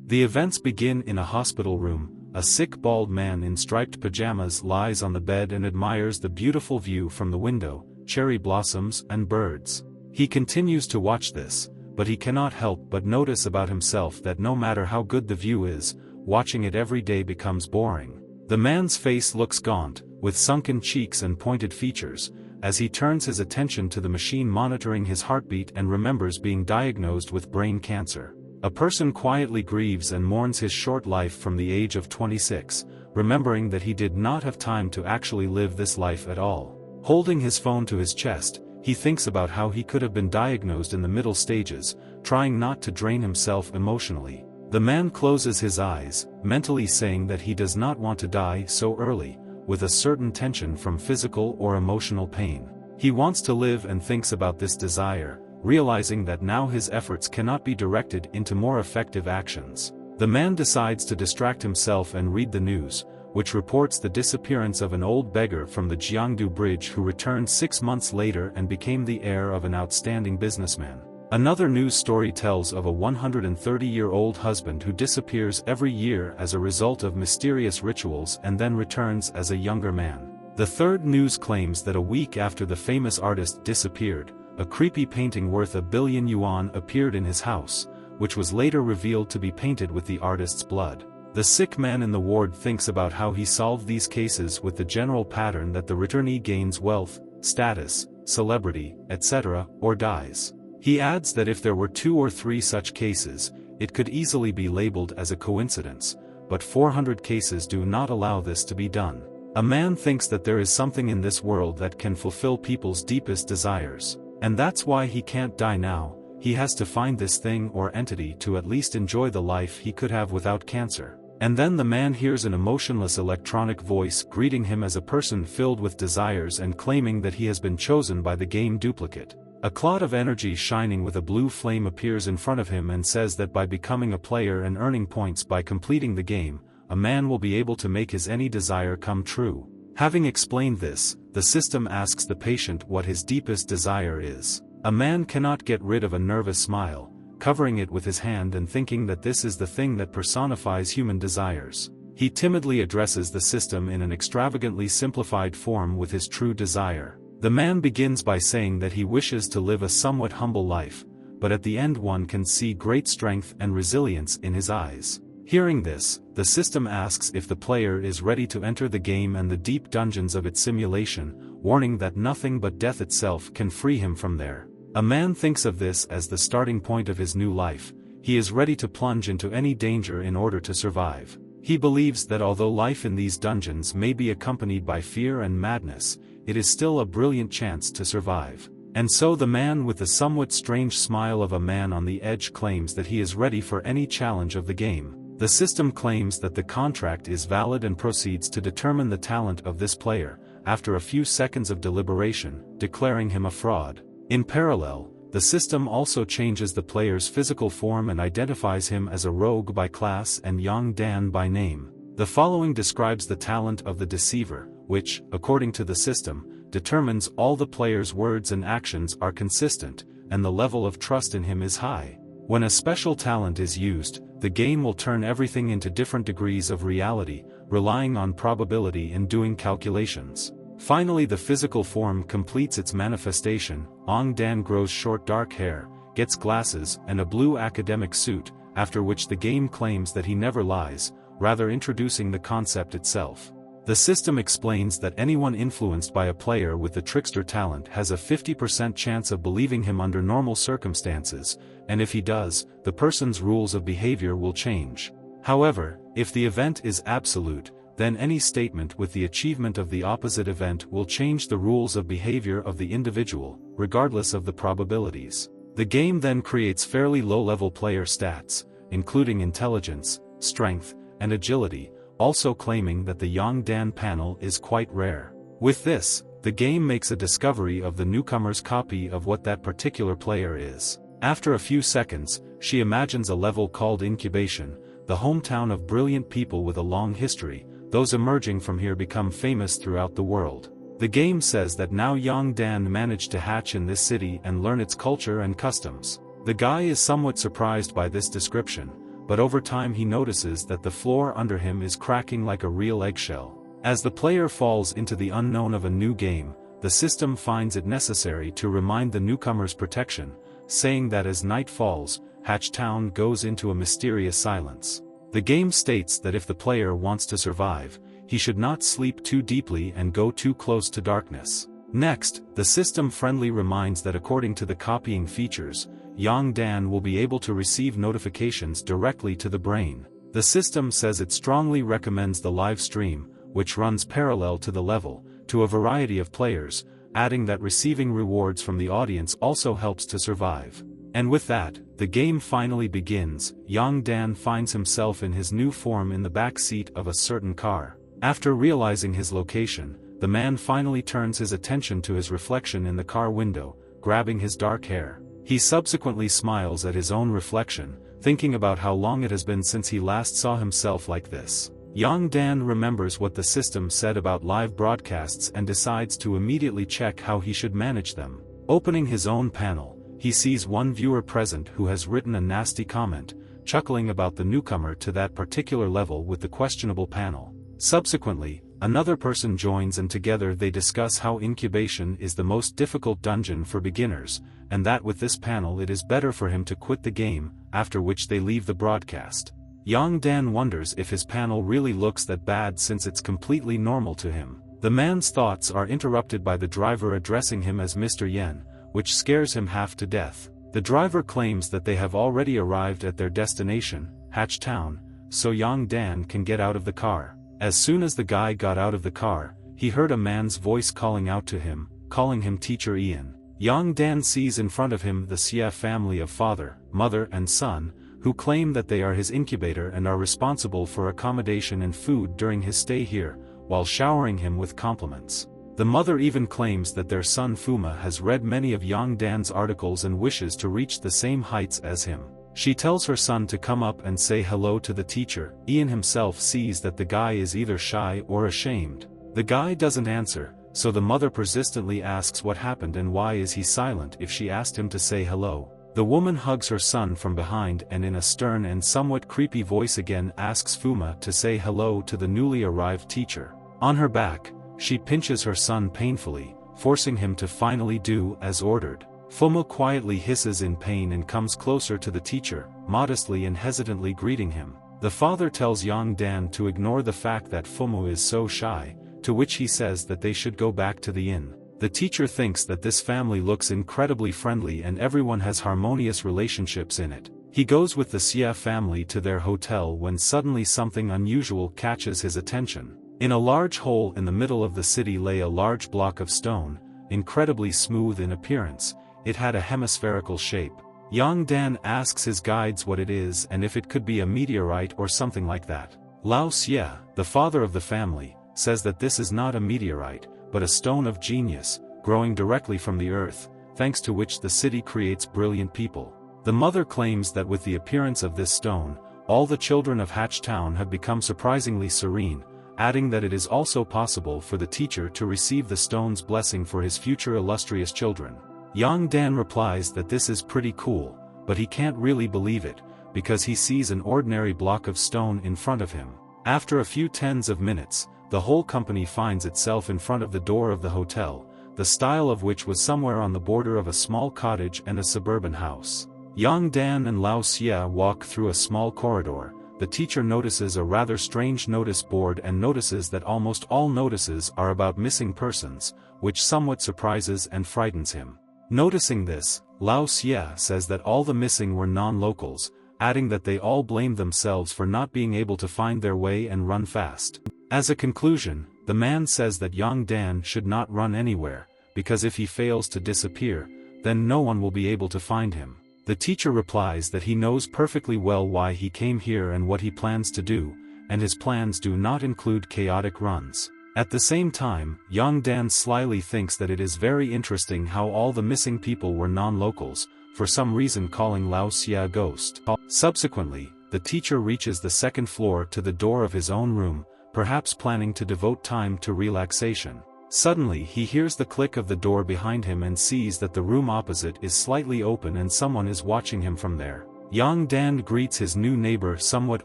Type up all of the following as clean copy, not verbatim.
The events begin in a hospital room. A sick bald man in striped pajamas lies on the bed and admires the beautiful view from the window, cherry blossoms and birds. He continues to watch this, but he cannot help but notice about himself that no matter how good the view is, watching it every day becomes boring. The man's face looks gaunt, with sunken cheeks and pointed features, as he turns his attention to the machine monitoring his heartbeat and remembers being diagnosed with brain cancer. A person quietly grieves and mourns his short life from the age of 26, remembering that he did not have time to actually live this life at all. Holding his phone to his chest, he thinks about how he could have been diagnosed in the middle stages, trying not to drain himself emotionally. The man closes his eyes, mentally saying that he does not want to die so early, with a certain tension from physical or emotional pain. He wants to live and thinks about this desire, realizing that now his efforts cannot be directed into more effective actions. The man decides to distract himself and read the news, which reports the disappearance of an old beggar from the Jiangdu Bridge who returned 6 months later and became the heir of an outstanding businessman. Another news story tells of a 130-year-old husband who disappears every year as a result of mysterious rituals and then returns as a younger man. The third news claims that a week after the famous artist disappeared, a creepy painting worth $1 billion appeared in his house, which was later revealed to be painted with the artist's blood. The sick man in the ward thinks about how he solved these cases with the general pattern that the returnee gains wealth, status, celebrity, etc., or dies. He adds that if there were 2 or 3 such cases, it could easily be labeled as a coincidence, but 400 cases do not allow this to be done. A man thinks that there is something in this world that can fulfill people's deepest desires. And that's why he can't die now. He has to find this thing or entity to at least enjoy the life he could have without cancer. And then the man hears an emotionless electronic voice greeting him as a person filled with desires and claiming that he has been chosen by the game duplicate. A cloud of energy shining with a blue flame appears in front of him and says that by becoming a player and earning points by completing the game, a man will be able to make his any desire come true. Having explained this, the system asks the patient what his deepest desire is. A man cannot get rid of a nervous smile, covering it with his hand and thinking that this is the thing that personifies human desires. He timidly addresses the system in an extravagantly simplified form with his true desire. The man begins by saying that he wishes to live a somewhat humble life, but at the end one can see great strength and resilience in his eyes. Hearing this, the system asks if the player is ready to enter the game and the deep dungeons of its simulation, warning that nothing but death itself can free him from there. A man thinks of this as the starting point of his new life. He is ready to plunge into any danger in order to survive. He believes that although life in these dungeons may be accompanied by fear and madness, it is still a brilliant chance to survive. And so the man with the somewhat strange smile of a man on the edge claims that he is ready for any challenge of the game. The system claims that the contract is valid and proceeds to determine the talent of this player, after a few seconds of deliberation, declaring him a fraud. In parallel, the system also changes the player's physical form and identifies him as a rogue by class and Yang Dan by name. The following describes the talent of the deceiver, which, according to the system, determines all the player's words and actions are consistent, and the level of trust in him is high. When a special talent is used, the game will turn everything into different degrees of reality, relying on probability in doing calculations. Finally, the physical form completes its manifestation. Ong Dan grows short dark hair, gets glasses and a blue academic suit, after which the game claims that he never lies, rather introducing the concept itself. The system explains that anyone influenced by a player with the trickster talent has a 50% chance of believing him under normal circumstances, and if he does, the person's rules of behavior will change. However, if the event is absolute, then any statement with the achievement of the opposite event will change the rules of behavior of the individual, regardless of the probabilities. The game then creates fairly low-level player stats, including intelligence, strength, and agility, also claiming that the Yang Dan panel is quite rare. With this, the game makes a discovery of the newcomer's copy of what that particular player is. After a few seconds, she imagines a level called Incubation, the hometown of brilliant people with a long history. Those emerging from here become famous throughout the world. The game says that now Yang Dan managed to hatch in this city and learn its culture and customs. The guy is somewhat surprised by this description, but over time he notices that the floor under him is cracking like a real eggshell. As the player falls into the unknown of a new game, the system finds it necessary to remind the newcomer's protection, saying that as night falls, Hatchtown goes into a mysterious silence. The game states that if the player wants to survive, he should not sleep too deeply and go too close to darkness. Next, the system friendly reminds that according to the copying features, Yongdan will be able to receive notifications directly to the brain. The system says it strongly recommends the live stream, which runs parallel to the level, to a variety of players, adding that receiving rewards from the audience also helps to survive. And with that, the game finally begins. Yongdan finds himself in his new form in the back seat of a certain car. After realizing his location, the man finally turns his attention to his reflection in the car window, grabbing his dark hair. He subsequently smiles at his own reflection, thinking about how long it has been since he last saw himself like this. Yongdan remembers what the system said about live broadcasts and decides to immediately check how he should manage them. Opening his own panel, he sees one viewer present who has written a nasty comment, chuckling about the newcomer to that particular level with the questionable panel. Subsequently, another person joins and together they discuss how incubation is the most difficult dungeon for beginners, and that with this panel it is better for him to quit the game, after which they leave the broadcast. Yongdan wonders if his panel really looks that bad since it's completely normal to him. The man's thoughts are interrupted by the driver addressing him as Mr. Yen, which scares him half to death. The driver claims that they have already arrived at their destination, Hatchtown, so Yongdan can get out of the car. As soon as the guy got out of the car, he heard a man's voice calling out to him, calling him Teacher Ian. Yongdan sees in front of him the Xie family of father, mother and son, who claim that they are his incubator and are responsible for accommodation and food during his stay here, while showering him with compliments. The mother even claims that their son Fuma has read many of Yongdan's articles and wishes to reach the same heights as him. She tells her son to come up and say hello to the teacher. Ian himself sees that the guy is either shy or ashamed. The guy doesn't answer, so the mother persistently asks what happened and why is he silent if she asked him to say hello. The woman hugs her son from behind and in a stern and somewhat creepy voice again asks Fuma to say hello to the newly arrived teacher. On her back, she pinches her son painfully, forcing him to finally do as ordered. Fuma quietly hisses in pain and comes closer to the teacher, modestly and hesitantly greeting him. The father tells Yongdan to ignore the fact that Fuma is so shy, to which he says that they should go back to the inn. The teacher thinks that this family looks incredibly friendly and everyone has harmonious relationships in it. He goes with the Xie family to their hotel when suddenly something unusual catches his attention. In a large hole in the middle of the city lay a large block of stone, incredibly smooth in appearance. It had a hemispherical shape. Yongdan asks his guides what it is and if it could be a meteorite or something like that. Lao Xie, the father of the family, says that this is not a meteorite, but a stone of genius, growing directly from the earth, thanks to which the city creates brilliant people. The mother claims that with the appearance of this stone, all the children of Hatchtown have become surprisingly serene, adding that it is also possible for the teacher to receive the stone's blessing for his future illustrious children. Yongdan replies that this is pretty cool, but he can't really believe it, because he sees an ordinary block of stone in front of him. After a few tens of minutes, the whole company finds itself in front of the door of the hotel, the style of which was somewhere on the border of a small cottage and a suburban house. Yongdan and Lao Xie walk through a small corridor. The teacher notices a rather strange notice board and notices that almost all notices are about missing persons, which somewhat surprises and frightens him. Noticing this, Lao Xie says that all the missing were non-locals, adding that they all blamed themselves for not being able to find their way and run fast. As a conclusion, the man says that Yongdan should not run anywhere, because if he fails to disappear, then no one will be able to find him. The teacher replies that he knows perfectly well why he came here and what he plans to do, and his plans do not include chaotic runs. At the same time, Yongdan slyly thinks that it is very interesting how all the missing people were non-locals, for some reason calling Lao Xie a ghost. Subsequently, the teacher reaches the second floor to the door of his own room, perhaps planning to devote time to relaxation. Suddenly he hears the click of the door behind him and sees that the room opposite is slightly open and someone is watching him from there. Yang Dan greets his new neighbor somewhat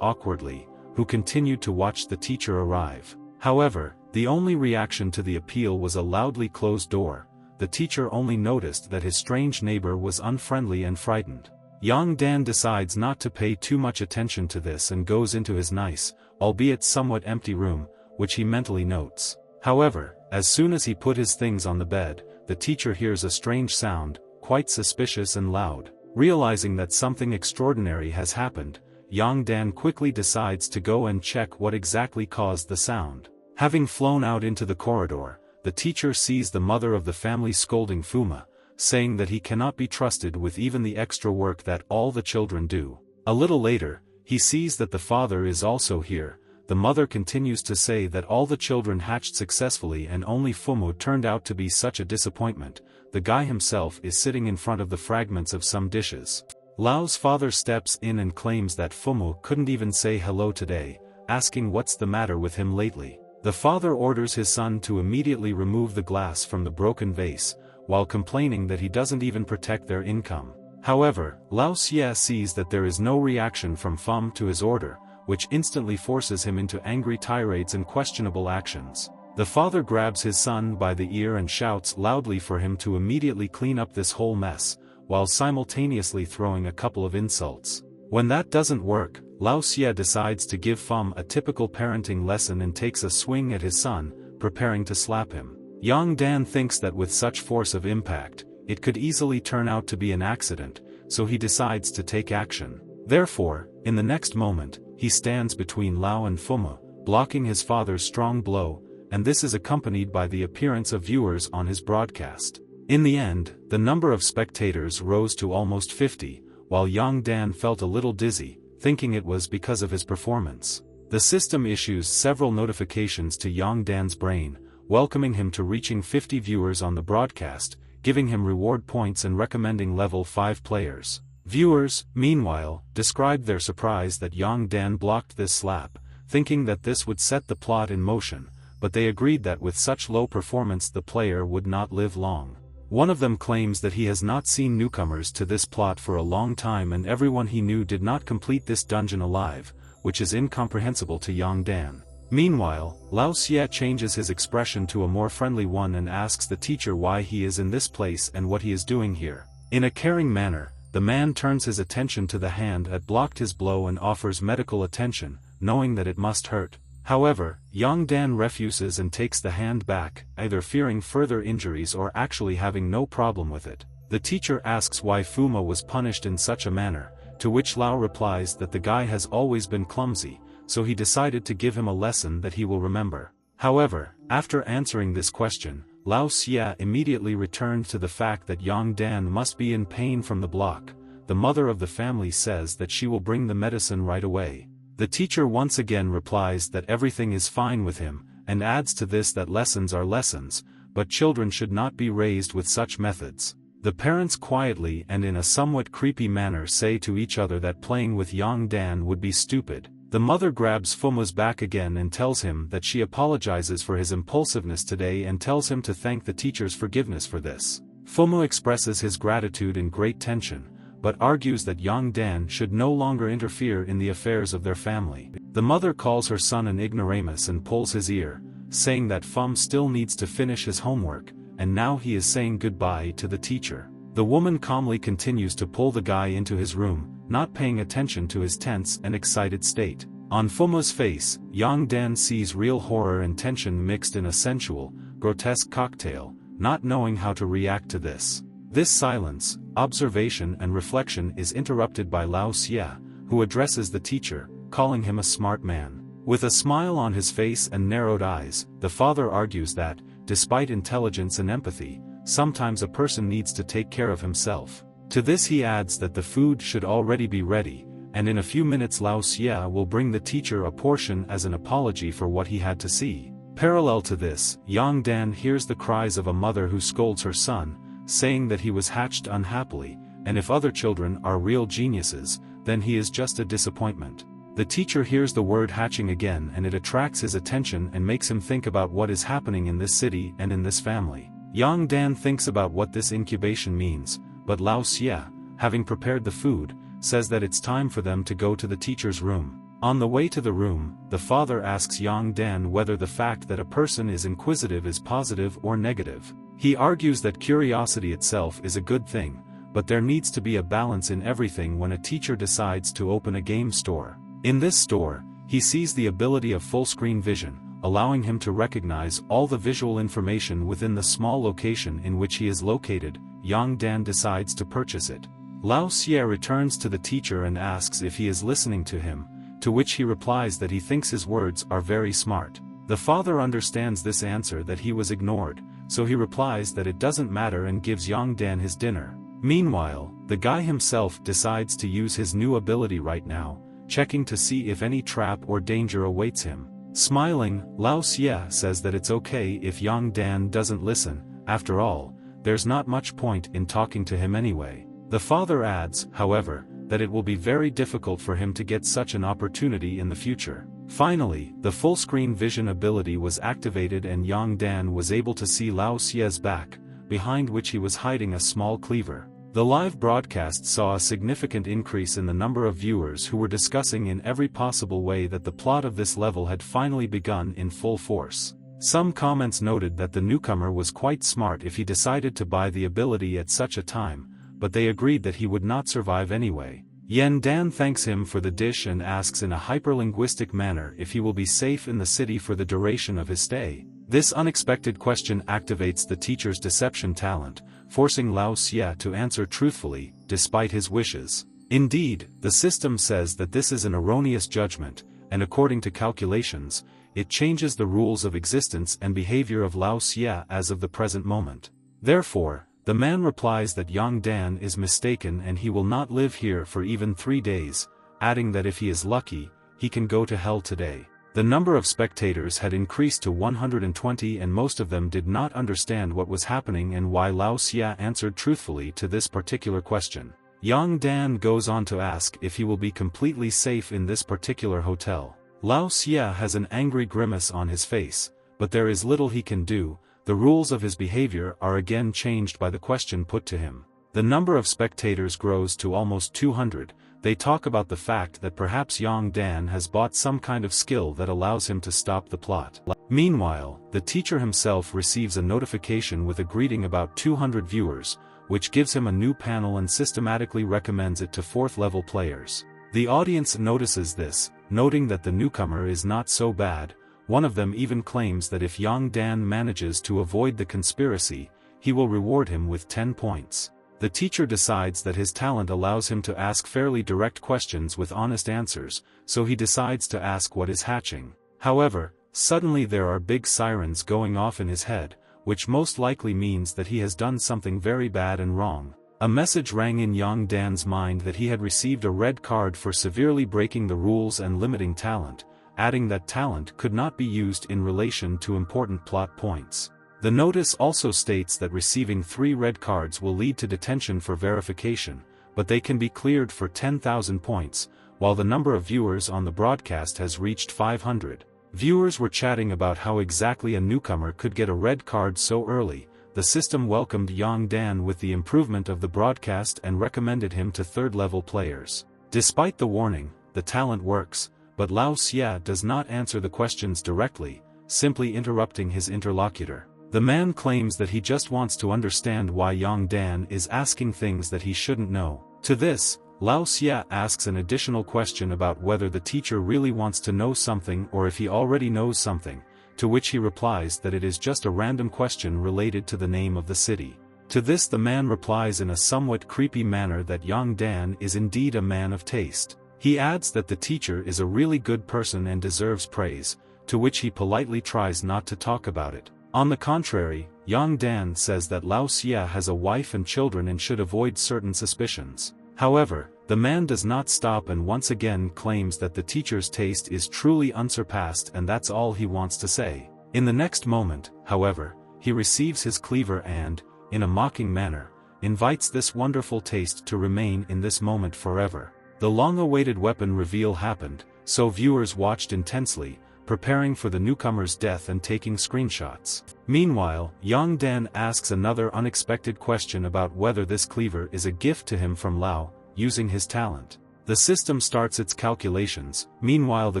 awkwardly, who continued to watch the teacher arrive. However, the only reaction to the appeal was a loudly closed door. The teacher only noticed that his strange neighbor was unfriendly and frightened. Yang Dan decides not to pay too much attention to this and goes into his nice, albeit somewhat empty room, which he mentally notes. However, as soon as he put his things on the bed, the teacher hears a strange sound, quite suspicious and loud. Realizing that something extraordinary has happened, Yang Dan quickly decides to go and check what exactly caused the sound. Having flown out into the corridor, the teacher sees the mother of the family scolding Fuma, saying that he cannot be trusted with even the extra work that all the children do. A little later, he sees that the father is also here. The mother continues to say that all the children hatched successfully and only Fumu turned out to be such a disappointment. The guy himself is sitting in front of the fragments of some dishes. Lao's father steps in and claims that Fumu couldn't even say hello today, asking what's the matter with him lately. The father orders his son to immediately remove the glass from the broken vase, while complaining that he doesn't even protect their income. However, Lao Xie sees that there is no reaction from Fum to his order, which instantly forces him into angry tirades and questionable actions. The father grabs his son by the ear and shouts loudly for him to immediately clean up this whole mess, while simultaneously throwing a couple of insults. When that doesn't work, Lao Xie decides to give Fum a typical parenting lesson and takes a swing at his son, preparing to slap him. Yang Dan thinks that with such force of impact, it could easily turn out to be an accident, so he decides to take action. Therefore, in the next moment, he stands between Lao and Fumu, blocking his father's strong blow, and this is accompanied by the appearance of viewers on his broadcast. In the end, the number of spectators rose to almost 50, while Yang Dan felt a little dizzy, thinking it was because of his performance. The system issues several notifications to Yang Dan's brain, welcoming him to reaching 50 viewers on the broadcast, giving him reward points and recommending level 5 players. Viewers, meanwhile, described their surprise that Yang Dan blocked this slap, thinking that this would set the plot in motion, but they agreed that with such low performance the player would not live long. One of them claims that he has not seen newcomers to this plot for a long time and everyone he knew did not complete this dungeon alive, which is incomprehensible to Yang Dan. Meanwhile, Lao Xie changes his expression to a more friendly one and asks the teacher why he is in this place and what he is doing here. In a caring manner, the man turns his attention to the hand that blocked his blow and offers medical attention, knowing that it must hurt. However, Yang Dan refuses and takes the hand back, either fearing further injuries or actually having no problem with it. The teacher asks why Fuma was punished in such a manner, to which Lao replies that the guy has always been clumsy, so he decided to give him a lesson that he will remember. However, after answering this question, Lao Xie immediately returned to the fact that Yang Dan must be in pain from the block. The mother of the family says that she will bring the medicine right away. The teacher once again replies that everything is fine with him, and adds to this that lessons are lessons, but children should not be raised with such methods. The parents quietly and in a somewhat creepy manner say to each other that playing with Yang Dan would be stupid. The mother grabs Fumu's back again and tells him that she apologizes for his impulsiveness today and tells him to thank the teacher's forgiveness for this. Fumu expresses his gratitude in great tension, but argues that Yang Dan should no longer interfere in the affairs of their family. The mother calls her son an ignoramus and pulls his ear, saying that Fum still needs to finish his homework, and now he is saying goodbye to the teacher. The woman calmly continues to pull the guy into his room, not paying attention to his tense and excited state. On Fumu's face, Yang Dan sees real horror and tension mixed in a sensual, grotesque cocktail, not knowing how to react to this. This silence, observation and reflection is interrupted by Lao Xie, who addresses the teacher, calling him a smart man. With a smile on his face and narrowed eyes, the father argues that, despite intelligence and empathy, sometimes a person needs to take care of himself. To this he adds that the food should already be ready, and in a few minutes Lao Xie will bring the teacher a portion as an apology for what he had to see. Parallel to this, Yang Dan hears the cries of a mother who scolds her son, saying that he was hatched unhappily, and if other children are real geniuses, then he is just a disappointment. The teacher hears the word hatching again and it attracts his attention and makes him think about what is happening in this city and in this family. Yang Dan thinks about what this incubation means, but Lao Xie, having prepared the food, says that it's time for them to go to the teacher's room. On the way to the room, the father asks Yang Dan whether the fact that a person is inquisitive is positive or negative. He argues that curiosity itself is a good thing, but there needs to be a balance in everything when a teacher decides to open a game store. In this store, he sees the ability of full-screen vision, allowing him to recognize all the visual information within the small location in which he is located. Yang Dan decides to purchase it. Lao Xie returns to the teacher and asks if he is listening to him, to which he replies that he thinks his words are very smart. The father understands this answer that he was ignored, so he replies that it doesn't matter and gives Yang Dan his dinner. Meanwhile, the guy himself decides to use his new ability right now, checking to see if any trap or danger awaits him. Smiling, Lao Xie says that it's okay if Yang Dan doesn't listen. After all, there's not much point in talking to him anyway. The father adds, however, that it will be very difficult for him to get such an opportunity in the future. Finally, the full-screen vision ability was activated and Yang Dan was able to see Lao Xie's back, behind which he was hiding a small cleaver. The live broadcast saw a significant increase in the number of viewers who were discussing in every possible way that the plot of this level had finally begun in full force. Some comments noted that the newcomer was quite smart if he decided to buy the ability at such a time, but they agreed that he would not survive anyway. Yan Dan thanks him for the dish and asks in a hyperlinguistic manner if he will be safe in the city for the duration of his stay. This unexpected question activates the teacher's deception talent, forcing Lao Xie to answer truthfully, despite his wishes. Indeed, the system says that this is an erroneous judgment, and according to calculations, it changes the rules of existence and behavior of Lao Xie as of the present moment. Therefore, the man replies that Yang Dan is mistaken and he will not live here for even 3 days, adding that if he is lucky, he can go to hell today. The number of spectators had increased to 120 and most of them did not understand what was happening and why Lao Xie answered truthfully to this particular question. Yang Dan goes on to ask if he will be completely safe in this particular hotel. Lao Xie has an angry grimace on his face, but there is little he can do. The rules of his behavior are again changed by the question put to him. The number of spectators grows to almost 200. They talk about the fact that perhaps Yang Dan has bought some kind of skill that allows him to stop the plot. Meanwhile, the teacher himself receives a notification with a greeting about 200 viewers, which gives him a new panel and systematically recommends it to 4th-level players. The audience notices this, noting that the newcomer is not so bad. One of them even claims that if Yang Dan manages to avoid the conspiracy, he will reward him with 10 points. The teacher decides that his talent allows him to ask fairly direct questions with honest answers, so he decides to ask what is hatching. However, suddenly there are big sirens going off in his head, which most likely means that he has done something very bad and wrong. A message rang in Yang Dan's mind that he had received a red card for severely breaking the rules and limiting talent, adding that talent could not be used in relation to important plot points. The notice also states that receiving 3 red cards will lead to detention for verification, but they can be cleared for 10,000 points, while the number of viewers on the broadcast has reached 500. Viewers were chatting about how exactly a newcomer could get a red card so early. The system welcomed Yang Dan with the improvement of the broadcast and recommended him to 3rd-level players. Despite the warning, the talent works, but Lao Xie does not answer the questions directly, simply interrupting his interlocutor. The man claims that he just wants to understand why Yang Dan is asking things that he shouldn't know. To this, Lao Xie asks an additional question about whether the teacher really wants to know something or if he already knows something, to which he replies that it is just a random question related to the name of the city. To this the man replies in a somewhat creepy manner that Yang Dan is indeed a man of taste. He adds that the teacher is a really good person and deserves praise, to which he politely tries not to talk about it. On the contrary, Yang Dan says that Lao Xie has a wife and children and should avoid certain suspicions. However, the man does not stop and once again claims that the teacher's taste is truly unsurpassed and that's all he wants to say. In the next moment, however, he receives his cleaver and, in a mocking manner, invites this wonderful taste to remain in this moment forever. The long-awaited weapon reveal happened, so viewers watched intensely, preparing for the newcomer's death and taking screenshots. Meanwhile, Yang Dan asks another unexpected question about whether this cleaver is a gift to him from Lao using his talent. The system starts its calculations. Meanwhile, the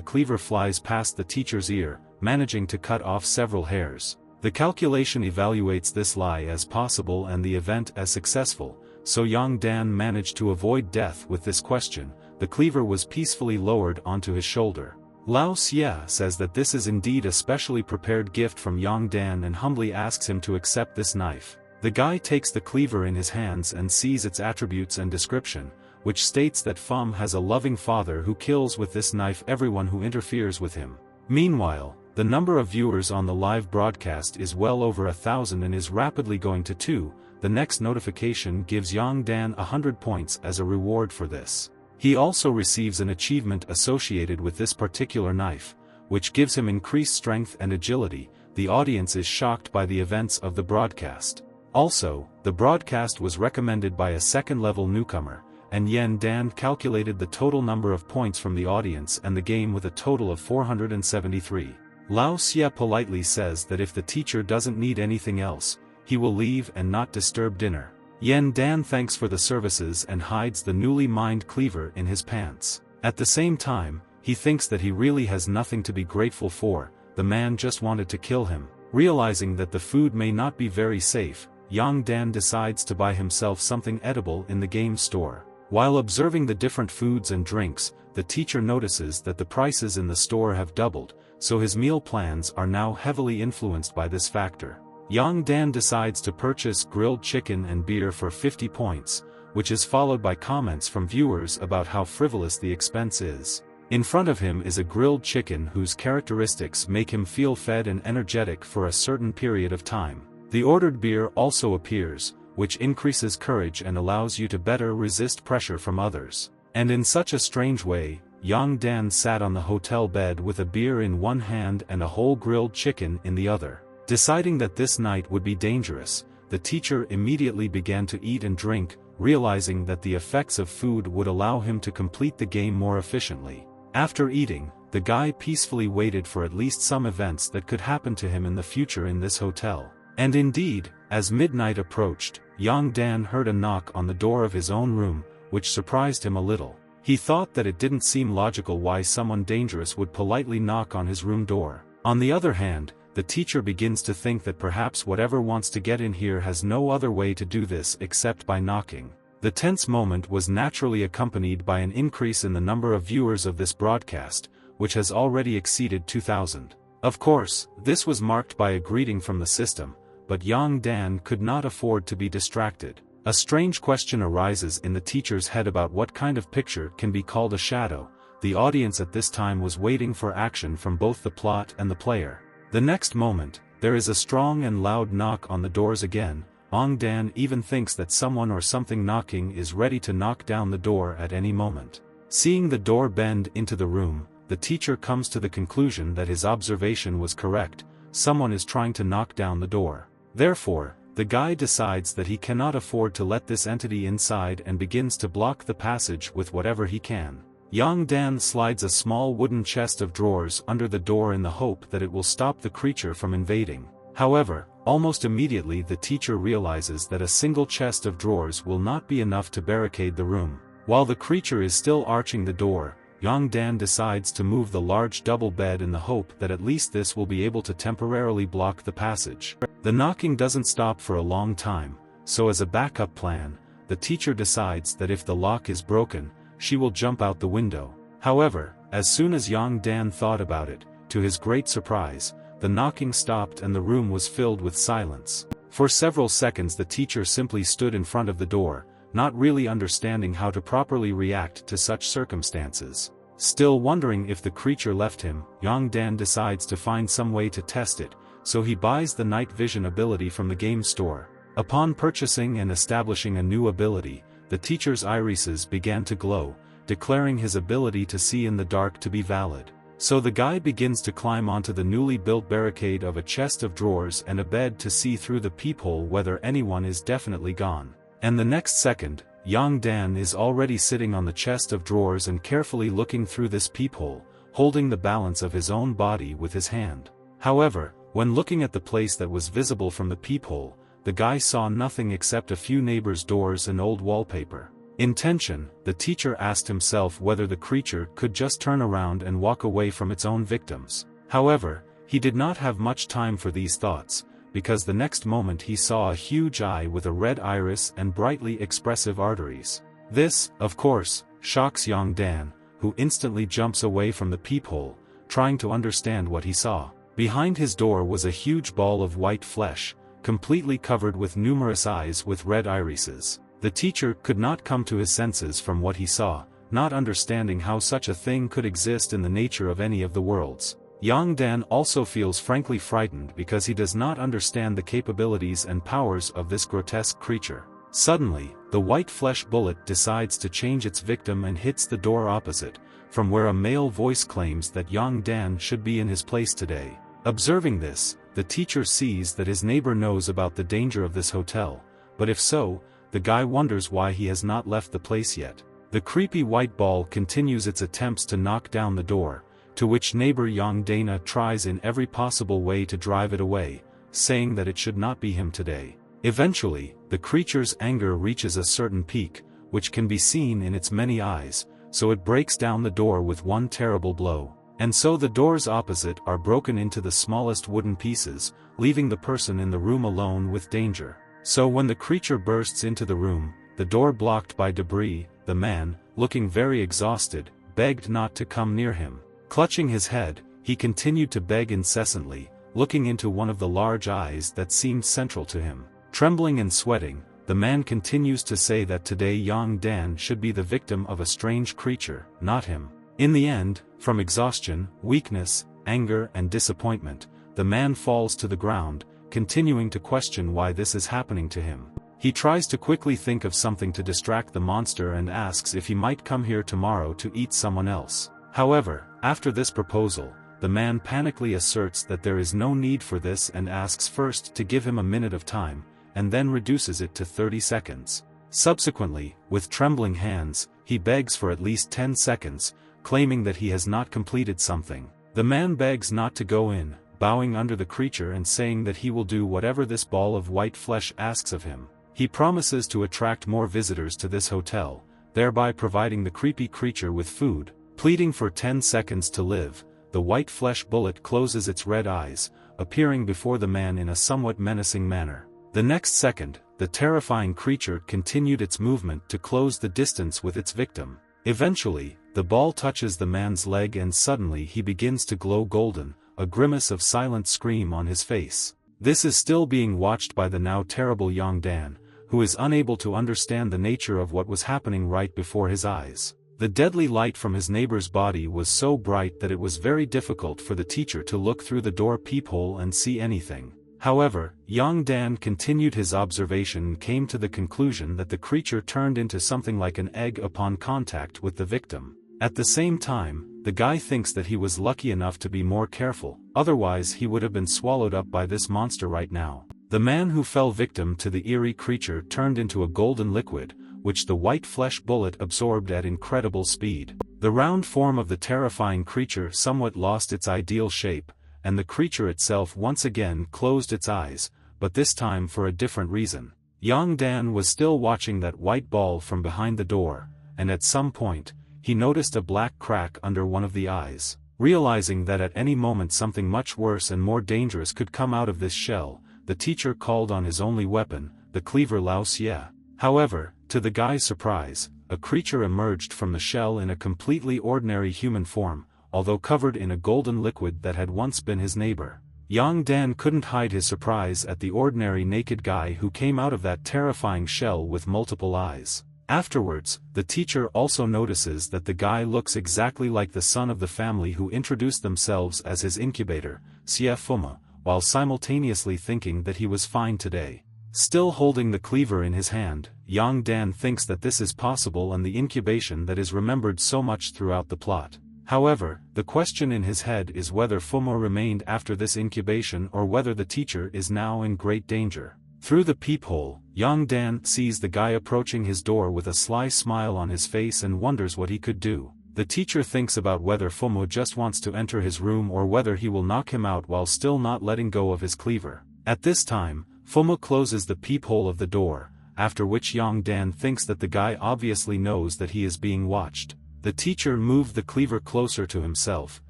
cleaver flies past the teacher's ear, managing to cut off several hairs. The calculation evaluates this lie as possible and the event as successful, so Yang Dan managed to avoid death with this question. The cleaver was peacefully lowered onto his shoulder. Lao Xie says that this is indeed a specially prepared gift from Yang Dan and humbly asks him to accept this knife. The guy takes the cleaver in his hands and sees its attributes and description, which states that Fum has a loving father who kills with this knife everyone who interferes with him. Meanwhile, the number of viewers on the live broadcast is well over 1,000 and is rapidly going to 2. The next notification gives Yang Dan 100 points as a reward for this. He also receives an achievement associated with this particular knife, which gives him increased strength and agility. The audience is shocked by the events of the broadcast. Also, the broadcast was recommended by a second-level newcomer, and Yen Dan calculated the total number of points from the audience and the game with a total of 473. Lao Xie politely says that if the teacher doesn't need anything else, he will leave and not disturb dinner. Yen Dan thanks for the services and hides the newly mined cleaver in his pants. At the same time, he thinks that he really has nothing to be grateful for. The man just wanted to kill him. Realizing that the food may not be very safe, Yang Dan decides to buy himself something edible in the game store. While observing the different foods and drinks, the teacher notices that the prices in the store have doubled, so his meal plans are now heavily influenced by this factor. Yang Dan decides to purchase grilled chicken and beer for 50 points, which is followed by comments from viewers about how frivolous the expense is. In front of him is a grilled chicken whose characteristics make him feel fed and energetic for a certain period of time. The ordered beer also appears, which increases courage and allows you to better resist pressure from others. And in such a strange way, Yang Dan sat on the hotel bed with a beer in one hand and a whole grilled chicken in the other. Deciding that this night would be dangerous, the teacher immediately began to eat and drink, realizing that the effects of food would allow him to complete the game more efficiently. After eating, the guy peacefully waited for at least some events that could happen to him in the future in this hotel. And indeed, as midnight approached, Yang Dan heard a knock on the door of his own room, which surprised him a little. He thought that it didn't seem logical why someone dangerous would politely knock on his room door. On the other hand, the teacher begins to think that perhaps whatever wants to get in here has no other way to do this except by knocking. The tense moment was naturally accompanied by an increase in the number of viewers of this broadcast, which has already exceeded 2,000. Of course, this was marked by a greeting from the system, but Yang Dan could not afford to be distracted. A strange question arises in the teacher's head about what kind of picture can be called a shadow. The audience at this time was waiting for action from both the plot and the player. The next moment, there is a strong and loud knock on the doors again. Yang Dan even thinks that someone or something knocking is ready to knock down the door at any moment. Seeing the door bend into the room, the teacher comes to the conclusion that his observation was correct. Someone is trying to knock down the door. Therefore, the guy decides that he cannot afford to let this entity inside and begins to block the passage with whatever he can. Yang Dan slides a small wooden chest of drawers under the door in the hope that it will stop the creature from invading. However, almost immediately the teacher realizes that a single chest of drawers will not be enough to barricade the room. While the creature is still arching the door, Yang Dan decides to move the large double bed in the hope that at least this will be able to temporarily block the passage. The knocking doesn't stop for a long time, so as a backup plan, the teacher decides that if the lock is broken, she will jump out the window. However, as soon as Yang Dan thought about it, to his great surprise, the knocking stopped and the room was filled with silence. For several seconds the teacher simply stood in front of the door, not really understanding how to properly react to such circumstances. Still wondering if the creature left him, Yang Dan decides to find some way to test it, so he buys the night vision ability from the game store. Upon purchasing and establishing a new ability, the teacher's irises began to glow, declaring his ability to see in the dark to be valid. So the guy begins to climb onto the newly built barricade of a chest of drawers and a bed to see through the peephole whether anyone is definitely gone. And the next second, Yang Dan is already sitting on the chest of drawers and carefully looking through this peephole, holding the balance of his own body with his hand. However, when looking at the place that was visible from the peephole, the guy saw nothing except a few neighbors' doors and old wallpaper. In tension, the teacher asked himself whether the creature could just turn around and walk away from its own victims. However, he did not have much time for these thoughts, because the next moment he saw a huge eye with a red iris and brightly expressive arteries. This, of course, shocks Yang Dan, who instantly jumps away from the peephole, trying to understand what he saw. Behind his door was a huge ball of white flesh, completely covered with numerous eyes with red irises. The teacher could not come to his senses from what he saw, not understanding how such a thing could exist in the nature of any of the worlds. Yang Dan also feels frankly frightened because he does not understand the capabilities and powers of this grotesque creature. Suddenly, the white flesh bullet decides to change its victim and hits the door opposite, from where a male voice claims that Yang Dan should be in his place today. Observing this, the teacher sees that his neighbor knows about the danger of this hotel, but if so, the guy wonders why he has not left the place yet. The creepy white ball continues its attempts to knock down the door, to which neighbor Yang Dana tries in every possible way to drive it away, saying that it should not be him today. Eventually, the creature's anger reaches a certain peak, which can be seen in its many eyes, so it breaks down the door with one terrible blow. And so the doors opposite are broken into the smallest wooden pieces, leaving the person in the room alone with danger. So when the creature bursts into the room, the door blocked by debris, the man, looking very exhausted, begged not to come near him. Clutching his head, he continued to beg incessantly, looking into one of the large eyes that seemed central to him. Trembling and sweating, the man continues to say that today Yang Dan should be the victim of a strange creature, not him. In the end, from exhaustion, weakness, anger and disappointment, the man falls to the ground, continuing to question why this is happening to him. He tries to quickly think of something to distract the monster and asks if he might come here tomorrow to eat someone else. However, after this proposal, the man panically asserts that there is no need for this and asks first to give him a minute of time, and then reduces it to 30 seconds. Subsequently, with trembling hands, he begs for at least 10 seconds, claiming that he has not completed something. The man begs not to go in, bowing under the creature and saying that he will do whatever this ball of white flesh asks of him. He promises to attract more visitors to this hotel, thereby providing the creepy creature with food. Pleading for 10 seconds to live, the white flesh bullet closes its red eyes, appearing before the man in a somewhat menacing manner. The next second, the terrifying creature continued its movement to close the distance with its victim. Eventually, the ball touches the man's leg and suddenly he begins to glow golden, a grimace of silent scream on his face. This is still being watched by the now terrible Yang Dan, who is unable to understand the nature of what was happening right before his eyes. The deadly light from his neighbor's body was so bright that it was very difficult for the teacher to look through the door peephole and see anything. However, Yang Dan continued his observation and came to the conclusion that the creature turned into something like an egg upon contact with the victim. At the same time, the guy thinks that he was lucky enough to be more careful, otherwise he would have been swallowed up by this monster right now. The man who fell victim to the eerie creature turned into a golden liquid, which the white flesh bullet absorbed at incredible speed. The round form of the terrifying creature somewhat lost its ideal shape, and the creature itself once again closed its eyes, but this time for a different reason. Yang Dan was still watching that white ball from behind the door, and at some point, he noticed a black crack under one of the eyes. Realizing that at any moment something much worse and more dangerous could come out of this shell, the teacher called on his only weapon, the cleaver Lao Xie. However, to the guy's surprise, a creature emerged from the shell in a completely ordinary human form, although covered in a golden liquid that had once been his neighbor. Yang Dan couldn't hide his surprise at the ordinary naked guy who came out of that terrifying shell with multiple eyes. Afterwards, the teacher also notices that the guy looks exactly like the son of the family who introduced themselves as his incubator, Xie Fuma, while simultaneously thinking that he was fine today. Still holding the cleaver in his hand, Yang Dan thinks that this is possible and the incubation that is remembered so much throughout the plot. However, the question in his head is whether Fumo remained after this incubation or whether the teacher is now in great danger. Through the peephole, Yang Dan sees the guy approaching his door with a sly smile on his face and wonders what he could do. The teacher thinks about whether Fumo just wants to enter his room or whether he will knock him out while still not letting go of his cleaver. At this time, Fumo closes the peephole of the door, after which Yang Dan thinks that the guy obviously knows that he is being watched. The teacher moved the cleaver closer to himself,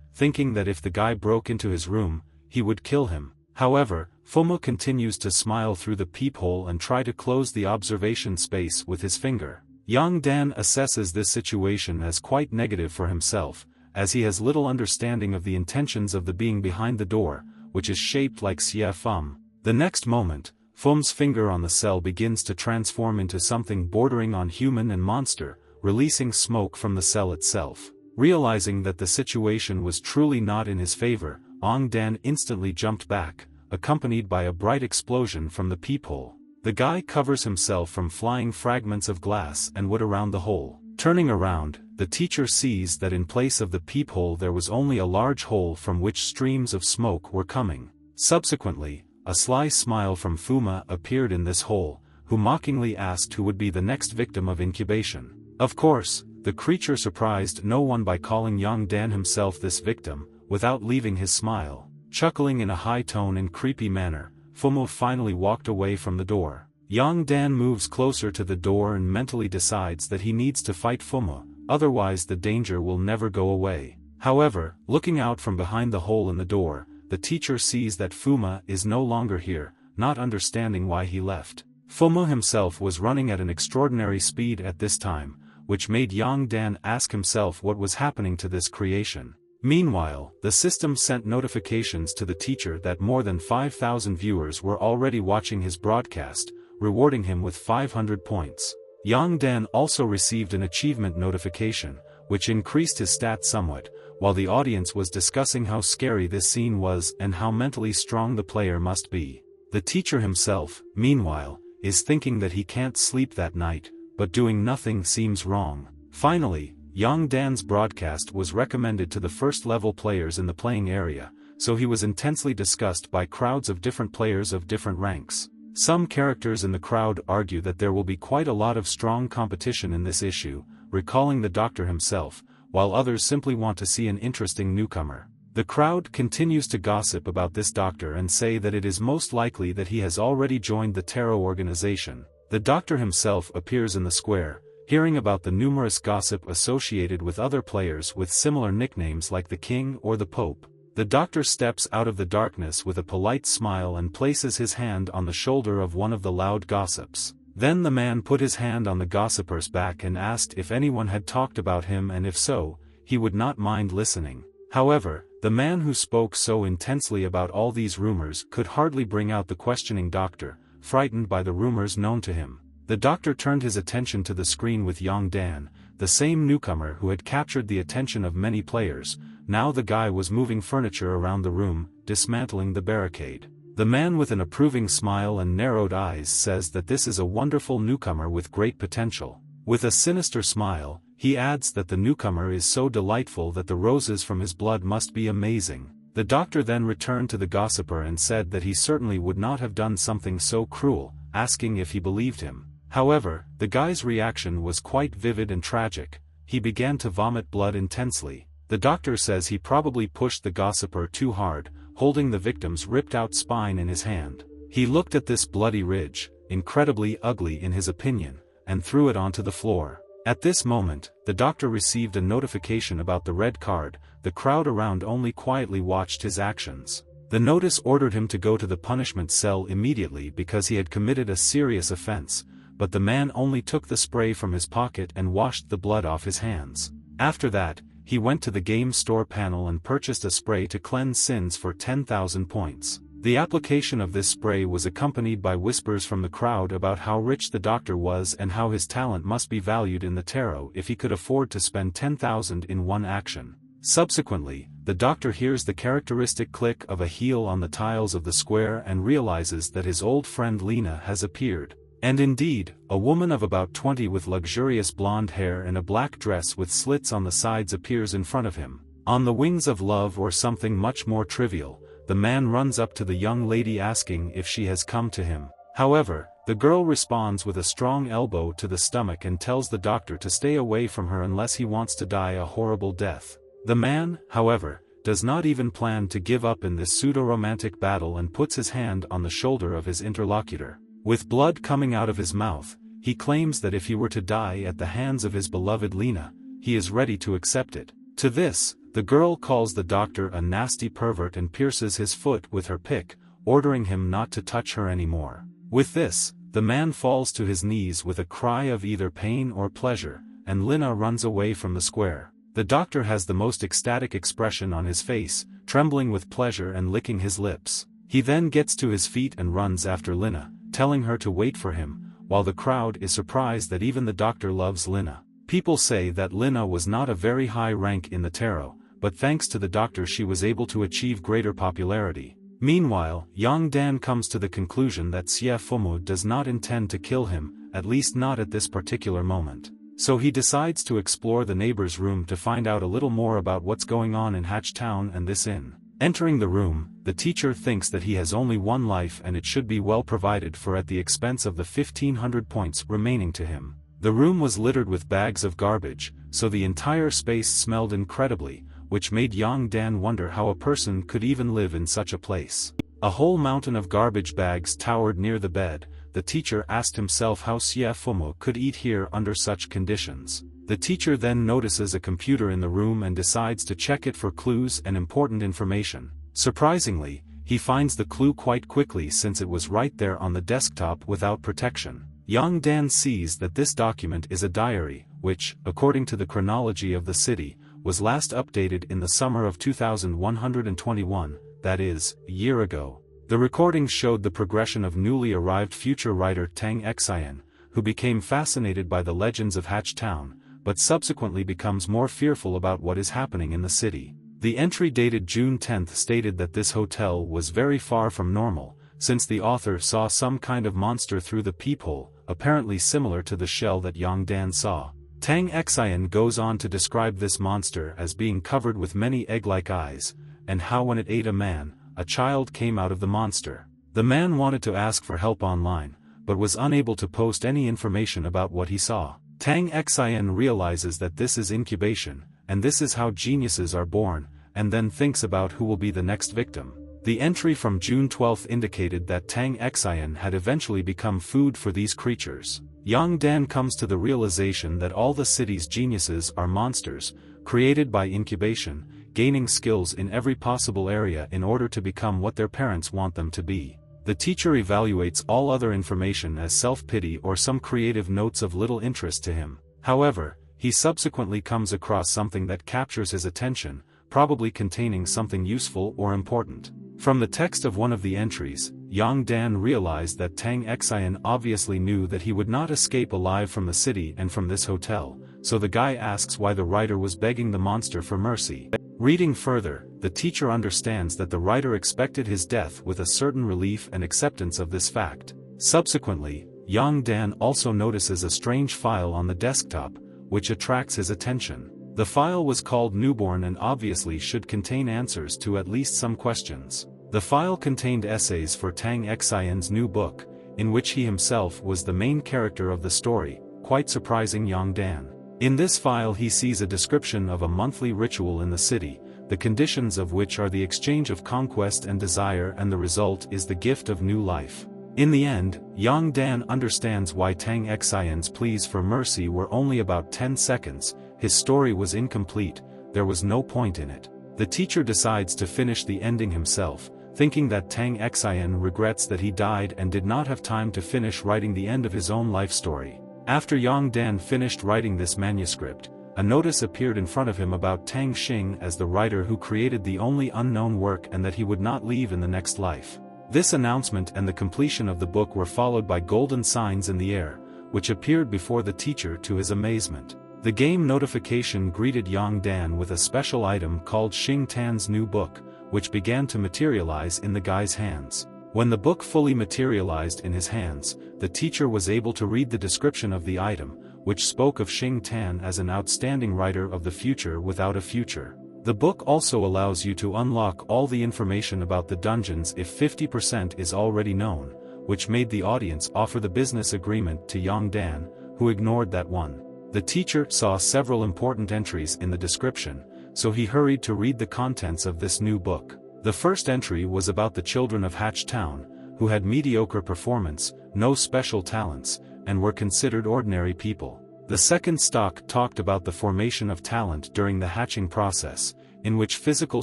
thinking that if the guy broke into his room, he would kill him. However, Fumo continues to smile through the peephole and try to close the observation space with his finger. Yang Dan assesses this situation as quite negative for himself, as he has little understanding of the intentions of the being behind the door, which is shaped like Xie Fum. The next moment, Fum's finger on the cell begins to transform into something bordering on human and monster, releasing smoke from the cell itself. Realizing that the situation was truly not in his favor, Ong Dan instantly jumped back, accompanied by a bright explosion from the peephole. The guy covers himself from flying fragments of glass and wood around the hole. Turning around, the teacher sees that in place of the peephole there was only a large hole from which streams of smoke were coming. Subsequently, a sly smile from Fuma appeared in this hole, who mockingly asked who would be the next victim of incubation. Of course, the creature surprised no one by calling Yang Dan himself this victim, without leaving his smile. Chuckling in a high tone and creepy manner, Fumo finally walked away from the door. Yang Dan moves closer to the door and mentally decides that he needs to fight Fumo, otherwise the danger will never go away. However, looking out from behind the hole in the door, the teacher sees that Fuma is no longer here, not understanding why he left. Fumo himself was running at an extraordinary speed at this time, which made Yang Dan ask himself what was happening to this creation. Meanwhile, the system sent notifications to the teacher that more than 5,000 viewers were already watching his broadcast, rewarding him with 500 points. Yang Dan also received an achievement notification, which increased his stats somewhat, while the audience was discussing how scary this scene was and how mentally strong the player must be. The teacher himself, meanwhile, is thinking that he can't sleep that night, but doing nothing seems wrong. Finally, Yang Dan's broadcast was recommended to the first-level players in the playing area, so he was intensely discussed by crowds of different players of different ranks. Some characters in the crowd argue that there will be quite a lot of strong competition in this issue, recalling the doctor himself, while others simply want to see an interesting newcomer. The crowd continues to gossip about this doctor and say that it is most likely that he has already joined the tarot organization. The doctor himself appears in the square, hearing about the numerous gossip associated with other players with similar nicknames like the King or the Pope. The doctor steps out of the darkness with a polite smile and places his hand on the shoulder of one of the loud gossips. Then the man put his hand on the gossiper's back and asked if anyone had talked about him, and if so, he would not mind listening. However, the man who spoke so intensely about all these rumors could hardly bring out the questioning doctor, frightened by the rumors known to him. The doctor turned his attention to the screen with Yang Dan, the same newcomer who had captured the attention of many players. Now the guy was moving furniture around the room, dismantling the barricade. The man with an approving smile and narrowed eyes says that this is a wonderful newcomer with great potential. With a sinister smile, he adds that the newcomer is so delightful that the roses from his blood must be amazing. The doctor then returned to the gossiper and said that he certainly would not have done something so cruel, asking if he believed him. However, the guy's reaction was quite vivid and tragic. He began to vomit blood intensely. The doctor says he probably pushed the gossiper too hard, holding the victim's ripped-out spine in his hand. He looked at this bloody ridge, incredibly ugly in his opinion, and threw it onto the floor. At this moment, the doctor received a notification about the red card. The crowd around only quietly watched his actions. The notice ordered him to go to the punishment cell immediately because he had committed a serious offense, but the man only took the spray from his pocket and washed the blood off his hands. After that, he went to the game store panel and purchased a spray to cleanse sins for 10,000 points. The application of this spray was accompanied by whispers from the crowd about how rich the doctor was and how his talent must be valued in the tarot if he could afford to spend 10,000 in one action. Subsequently, the doctor hears the characteristic click of a heel on the tiles of the square and realizes that his old friend Lena has appeared. And indeed, a woman of about 20 with luxurious blonde hair and a black dress with slits on the sides appears in front of him. On the wings of love or something much more trivial, the man runs up to the young lady asking if she has come to him. However, the girl responds with a strong elbow to the stomach and tells the doctor to stay away from her unless he wants to die a horrible death. The man, however, does not even plan to give up in this pseudo-romantic battle and puts his hand on the shoulder of his interlocutor. With blood coming out of his mouth, he claims that if he were to die at the hands of his beloved Lena, he is ready to accept it. To this, the girl calls the doctor a nasty pervert and pierces his foot with her pick, ordering him not to touch her anymore. With this, the man falls to his knees with a cry of either pain or pleasure, and Lena runs away from the square. The doctor has the most ecstatic expression on his face, trembling with pleasure and licking his lips. He then gets to his feet and runs after Lena, telling her to wait for him, while the crowd is surprised that even the doctor loves Lena. People say that Lena was not a very high rank in the tarot, but thanks to the doctor she was able to achieve greater popularity. Meanwhile, Yang Dan comes to the conclusion that Xie Fumu does not intend to kill him, at least not at this particular moment. So he decides to explore the neighbor's room to find out a little more about what's going on in Hatch Town and this inn. Entering the room, the teacher thinks that he has only one life and it should be well provided for at the expense of the 1500 points remaining to him. The room was littered with bags of garbage, so the entire space smelled incredibly, which made Yang Dan wonder how a person could even live in such a place. A whole mountain of garbage bags towered near the bed. The teacher asked himself how Xie Fumu could eat here under such conditions. The teacher then notices a computer in the room and decides to check it for clues and important information. Surprisingly, he finds the clue quite quickly since it was right there on the desktop without protection. Yang Dan sees that this document is a diary, which, according to the chronology of the city, was last updated in the summer of 2121, that is, a year ago. The recordings showed the progression of newly arrived future writer Tang Xian, who became fascinated by the legends of Hatch Town, but subsequently becomes more fearful about what is happening in the city. The entry dated June 10 stated that this hotel was very far from normal, since the author saw some kind of monster through the peephole, apparently similar to the shell that Yang Dan saw. Tang Xian goes on to describe this monster as being covered with many egg-like eyes, and how when it ate a man, a child came out of the monster. The man wanted to ask for help online, but was unable to post any information about what he saw. Tang Xian realizes that this is incubation, and this is how geniuses are born, and then thinks about who will be the next victim. The entry from June 12 indicated that Tang Xian had eventually become food for these creatures. Yang Dan comes to the realization that all the city's geniuses are monsters, created by incubation, gaining skills in every possible area in order to become what their parents want them to be. The teacher evaluates all other information as self-pity or some creative notes of little interest to him. However, he subsequently comes across something that captures his attention, probably containing something useful or important. From the text of one of the entries, Yang Dan realized that Tang Xian obviously knew that he would not escape alive from the city and from this hotel, so the guy asks why the writer was begging the monster for mercy. Reading further, the teacher understands that the writer expected his death with a certain relief and acceptance of this fact. Subsequently, Yang Dan also notices a strange file on the desktop, which attracts his attention. The file was called Newborn and obviously should contain answers to at least some questions. The file contained essays for Tang Xian's new book, in which he himself was the main character of the story, quite surprising Yang Dan. In this file he sees a description of a monthly ritual in the city, the conditions of which are the exchange of conquest and desire, and the result is the gift of new life. In the end, Yang Dan understands why Tang Xian's pleas for mercy were only about 10 seconds, his story was incomplete, there was no point in it. The teacher decides to finish the ending himself, thinking that Tang Xian regrets that he died and did not have time to finish writing the end of his own life story. After Yang Dan finished writing this manuscript, a notice appeared in front of him about Tang Xing as the writer who created the only unknown work and that he would not leave in the next life. This announcement and the completion of the book were followed by golden signs in the air, which appeared before the teacher to his amazement. The game notification greeted Yang Dan with a special item called Xing Tan's new book, which began to materialize in the guy's hands. When the book fully materialized in his hands, the teacher was able to read the description of the item, which spoke of Xing Tan as an outstanding writer of the future without a future. The book also allows you to unlock all the information about the dungeons if 50% is already known, which made the audience offer the business agreement to Yang Dan, who ignored that one. The teacher saw several important entries in the description, so he hurried to read the contents of this new book. The first entry was about the children of Hatch Town, who had mediocre performance, no special talents, and were considered ordinary people. The second stock talked about the formation of talent during the hatching process, in which physical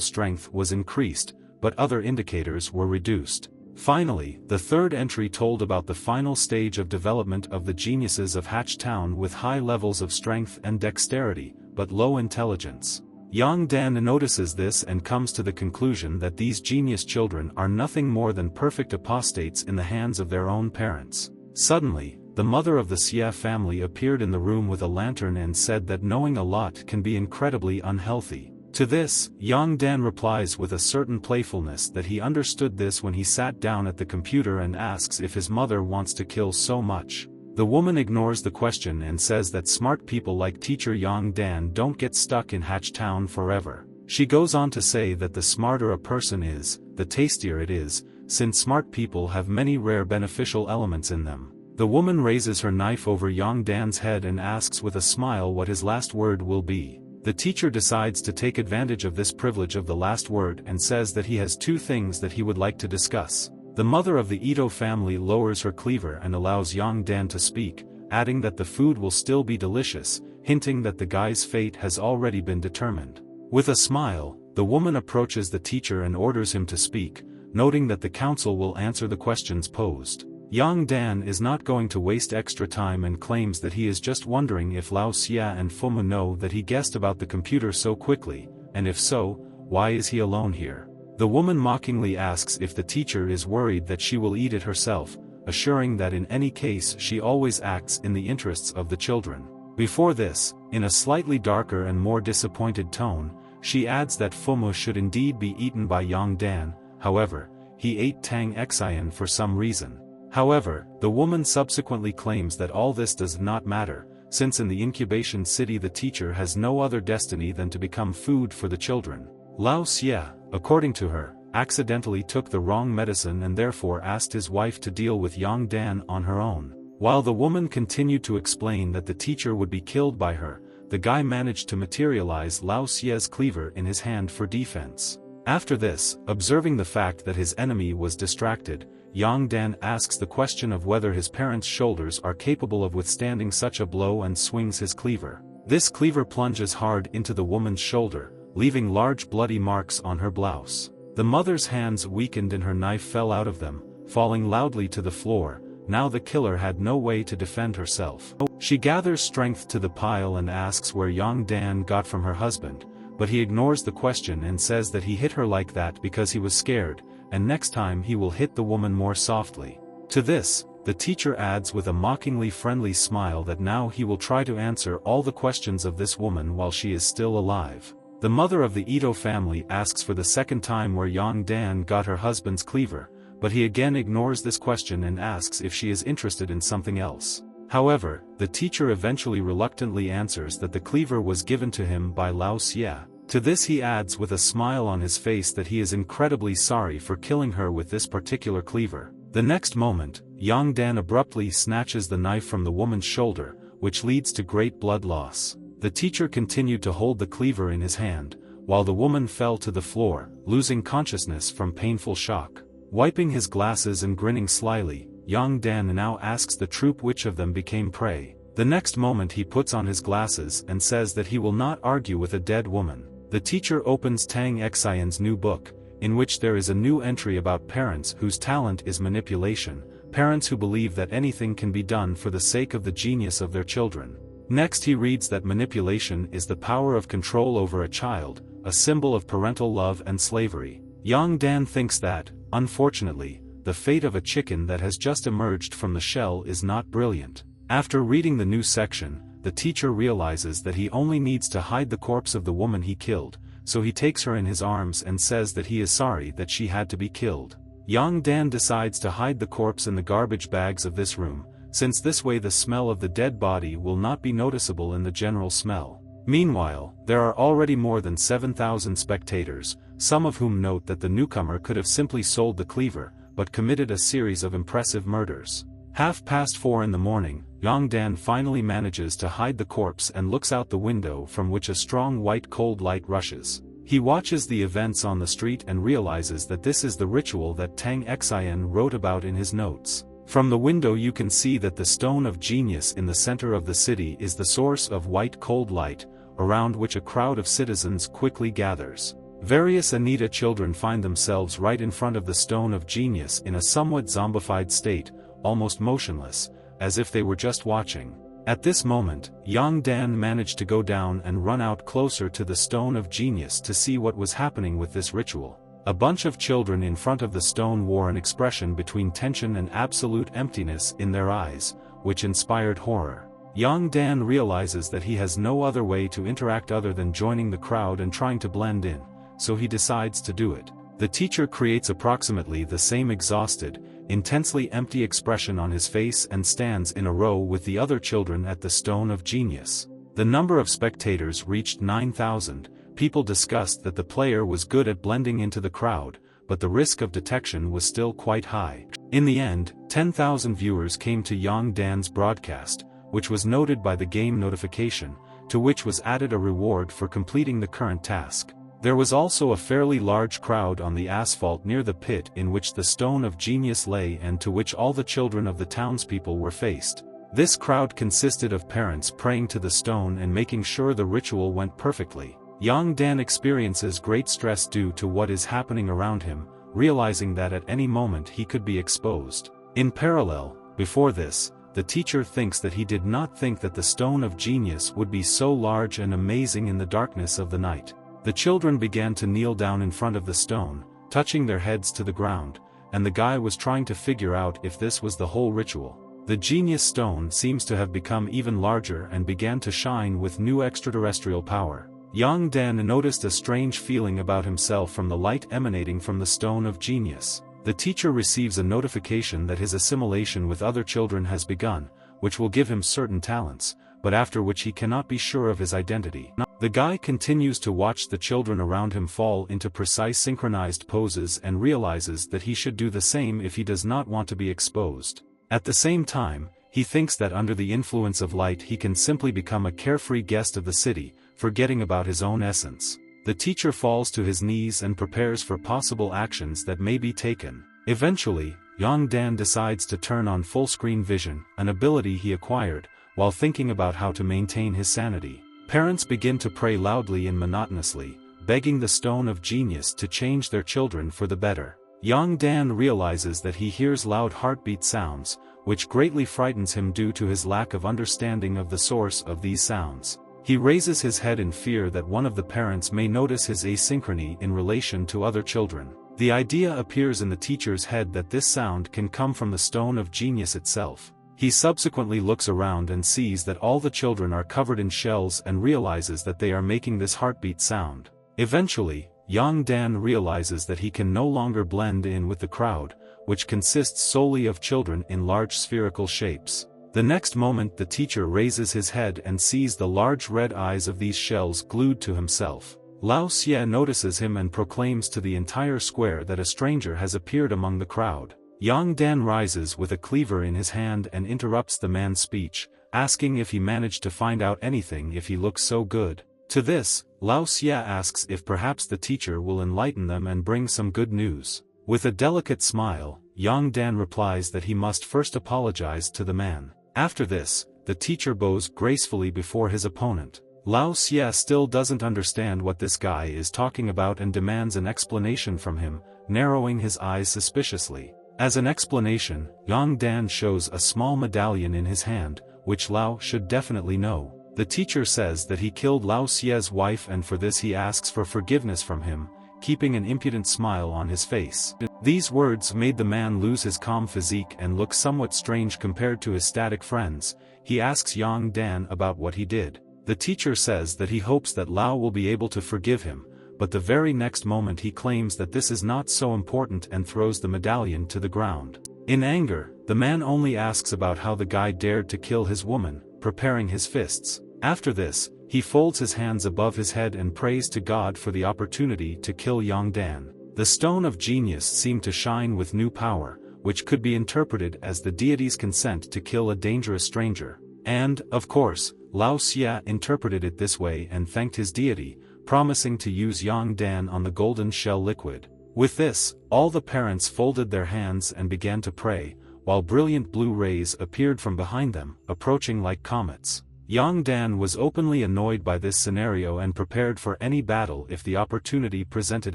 strength was increased, but other indicators were reduced. Finally, the third entry told about the final stage of development of the geniuses of Hatch Town with high levels of strength and dexterity, but low intelligence. Yang Dan notices this and comes to the conclusion that these genius children are nothing more than perfect apostates in the hands of their own parents. Suddenly, the mother of the Xie family appeared in the room with a lantern and said that knowing a lot can be incredibly unhealthy. To this, Yang Dan replies with a certain playfulness that he understood this when he sat down at the computer and asks if his mother wants to kill so much. The woman ignores the question and says that smart people like teacher Yang Dan don't get stuck in Hatch Town forever. She goes on to say that the smarter a person is, the tastier it is, since smart people have many rare beneficial elements in them. The woman raises her knife over Yang Dan's head and asks with a smile what his last word will be. The teacher decides to take advantage of this privilege of the last word and says that he has two things that he would like to discuss. The mother of the Ito family lowers her cleaver and allows Yang Dan to speak, adding that the food will still be delicious, hinting that the guy's fate has already been determined. With a smile, the woman approaches the teacher and orders him to speak, noting that the council will answer the questions posed. Yang Dan is not going to waste extra time and claims that he is just wondering if Lao Xia and Fumu know that he guessed about the computer so quickly, and if so, why is he alone here? The woman mockingly asks if the teacher is worried that she will eat it herself, assuring that in any case she always acts in the interests of the children. Before this, in a slightly darker and more disappointed tone, she adds that Fumu should indeed be eaten by Yang Dan, however, he ate Tang Xian for some reason. However, the woman subsequently claims that all this does not matter, since in the incubation city the teacher has no other destiny than to become food for the children. Lao Xie, according to her, accidentally took the wrong medicine and therefore asked his wife to deal with Yang Dan on her own. While the woman continued to explain that the teacher would be killed by her, the guy managed to materialize Lao Xie's cleaver in his hand for defense. After this, observing the fact that his enemy was distracted, Yang Dan asks the question of whether his parents' shoulders are capable of withstanding such a blow and swings his cleaver. This cleaver plunges hard into the woman's shoulder, leaving large bloody marks on her blouse. The mother's hands weakened and her knife fell out of them, falling loudly to the floor. Now the killer had no way to defend herself. She gathers strength to the pile and asks where Yang Dan got from her husband, but he ignores the question and says that he hit her like that because he was scared, and next time he will hit the woman more softly. To this, the teacher adds with a mockingly friendly smile that now he will try to answer all the questions of this woman while she is still alive. The mother of the Ito family asks for the second time where Yang Dan got her husband's cleaver, but he again ignores this question and asks if she is interested in something else. However, the teacher eventually reluctantly answers that the cleaver was given to him by Lao Xie. To this he adds with a smile on his face that he is incredibly sorry for killing her with this particular cleaver. The next moment, Yang Dan abruptly snatches the knife from the woman's shoulder, which leads to great blood loss. The teacher continued to hold the cleaver in his hand, while the woman fell to the floor, losing consciousness from painful shock. Wiping his glasses and grinning slyly, Yang Dan now asks the troop which of them became prey. The next moment he puts on his glasses and says that he will not argue with a dead woman. The teacher opens Tang Xian's new book, in which there is a new entry about parents whose talent is manipulation, parents who believe that anything can be done for the sake of the genius of their children. Next he reads that manipulation is the power of control over a child, a symbol of parental love and slavery. Yang Dan thinks that, unfortunately, the fate of a chicken that has just emerged from the shell is not brilliant. After reading the new section, the teacher realizes that he only needs to hide the corpse of the woman he killed, so he takes her in his arms and says that he is sorry that she had to be killed. Yang Dan decides to hide the corpse in the garbage bags of this room, since this way the smell of the dead body will not be noticeable in the general smell. Meanwhile, there are already more than 7,000 spectators, some of whom note that the newcomer could have simply sold the cleaver, but committed a series of impressive murders. 4:30 in the morning, Yang Dan finally manages to hide the corpse and looks out the window from which a strong white cold light rushes. He watches the events on the street and realizes that this is the ritual that Tang Xian wrote about in his notes. From the window you can see that the stone of genius in the center of the city is the source of white cold light, around which a crowd of citizens quickly gathers. Various Anita children find themselves right in front of the stone of genius in a somewhat zombified state, almost motionless, as if they were just watching. At this moment, Yang Dan managed to go down and run out closer to the stone of genius to see what was happening with this ritual. A bunch of children in front of the stone wore an expression between tension and absolute emptiness in their eyes, which inspired horror. Yang Dan realizes that he has no other way to interact other than joining the crowd and trying to blend in, so he decides to do it. The teacher creates approximately the same exhausted, intensely empty expression on his face and stands in a row with the other children at the stone of genius. The number of spectators reached 9,000. People discussed that the player was good at blending into the crowd, but the risk of detection was still quite high. In the end, 10,000 viewers came to Yang Dan's broadcast, which was noted by the game notification, to which was added a reward for completing the current task. There was also a fairly large crowd on the asphalt near the pit in which the stone of genius lay and to which all the children of the townspeople were faced. This crowd consisted of parents praying to the stone and making sure the ritual went perfectly. Yang Dan experiences great stress due to what is happening around him, realizing that at any moment he could be exposed. In parallel, before this, the teacher thinks that he did not think that the stone of genius would be so large and amazing in the darkness of the night. The children began to kneel down in front of the stone, touching their heads to the ground, and the guy was trying to figure out if this was the whole ritual. The genius stone seems to have become even larger and began to shine with new extraterrestrial power. Yang Dan noticed a strange feeling about himself from the light emanating from the stone of genius. The teacher receives a notification that his assimilation with other children has begun, which will give him certain talents, but after which he cannot be sure of his identity. The guy continues to watch the children around him fall into precise synchronized poses and realizes that he should do the same if he does not want to be exposed. At the same time, he thinks that under the influence of light he can simply become a carefree guest of the city, forgetting about his own essence. The teacher falls to his knees and prepares for possible actions that may be taken. Eventually, Yang Dan decides to turn on full-screen vision, an ability he acquired, while thinking about how to maintain his sanity. Parents begin to pray loudly and monotonously, begging the stone of genius to change their children for the better. Yang Dan realizes that he hears loud heartbeat sounds, which greatly frightens him due to his lack of understanding of the source of these sounds. He raises his head in fear that one of the parents may notice his asynchrony in relation to other children. The idea appears in the teacher's head that this sound can come from the stone of genius itself. He subsequently looks around and sees that all the children are covered in shells and realizes that they are making this heartbeat sound. Eventually, Yang Dan realizes that he can no longer blend in with the crowd, which consists solely of children in large spherical shapes. The next moment the teacher raises his head and sees the large red eyes of these shells glued to himself. Lao Xie notices him and proclaims to the entire square that a stranger has appeared among the crowd. Yang Dan rises with a cleaver in his hand and interrupts the man's speech, asking if he managed to find out anything if he looks so good. To this, Lao Xie asks if perhaps the teacher will enlighten them and bring some good news. With a delicate smile, Yang Dan replies that he must first apologize to the man. After this, the teacher bows gracefully before his opponent. Lao Xie still doesn't understand what this guy is talking about and demands an explanation from him, narrowing his eyes suspiciously. As an explanation, Yang Dan shows a small medallion in his hand, which Lao should definitely know. The teacher says that he killed Lao Xie's wife and for this he asks for forgiveness from him, keeping an impudent smile on his face. These words made the man lose his calm physique and look somewhat strange compared to his static friends. He asks Yang Dan about what he did. The teacher says that he hopes that Lao will be able to forgive him, but the very next moment he claims that this is not so important and throws the medallion to the ground. In anger, the man only asks about how the guy dared to kill his woman, preparing his fists. After this, he folds his hands above his head and prays to God for the opportunity to kill Yang Dan. The stone of genius seemed to shine with new power, which could be interpreted as the deity's consent to kill a dangerous stranger. And, of course, Lao Xie interpreted it this way and thanked his deity, promising to use Yang Dan on the golden shell liquid. With this, all the parents folded their hands and began to pray, while brilliant blue rays appeared from behind them, approaching like comets. Yang Dan was openly annoyed by this scenario and prepared for any battle if the opportunity presented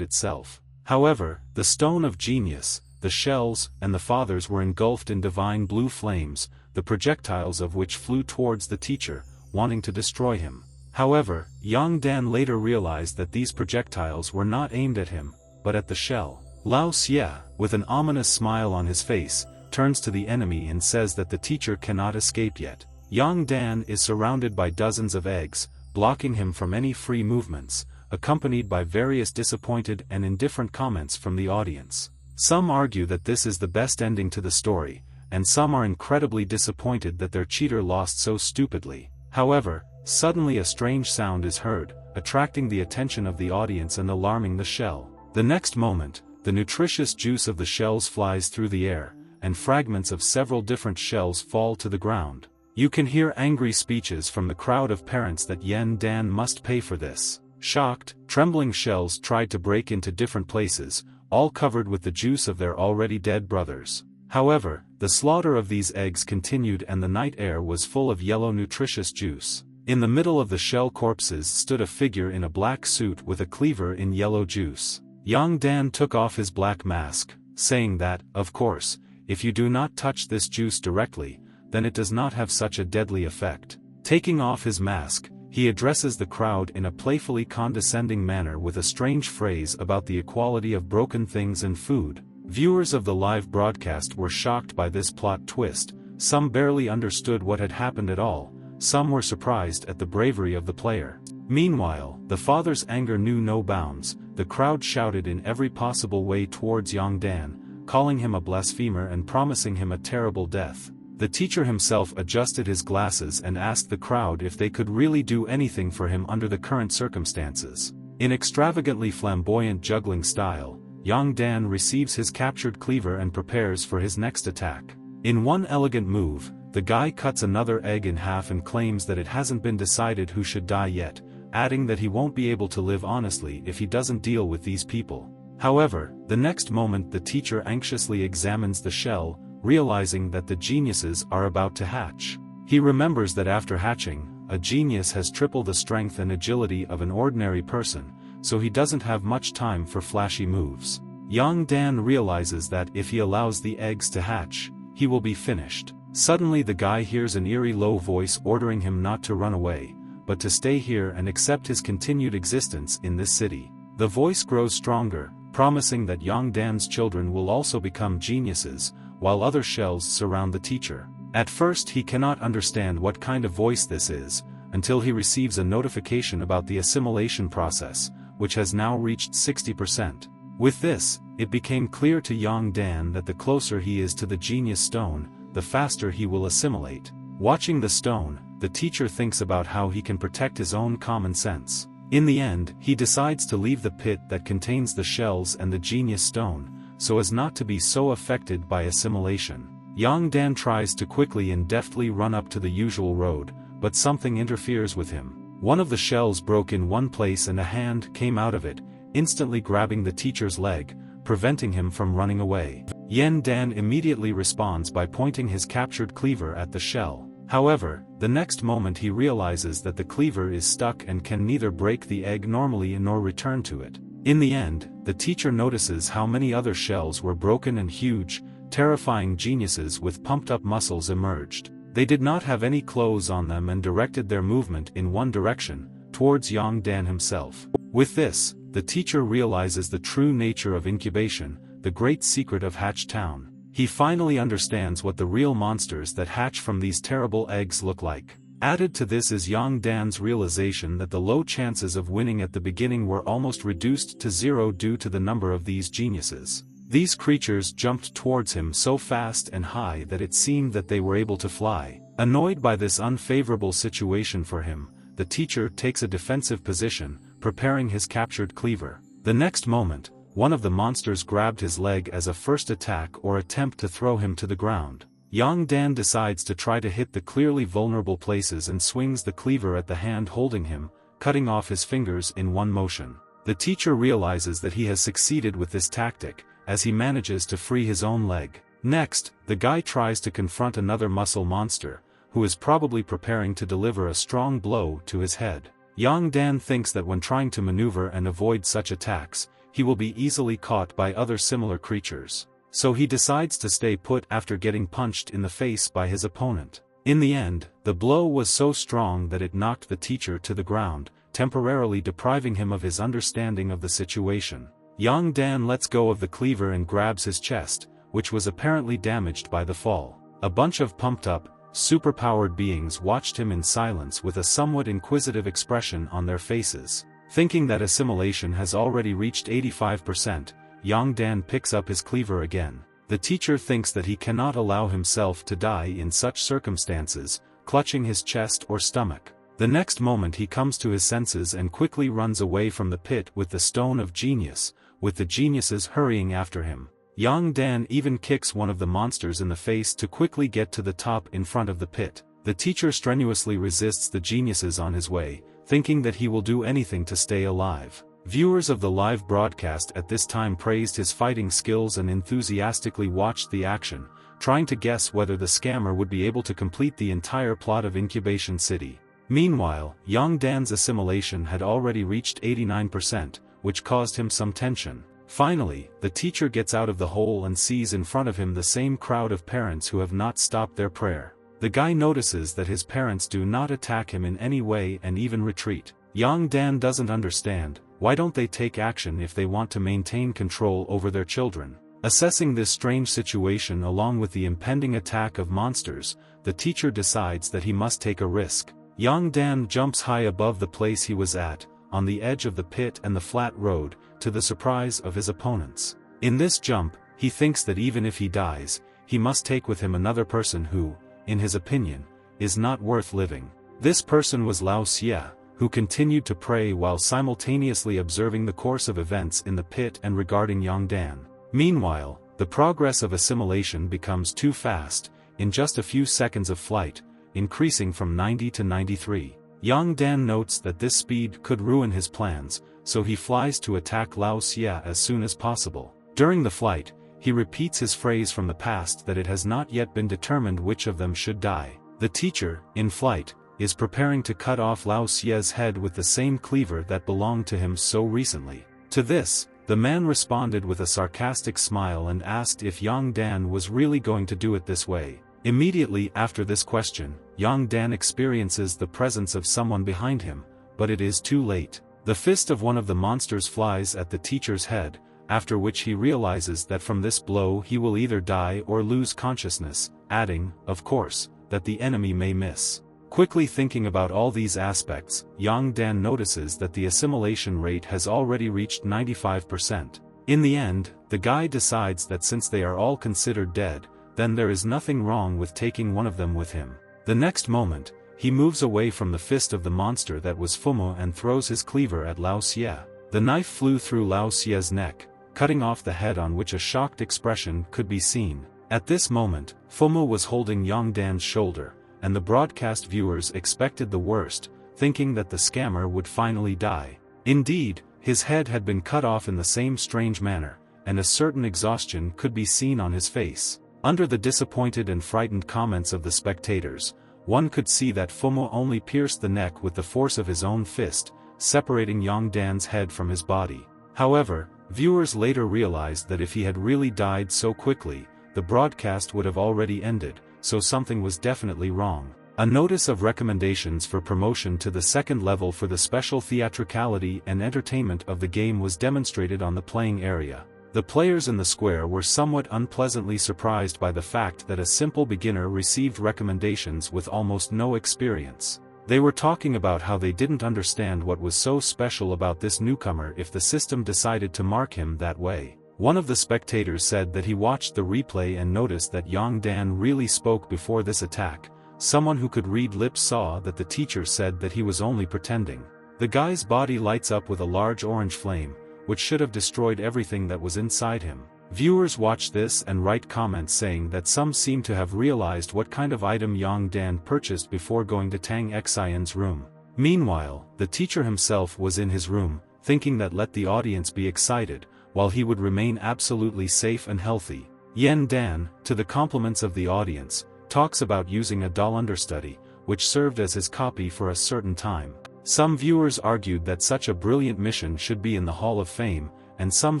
itself. However, the Stone of Genius, the shells, and the fathers were engulfed in divine blue flames, the projectiles of which flew towards the teacher, wanting to destroy him. However, Yang Dan later realized that these projectiles were not aimed at him, but at the shell. Lao Xie, with an ominous smile on his face, turns to the enemy and says that the teacher cannot escape yet. Yang Dan is surrounded by dozens of eggs, blocking him from any free movements, accompanied by various disappointed and indifferent comments from the audience. Some argue that this is the best ending to the story, and some are incredibly disappointed that their cheater lost so stupidly. However, suddenly a strange sound is heard, attracting the attention of the audience and alarming the shell. The next moment, the nutritious juice of the shells flies through the air, and fragments of several different shells fall to the ground. You can hear angry speeches from the crowd of parents that Yan Dan must pay for this. Shocked, trembling shells tried to break into different places, all covered with the juice of their already dead brothers. However, the slaughter of these eggs continued and the night air was full of yellow nutritious juice. In the middle of the shell corpses stood a figure in a black suit with a cleaver in yellow juice. Yang Dan took off his black mask, saying that, of course, if you do not touch this juice directly, then it does not have such a deadly effect. Taking off his mask, he addresses the crowd in a playfully condescending manner with a strange phrase about the equality of broken things and food. Viewers of the live broadcast were shocked by this plot twist, some barely understood what had happened at all, some were surprised at the bravery of the player. Meanwhile, the father's anger knew no bounds, the crowd shouted in every possible way towards Yang Dan, calling him a blasphemer and promising him a terrible death. The teacher himself adjusted his glasses and asked the crowd if they could really do anything for him under the current circumstances. In extravagantly flamboyant juggling style, Yang Dan receives his captured cleaver and prepares for his next attack. In one elegant move, the guy cuts another egg in half and claims that it hasn't been decided who should die yet, adding that he won't be able to live honestly if he doesn't deal with these people. However, the next moment the teacher anxiously examines the shell, realizing that the geniuses are about to hatch. He remembers that after hatching, a genius has triple the strength and agility of an ordinary person, so he doesn't have much time for flashy moves. Yang Dan realizes that if he allows the eggs to hatch, he will be finished. Suddenly the guy hears an eerie low voice ordering him not to run away, but to stay here and accept his continued existence in this city. The voice grows stronger, promising that Yang Dan's children will also become geniuses, while other shells surround the teacher. At first he cannot understand what kind of voice this is, until he receives a notification about the assimilation process, which has now reached 60%. With this, it became clear to Yang Dan that the closer he is to the genius stone, the faster he will assimilate. Watching the stone, the teacher thinks about how he can protect his own common sense. In the end, he decides to leave the pit that contains the shells and the genius stone, so as not to be so affected by assimilation. Yang Dan tries to quickly and deftly run up to the usual road, but something interferes with him. One of the shells broke in one place and a hand came out of it, instantly grabbing the teacher's leg, preventing him from running away. Yan Dan immediately responds by pointing his captured cleaver at the shell. However, the next moment he realizes that the cleaver is stuck and can neither break the egg normally nor return to it. In the end, the teacher notices how many other shells were broken and huge, terrifying geniuses with pumped-up muscles emerged. They did not have any clothes on them and directed their movement in one direction, towards Yang Dan himself. With this, the teacher realizes the true nature of incubation, the great secret of Hatch Town. He finally understands what the real monsters that hatch from these terrible eggs look like. Added to this is Yang Dan's realization that the low chances of winning at the beginning were almost reduced to zero due to the number of these geniuses. These creatures jumped towards him so fast and high that it seemed that they were able to fly. Annoyed by this unfavorable situation for him, the teacher takes a defensive position, preparing his captured cleaver. The next moment, one of the monsters grabbed his leg as a first attack or attempt to throw him to the ground. Yang Dan decides to try to hit the clearly vulnerable places and swings the cleaver at the hand holding him, cutting off his fingers in one motion. The teacher realizes that he has succeeded with this tactic, as he manages to free his own leg. Next, the guy tries to confront another muscle monster, who is probably preparing to deliver a strong blow to his head. Yang Dan thinks that when trying to maneuver and avoid such attacks, he will be easily caught by other similar creatures. So he decides to stay put after getting punched in the face by his opponent. In the end, the blow was so strong that it knocked the teacher to the ground, temporarily depriving him of his understanding of the situation. Yang Dan lets go of the cleaver and grabs his chest, which was apparently damaged by the fall. A bunch of pumped-up, superpowered beings watched him in silence with a somewhat inquisitive expression on their faces. Thinking that assimilation has already reached 85%, Yang Dan picks up his cleaver again. The teacher thinks that he cannot allow himself to die in such circumstances, clutching his chest or stomach. The next moment he comes to his senses and quickly runs away from the pit with the Stone of Genius, with the geniuses hurrying after him. Yang Dan even kicks one of the monsters in the face to quickly get to the top in front of the pit. The teacher strenuously resists the geniuses on his way, thinking that he will do anything to stay alive. Viewers of the live broadcast at this time praised his fighting skills and enthusiastically watched the action, trying to guess whether the scammer would be able to complete the entire plot of Incubation City. Meanwhile, Yang Dan's assimilation had already reached 89%, which caused him some tension. Finally, the teacher gets out of the hole and sees in front of him the same crowd of parents who have not stopped their prayer. The guy notices that his parents do not attack him in any way and even retreat. Yang Dan doesn't understand, why don't they take action if they want to maintain control over their children? Assessing this strange situation along with the impending attack of monsters, the teacher decides that he must take a risk. Yang Dan jumps high above the place he was at, on the edge of the pit and the flat road, to the surprise of his opponents. In this jump, he thinks that even if he dies, he must take with him another person who, in his opinion, is not worth living. This person was Lao Xie, who continued to pray while simultaneously observing the course of events in the pit and regarding Yang Dan. Meanwhile, the progress of assimilation becomes too fast, in just a few seconds of flight, increasing from 90 to 93. Yang Dan notes that this speed could ruin his plans, so he flies to attack Lao Xie as soon as possible. During the flight, he repeats his phrase from the past that it has not yet been determined which of them should die. The teacher, in flight, is preparing to cut off Lao Xie's head with the same cleaver that belonged to him so recently. To this, the man responded with a sarcastic smile and asked if Yang Dan was really going to do it this way. Immediately after this question, Yang Dan experiences the presence of someone behind him, but it is too late. The fist of one of the monsters flies at the teacher's head, after which he realizes that from this blow he will either die or lose consciousness, adding, of course, that the enemy may miss. Quickly thinking about all these aspects, Yang Dan notices that the assimilation rate has already reached 95%. In the end, the guy decides that since they are all considered dead, then there is nothing wrong with taking one of them with him. The next moment, he moves away from the fist of the monster that was Fumo and throws his cleaver at Lao Xie. The knife flew through Lao Xie's neck, cutting off the head on which a shocked expression could be seen. At this moment, Fumo was holding Yang Dan's shoulder, and the broadcast viewers expected the worst, thinking that the scammer would finally die. Indeed, his head had been cut off in the same strange manner, and a certain exhaustion could be seen on his face. Under the disappointed and frightened comments of the spectators, one could see that Fumo only pierced the neck with the force of his own fist, separating Yang Dan's head from his body. However, viewers later realized that if he had really died so quickly, the broadcast would have already ended, so something was definitely wrong. A notice of recommendations for promotion to the second level for the special theatricality and entertainment of the game was demonstrated on the playing area. The players in the square were somewhat unpleasantly surprised by the fact that a simple beginner received recommendations with almost no experience. They were talking about how they didn't understand what was so special about this newcomer if the system decided to mark him that way. One of the spectators said that he watched the replay and noticed that Yang Dan really spoke before this attack. Someone who could read lips saw that the teacher said that he was only pretending. The guy's body lights up with a large orange flame, which should have destroyed everything that was inside him. Viewers watch this and write comments saying that some seem to have realized what kind of item Yang Dan purchased before going to Tang Xian's room. Meanwhile, the teacher himself was in his room, thinking that let the audience be excited, while he would remain absolutely safe and healthy. Yen Dan, to the compliments of the audience, talks about using a doll understudy, which served as his copy for a certain time. Some viewers argued that such a brilliant mission should be in the Hall of Fame, and some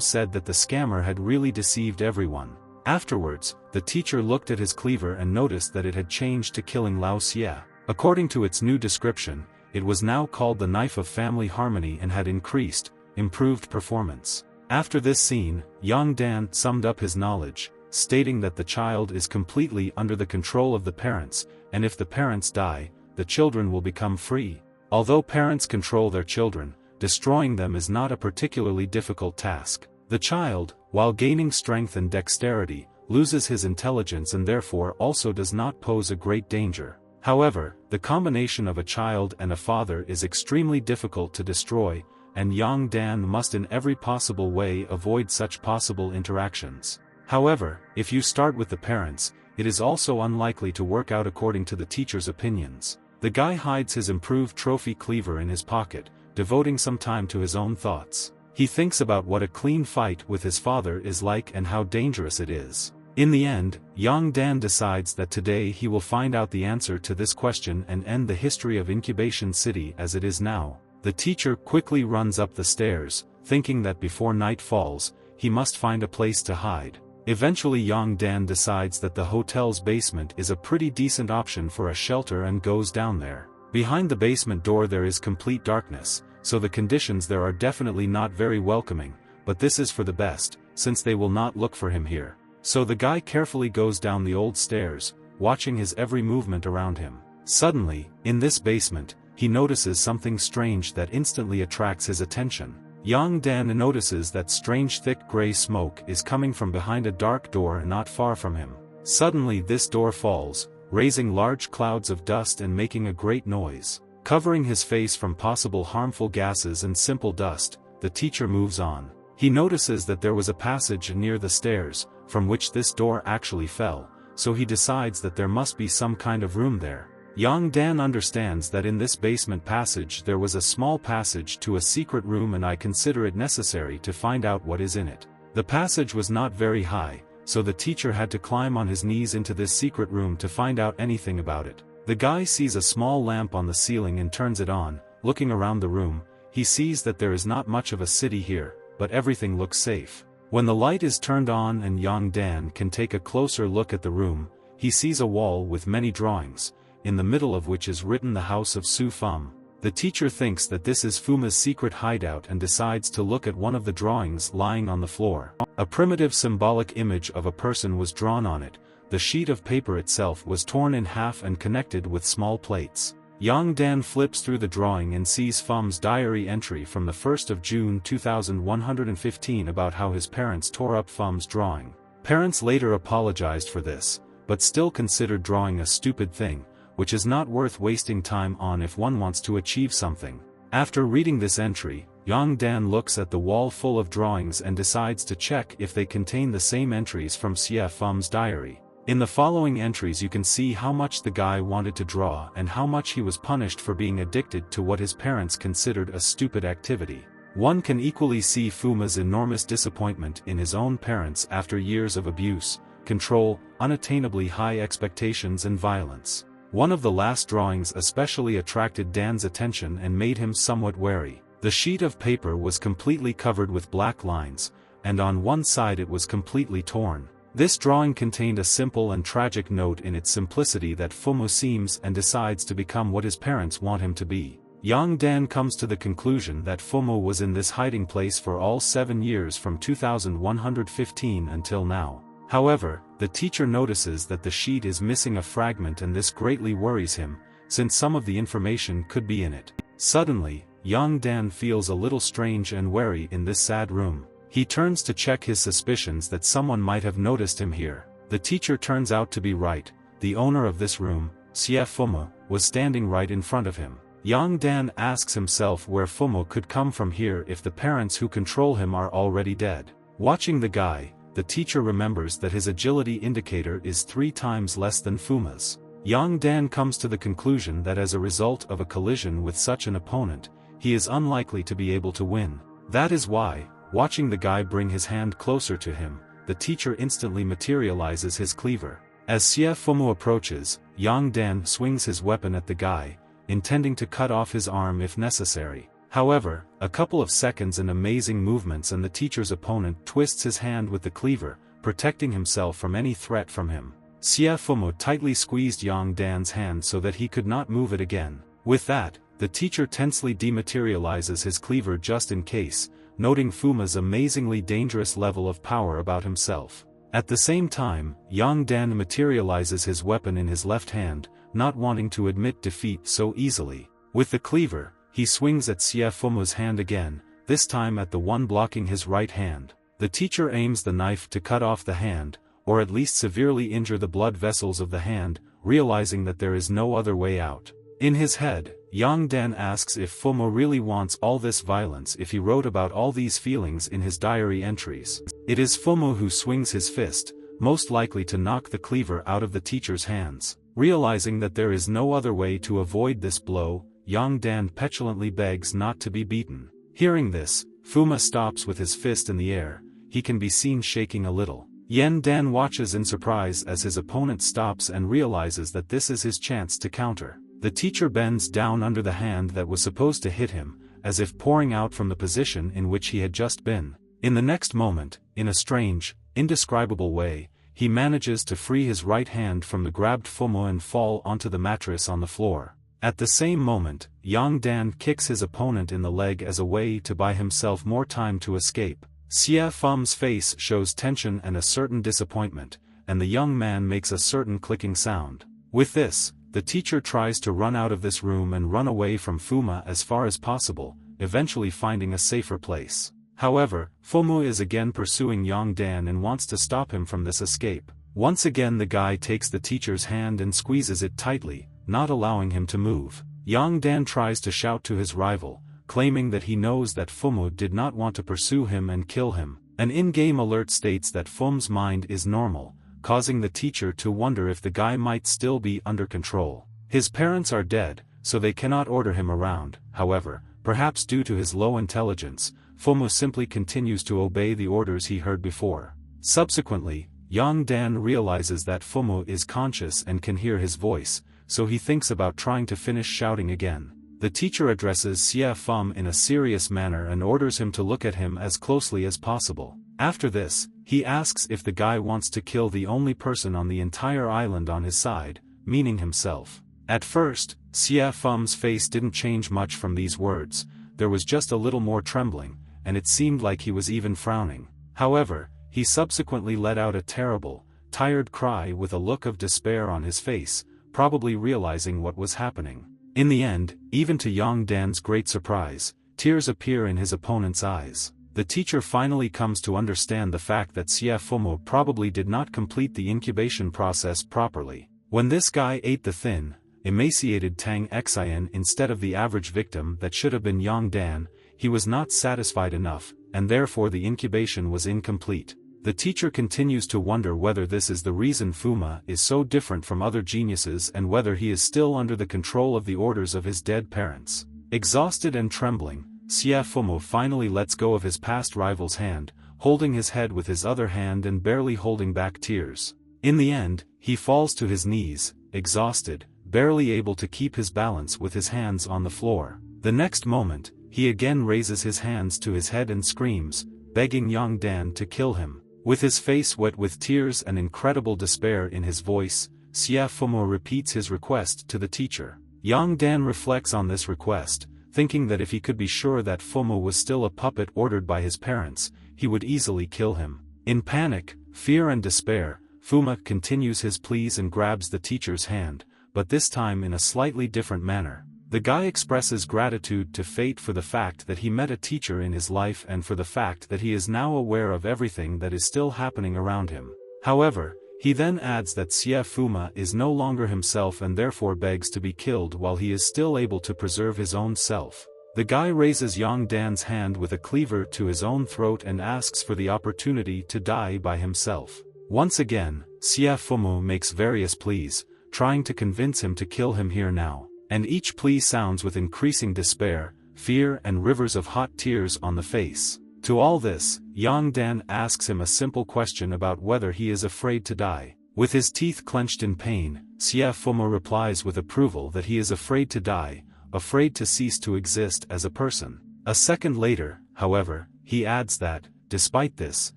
said that the scammer had really deceived everyone. Afterwards, the teacher looked at his cleaver and noticed that it had changed to killing Lao Xie. According to its new description, it was now called the Knife of Family Harmony and had improved performance. After this scene, Yang Dan summed up his knowledge, stating that the child is completely under the control of the parents, and if the parents die, the children will become free. Although parents control their children, destroying them is not a particularly difficult task. The child, while gaining strength and dexterity, loses his intelligence and therefore also does not pose a great danger. However, the combination of a child and a father is extremely difficult to destroy, and Yang Dan must in every possible way avoid such possible interactions. However, if you start with the parents, it is also unlikely to work out according to the teacher's opinions. The guy hides his improved trophy cleaver in his pocket, devoting some time to his own thoughts. He thinks about what a clean fight with his father is like and how dangerous it is. In the end, Yang Dan decides that today he will find out the answer to this question and end the history of Incubation City as it is now. The teacher quickly runs up the stairs, thinking that before night falls, he must find a place to hide. Eventually Yang Dan decides that the hotel's basement is a pretty decent option for a shelter and goes down there. Behind the basement door there is complete darkness, so the conditions there are definitely not very welcoming, but this is for the best, since they will not look for him here. So the guy carefully goes down the old stairs, watching his every movement around him. Suddenly, in this basement, he notices something strange that instantly attracts his attention. Yang Dan notices that strange thick gray smoke is coming from behind a dark door not far from him. Suddenly this door falls, raising large clouds of dust and making a great noise. Covering his face from possible harmful gases and simple dust, the teacher moves on. He notices that there was a passage near the stairs, from which this door actually fell, so he decides that there must be some kind of room there. Yang Dan understands that in this basement passage there was a small passage to a secret room and I consider it necessary to find out what is in it. The passage was not very high, so the teacher had to climb on his knees into this secret room to find out anything about it. The guy sees a small lamp on the ceiling and turns it on. Looking around the room, he sees that there is not much of a city here, but everything looks safe. When the light is turned on and Yang Dan can take a closer look at the room, he sees a wall with many drawings, in the middle of which is written the House of Su Fum. The teacher thinks that this is Fuma's secret hideout and decides to look at one of the drawings lying on the floor. A primitive symbolic image of a person was drawn on it. The sheet of paper itself was torn in half and connected with small plates. Yang Dan flips through the drawing and sees Fum's diary entry from the 1st of June 2115 about how his parents tore up Fum's drawing. Parents later apologized for this, but still considered drawing a stupid thing, which is not worth wasting time on if one wants to achieve something. After reading this entry, Yang Dan looks at the wall full of drawings and decides to check if they contain the same entries from Xie Fum's diary. In the following entries you can see how much the guy wanted to draw and how much he was punished for being addicted to what his parents considered a stupid activity. One can equally see Fuma's enormous disappointment in his own parents after years of abuse, control, unattainably high expectations and violence. One of the last drawings especially attracted Dan's attention and made him somewhat wary. The sheet of paper was completely covered with black lines, and on one side it was completely torn. This drawing contained a simple and tragic note in its simplicity that Fumo seems and decides to become what his parents want him to be. Yang Dan comes to the conclusion that Fumo was in this hiding place for all 7 years from 2115 until now. However, the teacher notices that the sheet is missing a fragment and this greatly worries him, since some of the information could be in it. Suddenly, Yang Dan feels a little strange and wary in this sad room. He turns to check his suspicions that someone might have noticed him here. The teacher turns out to be right. The owner of this room, Xie Fumo, was standing right in front of him. Yang Dan asks himself where Fumo could come from here if the parents who control him are already dead. Watching the guy, the teacher remembers that his agility indicator is 3 times less than Fuma's. Yang Dan comes to the conclusion that as a result of a collision with such an opponent, he is unlikely to be able to win. That is why, watching the guy bring his hand closer to him, the teacher instantly materializes his cleaver. As Xie Fumo approaches, Yang Dan swings his weapon at the guy, intending to cut off his arm if necessary. However, a couple of seconds and amazing movements and the teacher's opponent twists his hand with the cleaver, protecting himself from any threat from him. Xie Fumo tightly squeezed Yang Dan's hand so that he could not move it again. With that, the teacher tensely dematerializes his cleaver just in case, noting Fuma's amazingly dangerous level of power about himself. At the same time, Yang Dan materializes his weapon in his left hand, not wanting to admit defeat so easily. With the cleaver, he swings at Xie Fumo's hand again, this time at the one blocking his right hand. The teacher aims the knife to cut off the hand, or at least severely injure the blood vessels of the hand, realizing that there is no other way out. In his head, Yang Dan asks if Fumo really wants all this violence if he wrote about all these feelings in his diary entries. It is Fumo who swings his fist, most likely to knock the cleaver out of the teacher's hands. Realizing that there is no other way to avoid this blow, Yang Dan petulantly begs not to be beaten. Hearing this, Fuma stops with his fist in the air. He can be seen shaking a little. Yan Dan watches in surprise as his opponent stops and realizes that this is his chance to counter. The teacher bends down under the hand that was supposed to hit him, as if pouring out from the position in which he had just been. In the next moment, in a strange, indescribable way, he manages to free his right hand from the grabbed Fumo and fall onto the mattress on the floor. At the same moment, Yang Dan kicks his opponent in the leg as a way to buy himself more time to escape. Xie Fum's face shows tension and a certain disappointment, and the young man makes a certain clicking sound. With this, the teacher tries to run out of this room and run away from Fuma as far as possible, eventually finding a safer place. However, Fumo is again pursuing Yang Dan and wants to stop him from this escape. Once again the guy takes the teacher's hand and squeezes it tightly, not allowing him to move. Yang Dan tries to shout to his rival, claiming that he knows that Fumo did not want to pursue him and kill him. An in-game alert states that Fum's mind is normal, causing the teacher to wonder if the guy might still be under control. His parents are dead, so they cannot order him around. However, perhaps due to his low intelligence, Fumo simply continues to obey the orders he heard before. Subsequently, Yang Dan realizes that Fumo is conscious and can hear his voice, so he thinks about trying to finish shouting again. The teacher addresses Xie Fum in a serious manner and orders him to look at him as closely as possible. After this, he asks if the guy wants to kill the only person on the entire island on his side, meaning himself. At first, Xie Fum's face didn't change much from these words, there was just a little more trembling, and it seemed like he was even frowning. However, he subsequently let out a terrible, tired cry with a look of despair on his face, probably realizing what was happening. In the end, even to Yang Dan's great surprise, tears appear in his opponent's eyes. The teacher finally comes to understand the fact that Xie Fumo probably did not complete the incubation process properly. When this guy ate the thin, emaciated Tang Xian instead of the average victim that should have been Yang Dan, he was not satisfied enough, and therefore the incubation was incomplete. The teacher continues to wonder whether this is the reason Fuma is so different from other geniuses and whether he is still under the control of the orders of his dead parents. Exhausted and trembling, Xie Fumo finally lets go of his past rival's hand, holding his head with his other hand and barely holding back tears. In the end, he falls to his knees, exhausted, barely able to keep his balance with his hands on the floor. The next moment, he again raises his hands to his head and screams, begging Yang Dan to kill him. With his face wet with tears and incredible despair in his voice, Xie Fumo repeats his request to the teacher. Yang Dan reflects on this request, thinking that if he could be sure that Fumo was still a puppet ordered by his parents, he would easily kill him. In panic, fear and despair, Fuma continues his pleas and grabs the teacher's hand, but this time in a slightly different manner. The guy expresses gratitude to fate for the fact that he met a teacher in his life and for the fact that he is now aware of everything that is still happening around him. However, he then adds that Xie Fuma is no longer himself and therefore begs to be killed while he is still able to preserve his own self. The guy raises Yang Dan's hand with a cleaver to his own throat and asks for the opportunity to die by himself. Once again, Xie Fumo makes various pleas, trying to convince him to kill him here now. And each plea sounds with increasing despair, fear and rivers of hot tears on the face. To all this, Yang Dan asks him a simple question about whether he is afraid to die. With his teeth clenched in pain, Xie Fumo replies with approval that he is afraid to die, afraid to cease to exist as a person. A second later, however, he adds that, despite this,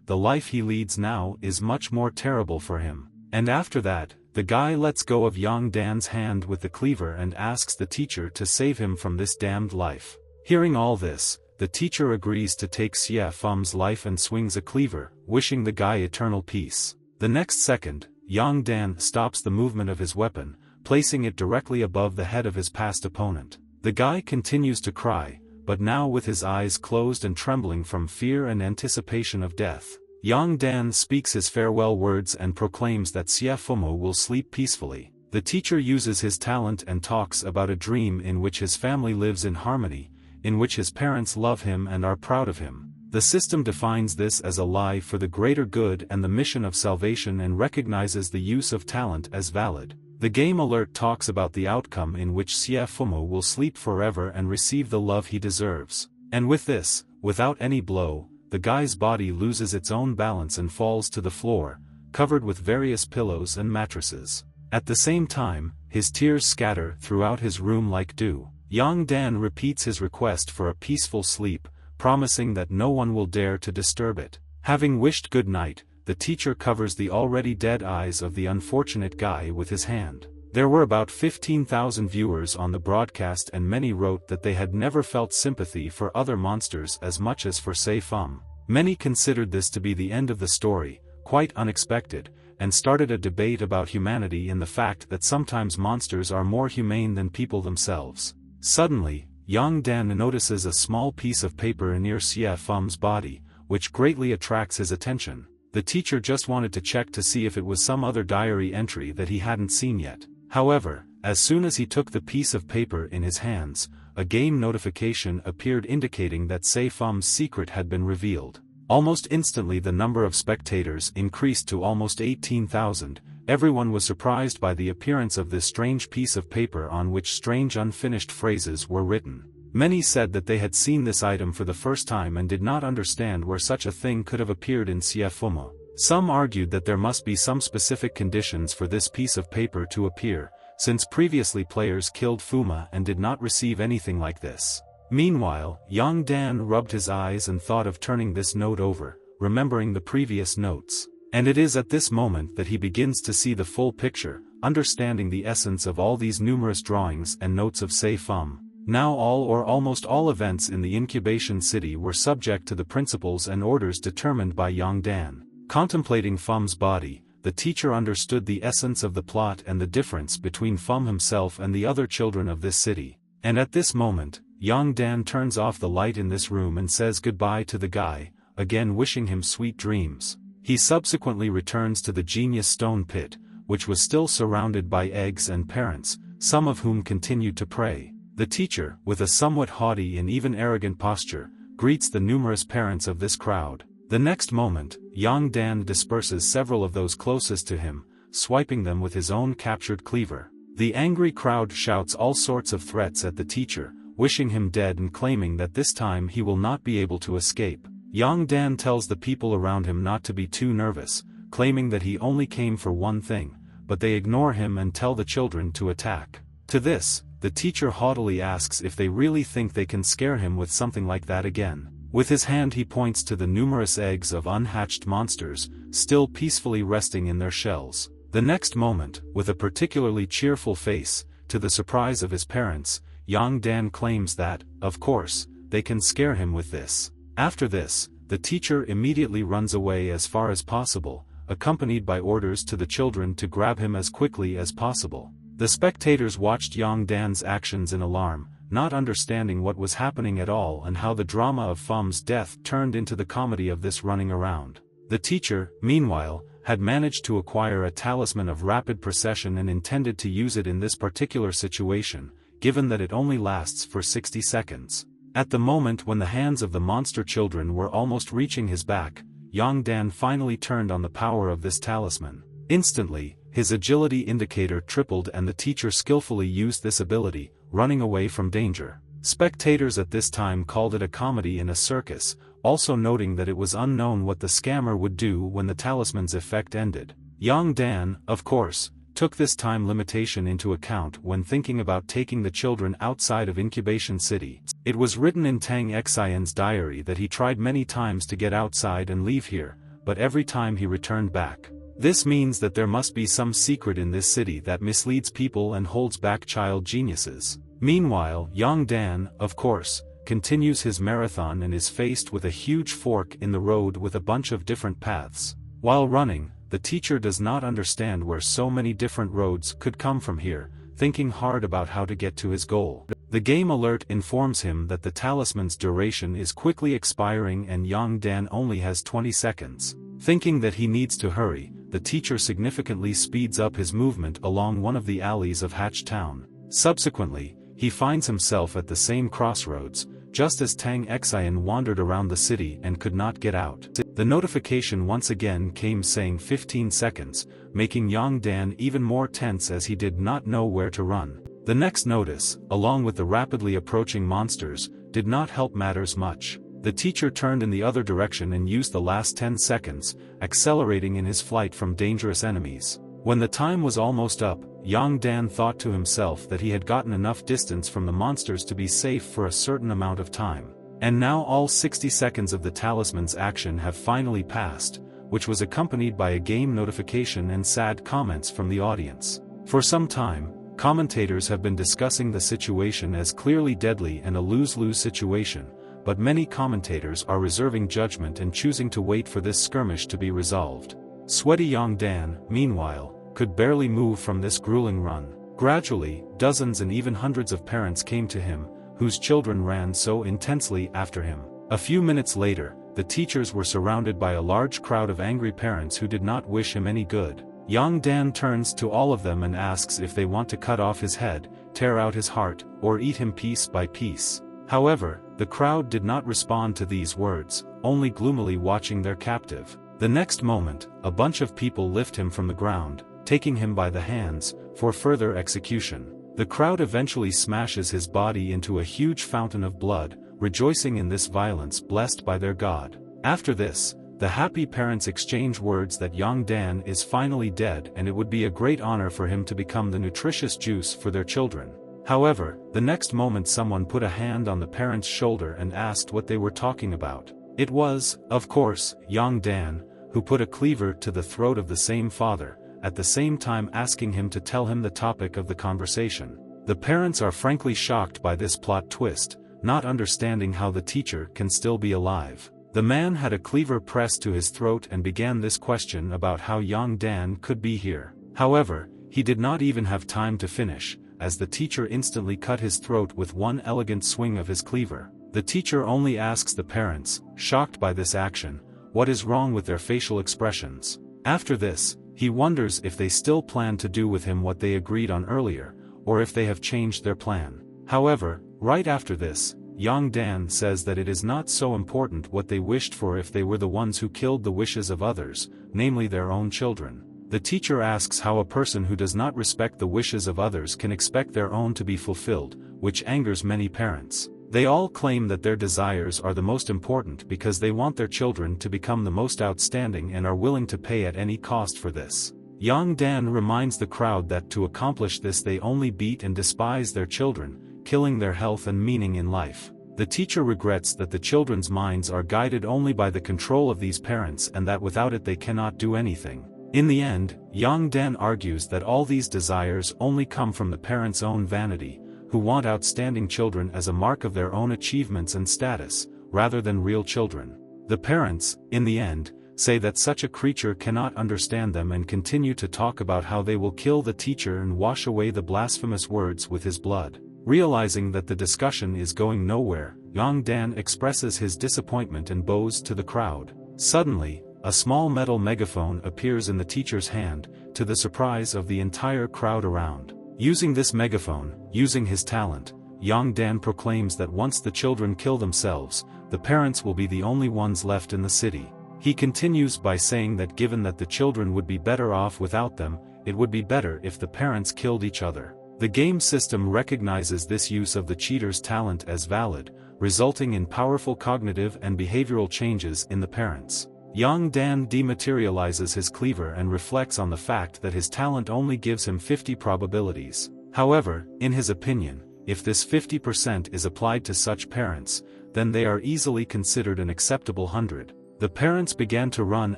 the life he leads now is much more terrible for him. And after that, the guy lets go of Yang Dan's hand with the cleaver and asks the teacher to save him from this damned life. Hearing all this, the teacher agrees to take Xie Fum's life and swings a cleaver, wishing the guy eternal peace. The next second, Yang Dan stops the movement of his weapon, placing it directly above the head of his past opponent. The guy continues to cry, but now with his eyes closed and trembling from fear and anticipation of death. Yang Dan speaks his farewell words and proclaims that Xie Fumo will sleep peacefully. The teacher uses his talent and talks about a dream in which his family lives in harmony, in which his parents love him and are proud of him. The system defines this as a lie for the greater good and the mission of salvation and recognizes the use of talent as valid. The game alert talks about the outcome in which Xie Fumo will sleep forever and receive the love he deserves. And with this, without any blow, the guy's body loses its own balance and falls to the floor, covered with various pillows and mattresses. At the same time, his tears scatter throughout his room like dew. Yang Dan repeats his request for a peaceful sleep, promising that no one will dare to disturb it. Having wished good night, the teacher covers the already dead eyes of the unfortunate guy with his hand. There were about 15,000 viewers on the broadcast and many wrote that they had never felt sympathy for other monsters as much as for Xie Fum. Many considered this to be the end of the story, quite unexpected, and started a debate about humanity in the fact that sometimes monsters are more humane than people themselves. Suddenly, Yang Dan notices a small piece of paper near Xie Fum's body, which greatly attracts his attention. The teacher just wanted to check to see if it was some other diary entry that he hadn't seen yet. However, as soon as he took the piece of paper in his hands, a game notification appeared indicating that Xie Fum's secret had been revealed. Almost instantly the number of spectators increased to almost 18,000. Everyone was surprised by the appearance of this strange piece of paper on which strange unfinished phrases were written. Many said that they had seen this item for the first time and did not understand where such a thing could have appeared in Xie Fumo. Some argued that there must be some specific conditions for this piece of paper to appear, since previously players killed Fuma and did not receive anything like this. Meanwhile, Yang Dan rubbed his eyes and thought of turning this note over, remembering the previous notes. And it is at this moment that he begins to see the full picture, understanding the essence of all these numerous drawings and notes of Xie Fum. Now all or almost all events in the incubation city were subject to the principles and orders determined by Yang Dan. Contemplating Fum's body, the teacher understood the essence of the plot and the difference between Fum himself and the other children of this city. And at this moment, Yang Dan turns off the light in this room and says goodbye to the guy, again wishing him sweet dreams. He subsequently returns to the Genius Stone Pit, which was still surrounded by eggs and parents, some of whom continued to pray. The teacher, with a somewhat haughty and even arrogant posture, greets the numerous parents of this crowd. The next moment, Yang Dan disperses several of those closest to him, swiping them with his own captured cleaver. The angry crowd shouts all sorts of threats at the teacher, wishing him dead and claiming that this time he will not be able to escape. Yang Dan tells the people around him not to be too nervous, claiming that he only came for one thing, but they ignore him and tell the children to attack. To this, the teacher haughtily asks if they really think they can scare him with something like that again. With his hand he points to the numerous eggs of unhatched monsters, still peacefully resting in their shells. The next moment, with a particularly cheerful face, to the surprise of his parents, Yang Dan claims that, of course, they can scare him with this. After this, the teacher immediately runs away as far as possible, accompanied by orders to the children to grab him as quickly as possible. The spectators watched Yang Dan's actions in alarm, not understanding what was happening at all and how the drama of Fum's death turned into the comedy of this running around. The teacher, meanwhile, had managed to acquire a talisman of rapid procession and intended to use it in this particular situation, given that it only lasts for 60 seconds. At the moment when the hands of the monster children were almost reaching his back, Yang Dan finally turned on the power of this talisman. Instantly, his agility indicator tripled and the teacher skillfully used this ability, running away from danger. Spectators at this time called it a comedy in a circus, also noting that it was unknown what the scammer would do when the talisman's effect ended. Yang Dan, of course, took this time limitation into account when thinking about taking the children outside of Incubation City. It was written in Tang Xian's diary that he tried many times to get outside and leave here, but every time he returned back. This means that there must be some secret in this city that misleads people and holds back child geniuses. Meanwhile, Yang Dan, of course, continues his marathon and is faced with a huge fork in the road with a bunch of different paths. While running, the teacher does not understand where so many different roads could come from here, thinking hard about how to get to his goal. The game alert informs him that the talisman's duration is quickly expiring and Yang Dan only has 20 seconds. Thinking that he needs to hurry, the teacher significantly speeds up his movement along one of the alleys of Hatch Town. Subsequently, he finds himself at the same crossroads, just as Tang Xian wandered around the city and could not get out. The notification once again came saying 15 seconds, making Yang Dan even more tense as he did not know where to run. The next notice, along with the rapidly approaching monsters, did not help matters much. The teacher turned in the other direction and used the last 10 seconds, accelerating in his flight from dangerous enemies. When the time was almost up, Yang Dan thought to himself that he had gotten enough distance from the monsters to be safe for a certain amount of time. And now all 60 seconds of the talisman's action have finally passed, which was accompanied by a game notification and sad comments from the audience. For some time, commentators have been discussing the situation as clearly deadly and a lose-lose situation, but many commentators are reserving judgment and choosing to wait for this skirmish to be resolved. Sweaty Yang Dan, meanwhile, could barely move from this grueling run. Gradually, dozens and even hundreds of parents came to him, whose children ran so intensely after him. A few minutes later, the teachers were surrounded by a large crowd of angry parents who did not wish him any good. Yang Dan turns to all of them and asks if they want to cut off his head, tear out his heart, or eat him piece by piece. However, the crowd did not respond to these words, only gloomily watching their captive. The next moment, a bunch of people lift him from the ground, taking him by the hands, for further execution. The crowd eventually smashes his body into a huge fountain of blood, rejoicing in this violence blessed by their god. After this, the happy parents exchange words that Yang Dan is finally dead and it would be a great honor for him to become the nutritious juice for their children. However, the next moment someone put a hand on the parents' shoulder and asked what they were talking about. It was, of course, Yang Dan, who put a cleaver to the throat of the same father, at the same time asking him to tell him the topic of the conversation. The parents are frankly shocked by this plot twist, not understanding how the teacher can still be alive. The man had a cleaver pressed to his throat and began this question about how Yang Dan could be here. However, he did not even have time to finish, as the teacher instantly cut his throat with one elegant swing of his cleaver. The teacher only asks the parents, shocked by this action, what is wrong with their facial expressions. After this, he wonders if they still plan to do with him what they agreed on earlier, or if they have changed their plan. However, right after this, Yang Dan says that it is not so important what they wished for if they were the ones who killed the wishes of others, namely their own children. The teacher asks how a person who does not respect the wishes of others can expect their own to be fulfilled, which angers many parents. They all claim that their desires are the most important because they want their children to become the most outstanding and are willing to pay at any cost for this. Yang Dan reminds the crowd that to accomplish this they only beat and despise their children, killing their health and meaning in life. The teacher regrets that the children's minds are guided only by the control of these parents and that without it they cannot do anything. In the end, Yang Dan argues that all these desires only come from the parents' own vanity, who want outstanding children as a mark of their own achievements and status, rather than real children. The parents, in the end, say that such a creature cannot understand them and continue to talk about how they will kill the teacher and wash away the blasphemous words with his blood. Realizing that the discussion is going nowhere, Yang Dan expresses his disappointment and bows to the crowd. Suddenly, a small metal megaphone appears in the teacher's hand, to the surprise of the entire crowd around. Using this megaphone, using his talent, Yang Dan proclaims that once the children kill themselves, the parents will be the only ones left in the city. He continues by saying that given that the children would be better off without them, it would be better if the parents killed each other. The game system recognizes this use of the cheater's talent as valid, resulting in powerful cognitive and behavioral changes in the parents. Young Dan dematerializes his cleaver and reflects on the fact that his talent only gives him 50 probabilities. However, in his opinion, if this 50% is applied to such parents, then they are easily considered an acceptable 100. The parents began to run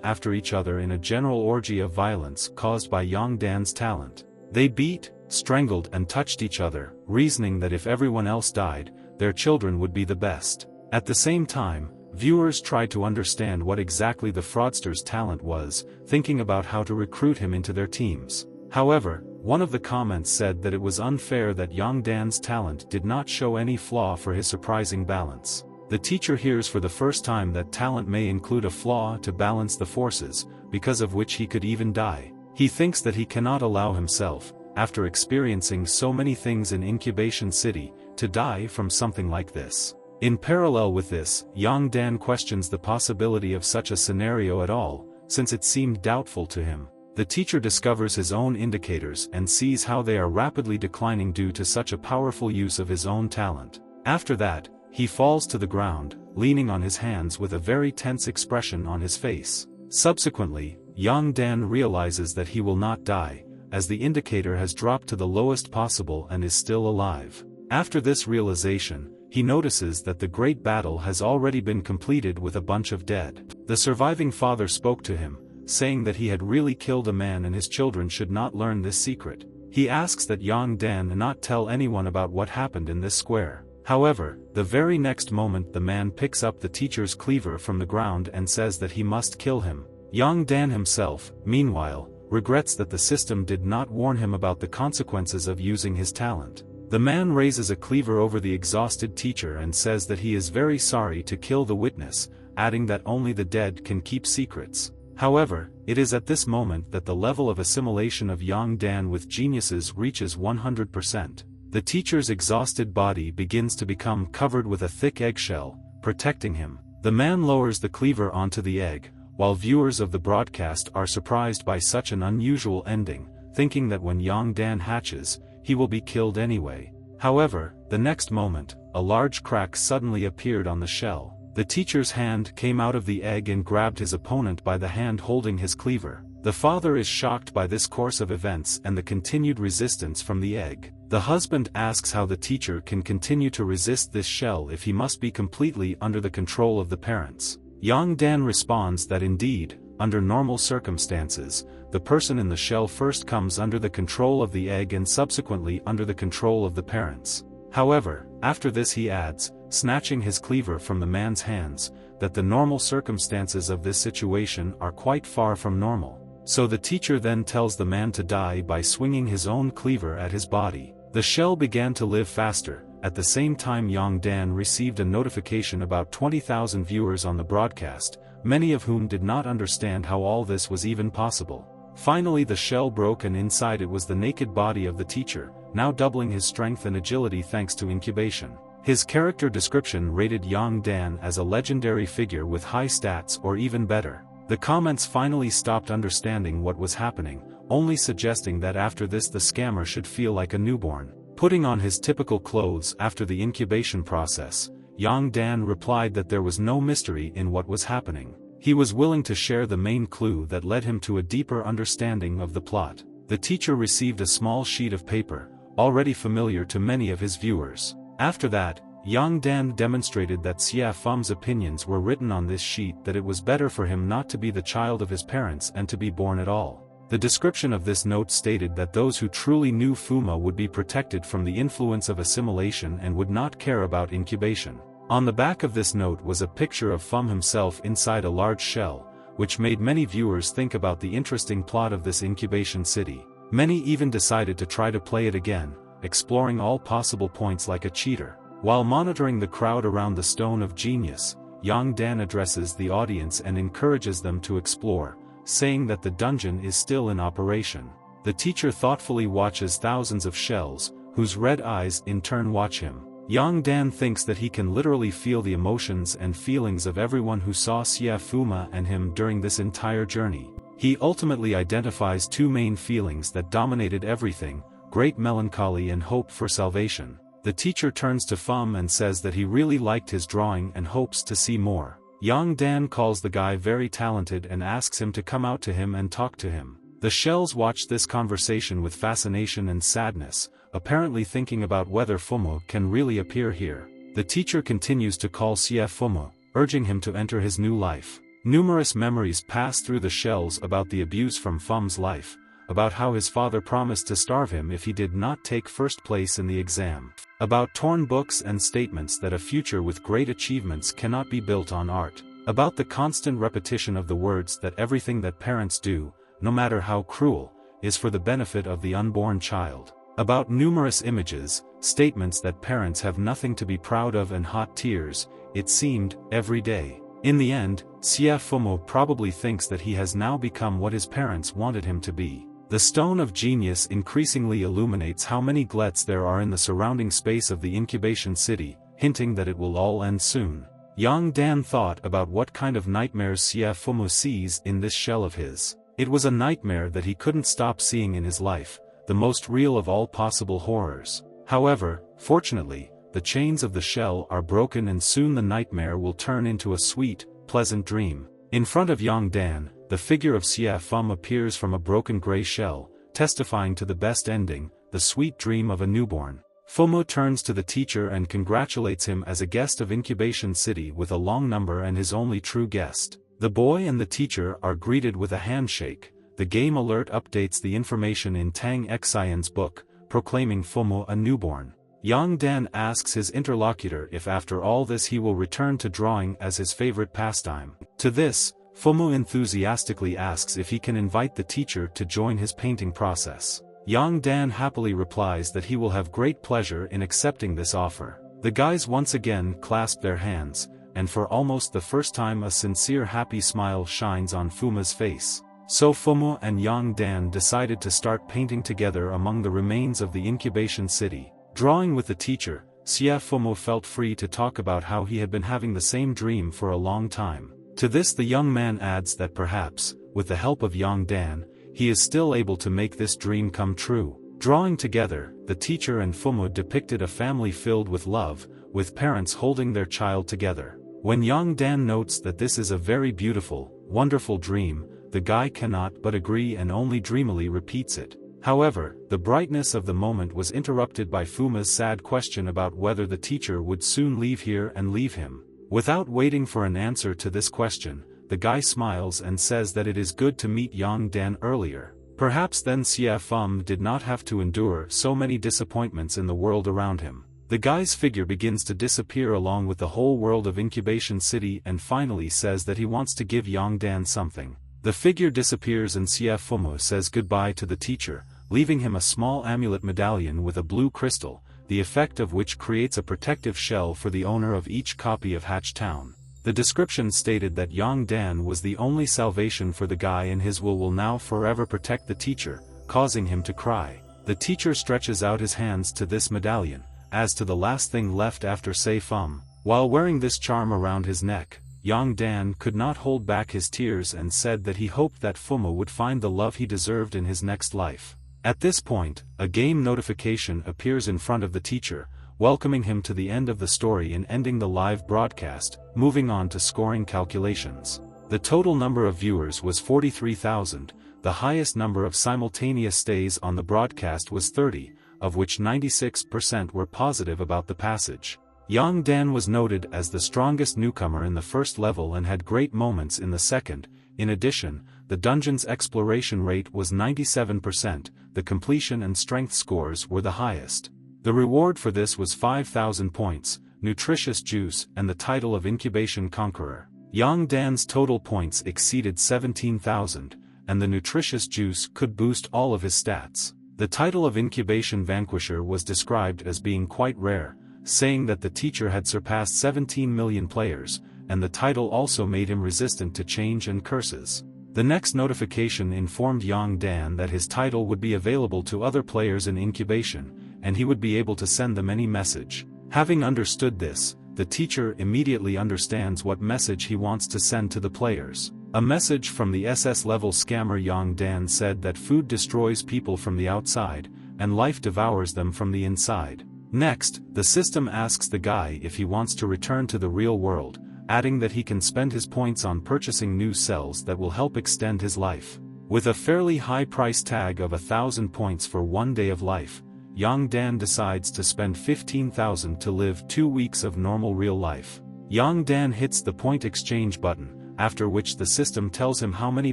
after each other in a general orgy of violence caused by Young Dan's talent. They beat, strangled and touched each other, reasoning that if everyone else died, their children would be the best. At the same time, viewers tried to understand what exactly the fraudster's talent was, thinking about how to recruit him into their teams. However, one of the comments said that it was unfair that Young Dan's talent did not show any flaw for his surprising balance. The teacher hears for the first time that talent may include a flaw to balance the forces, because of which he could even die. He thinks that he cannot allow himself, after experiencing so many things in Incubation City, to die from something like this. In parallel with this, Young Dan questions the possibility of such a scenario at all, since it seemed doubtful to him. The teacher discovers his own indicators and sees how they are rapidly declining due to such a powerful use of his own talent. After that, he falls to the ground, leaning on his hands with a very tense expression on his face. Subsequently, Young Dan realizes that he will not die, as the indicator has dropped to the lowest possible and is still alive. After this realization, he notices that the great battle has already been completed with a bunch of dead. The surviving father spoke to him, saying that he had really killed a man and his children should not learn this secret. He asks that Young Dan not tell anyone about what happened in this square. However, the very next moment the man picks up the teacher's cleaver from the ground and says that he must kill him. Young Dan himself, meanwhile, regrets that the system did not warn him about the consequences of using his talent. The man raises a cleaver over the exhausted teacher and says that he is very sorry to kill the witness, adding that only the dead can keep secrets. However, it is at this moment that the level of assimilation of Young Dan with geniuses reaches 100%. The teacher's exhausted body begins to become covered with a thick eggshell, protecting him. The man lowers the cleaver onto the egg, while viewers of the broadcast are surprised by such an unusual ending, thinking that when Young Dan hatches, he will be killed anyway. However, the next moment, a large crack suddenly appeared on the shell. The teacher's hand came out of the egg and grabbed his opponent by the hand holding his cleaver. The father is shocked by this course of events and the continued resistance from the egg. The husband asks how the teacher can continue to resist this shell if he must be completely under the control of the parents. Young Dan responds that indeed, under normal circumstances, the person in the shell first comes under the control of the egg and subsequently under the control of the parents. However, after this he adds, snatching his cleaver from the man's hands, that the normal circumstances of this situation are quite far from normal. So the teacher then tells the man to die by swinging his own cleaver at his body. The shell began to live faster. At the same time Young Dan received a notification about 20,000 viewers on the broadcast, many of whom did not understand how all this was even possible. Finally the shell broke and inside it was the naked body of the teacher, now doubling his strength and agility thanks to incubation. His character description rated Young Dan as a legendary figure with high stats or even better. The comments finally stopped understanding what was happening, only suggesting that after this the scammer should feel like a newborn. Putting on his typical clothes after the incubation process, Young Dan replied that there was no mystery in what was happening. He was willing to share the main clue that led him to a deeper understanding of the plot. The teacher received a small sheet of paper, already familiar to many of his viewers. After that, Young Dan demonstrated that Xia Fum's opinions were written on this sheet, that it was better for him not to be the child of his parents and to be born at all. The description of this note stated that those who truly knew Fuma would be protected from the influence of assimilation and would not care about incubation. On the back of this note was a picture of Fum himself inside a large shell, which made many viewers think about the interesting plot of this incubation city. Many even decided to try to play it again, exploring all possible points like a cheater. While monitoring the crowd around the Stone of Genius, Young Dan addresses the audience and encourages them to explore, saying that the dungeon is still in operation. The teacher thoughtfully watches thousands of shells, whose red eyes in turn watch him. Young Dan thinks that he can literally feel the emotions and feelings of everyone who saw Xia Fuma and him during this entire journey. He ultimately identifies two main feelings that dominated everything: great melancholy and hope for salvation. The teacher turns to Fum and says that he really liked his drawing and hopes to see more. Yang Dan calls the guy very talented and asks him to come out to him and talk to him. The shells watch this conversation with fascination and sadness, apparently thinking about whether Fumo can really appear here. The teacher continues to call Xie Fumo, urging him to enter his new life. Numerous memories pass through the shells about the abuse from Fum's life, about how his father promised to starve him if he did not take first place in the exam, about torn books and statements that a future with great achievements cannot be built on art, about the constant repetition of the words that everything that parents do, no matter how cruel, is for the benefit of the unborn child, about numerous images, statements that parents have nothing to be proud of and hot tears, it seemed, every day. In the end, Xie Fumo probably thinks that he has now become what his parents wanted him to be. The stone of genius increasingly illuminates how many glets there are in the surrounding space of the incubation city, hinting that it will all end soon. Yang Dan thought about what kind of nightmares Xie Fumo sees in this shell of his. It was a nightmare that he couldn't stop seeing in his life, the most real of all possible horrors. However, fortunately, the chains of the shell are broken and soon the nightmare will turn into a sweet, pleasant dream. In front of Yang Dan, the figure of Xie Fum appears from a broken gray shell, testifying to the best ending, the sweet dream of a newborn. Fumo turns to the teacher and congratulates him as a guest of Incubation City with a long number and his only true guest. The boy and the teacher are greeted with a handshake. The game alert updates the information in Tang Xian's book, proclaiming Fumo a newborn. Yang Dan asks his interlocutor if after all this he will return to drawing as his favorite pastime. To this, Fumo enthusiastically asks if he can invite the teacher to join his painting process. Yang Dan happily replies that he will have great pleasure in accepting this offer. The guys once again clasp their hands, and for almost the first time a sincere happy smile shines on Fumo's face. So Fumo and Yang Dan decided to start painting together among the remains of the incubation city. Drawing with the teacher, Xie Fumo felt free to talk about how he had been having the same dream for a long time. To this the young man adds that perhaps, with the help of Yang Dan, he is still able to make this dream come true. Drawing together, the teacher and Fumo depicted a family filled with love, with parents holding their child together. When Yang Dan notes that this is a very beautiful, wonderful dream, the guy cannot but agree and only dreamily repeats it. However, the brightness of the moment was interrupted by Fumo's sad question about whether the teacher would soon leave here and leave him. Without waiting for an answer to this question, the guy smiles and says that it is good to meet Yang Dan earlier. Perhaps then Xie Fum did not have to endure so many disappointments in the world around him. The guy's figure begins to disappear along with the whole world of Incubation City and finally says that he wants to give Yang Dan something. The figure disappears and Xie Fumo says goodbye to the teacher, leaving him a small amulet medallion with a blue crystal, the effect of which creates a protective shell for the owner of each copy of Hatch Town. The description stated that Yang Dan was the only salvation for the guy and his will now forever protect the teacher, causing him to cry. The teacher stretches out his hands to this medallion, as to the last thing left after Xie Fum. While wearing this charm around his neck, Yang Dan could not hold back his tears and said that he hoped that Fumo would find the love he deserved in his next life. At this point, a game notification appears in front of the teacher, welcoming him to the end of the story and ending the live broadcast, moving on to scoring calculations. The total number of viewers was 43,000, the highest number of simultaneous stays on the broadcast was 30, of which 96% were positive about the passage. Yang Dan was noted as the strongest newcomer in the first level and had great moments in the second. In addition, the dungeon's exploration rate was 97%, the completion and strength scores were the highest. The reward for this was 5,000 points, nutritious juice and the title of Incubation Conqueror. Yang Dan's total points exceeded 17,000, and the nutritious juice could boost all of his stats. The title of Incubation Vanquisher was described as being quite rare, saying that the teacher had surpassed 17 million players, and the title also made him resistant to change and curses. The next notification informed Yang Dan that his title would be available to other players in incubation, and he would be able to send them any message. Having understood this, the teacher immediately understands what message he wants to send to the players. A message from the SS-level scammer Yang Dan said that food destroys people from the outside, and life devours them from the inside. Next, the system asks the guy if he wants to return to the real world, adding that he can spend his points on purchasing new cells that will help extend his life. With a fairly high price tag of 1,000 points for 1 day of life, Yang Dan decides to spend 15,000 to live 2 weeks of normal real life. Yang Dan hits the point exchange button, after which the system tells him how many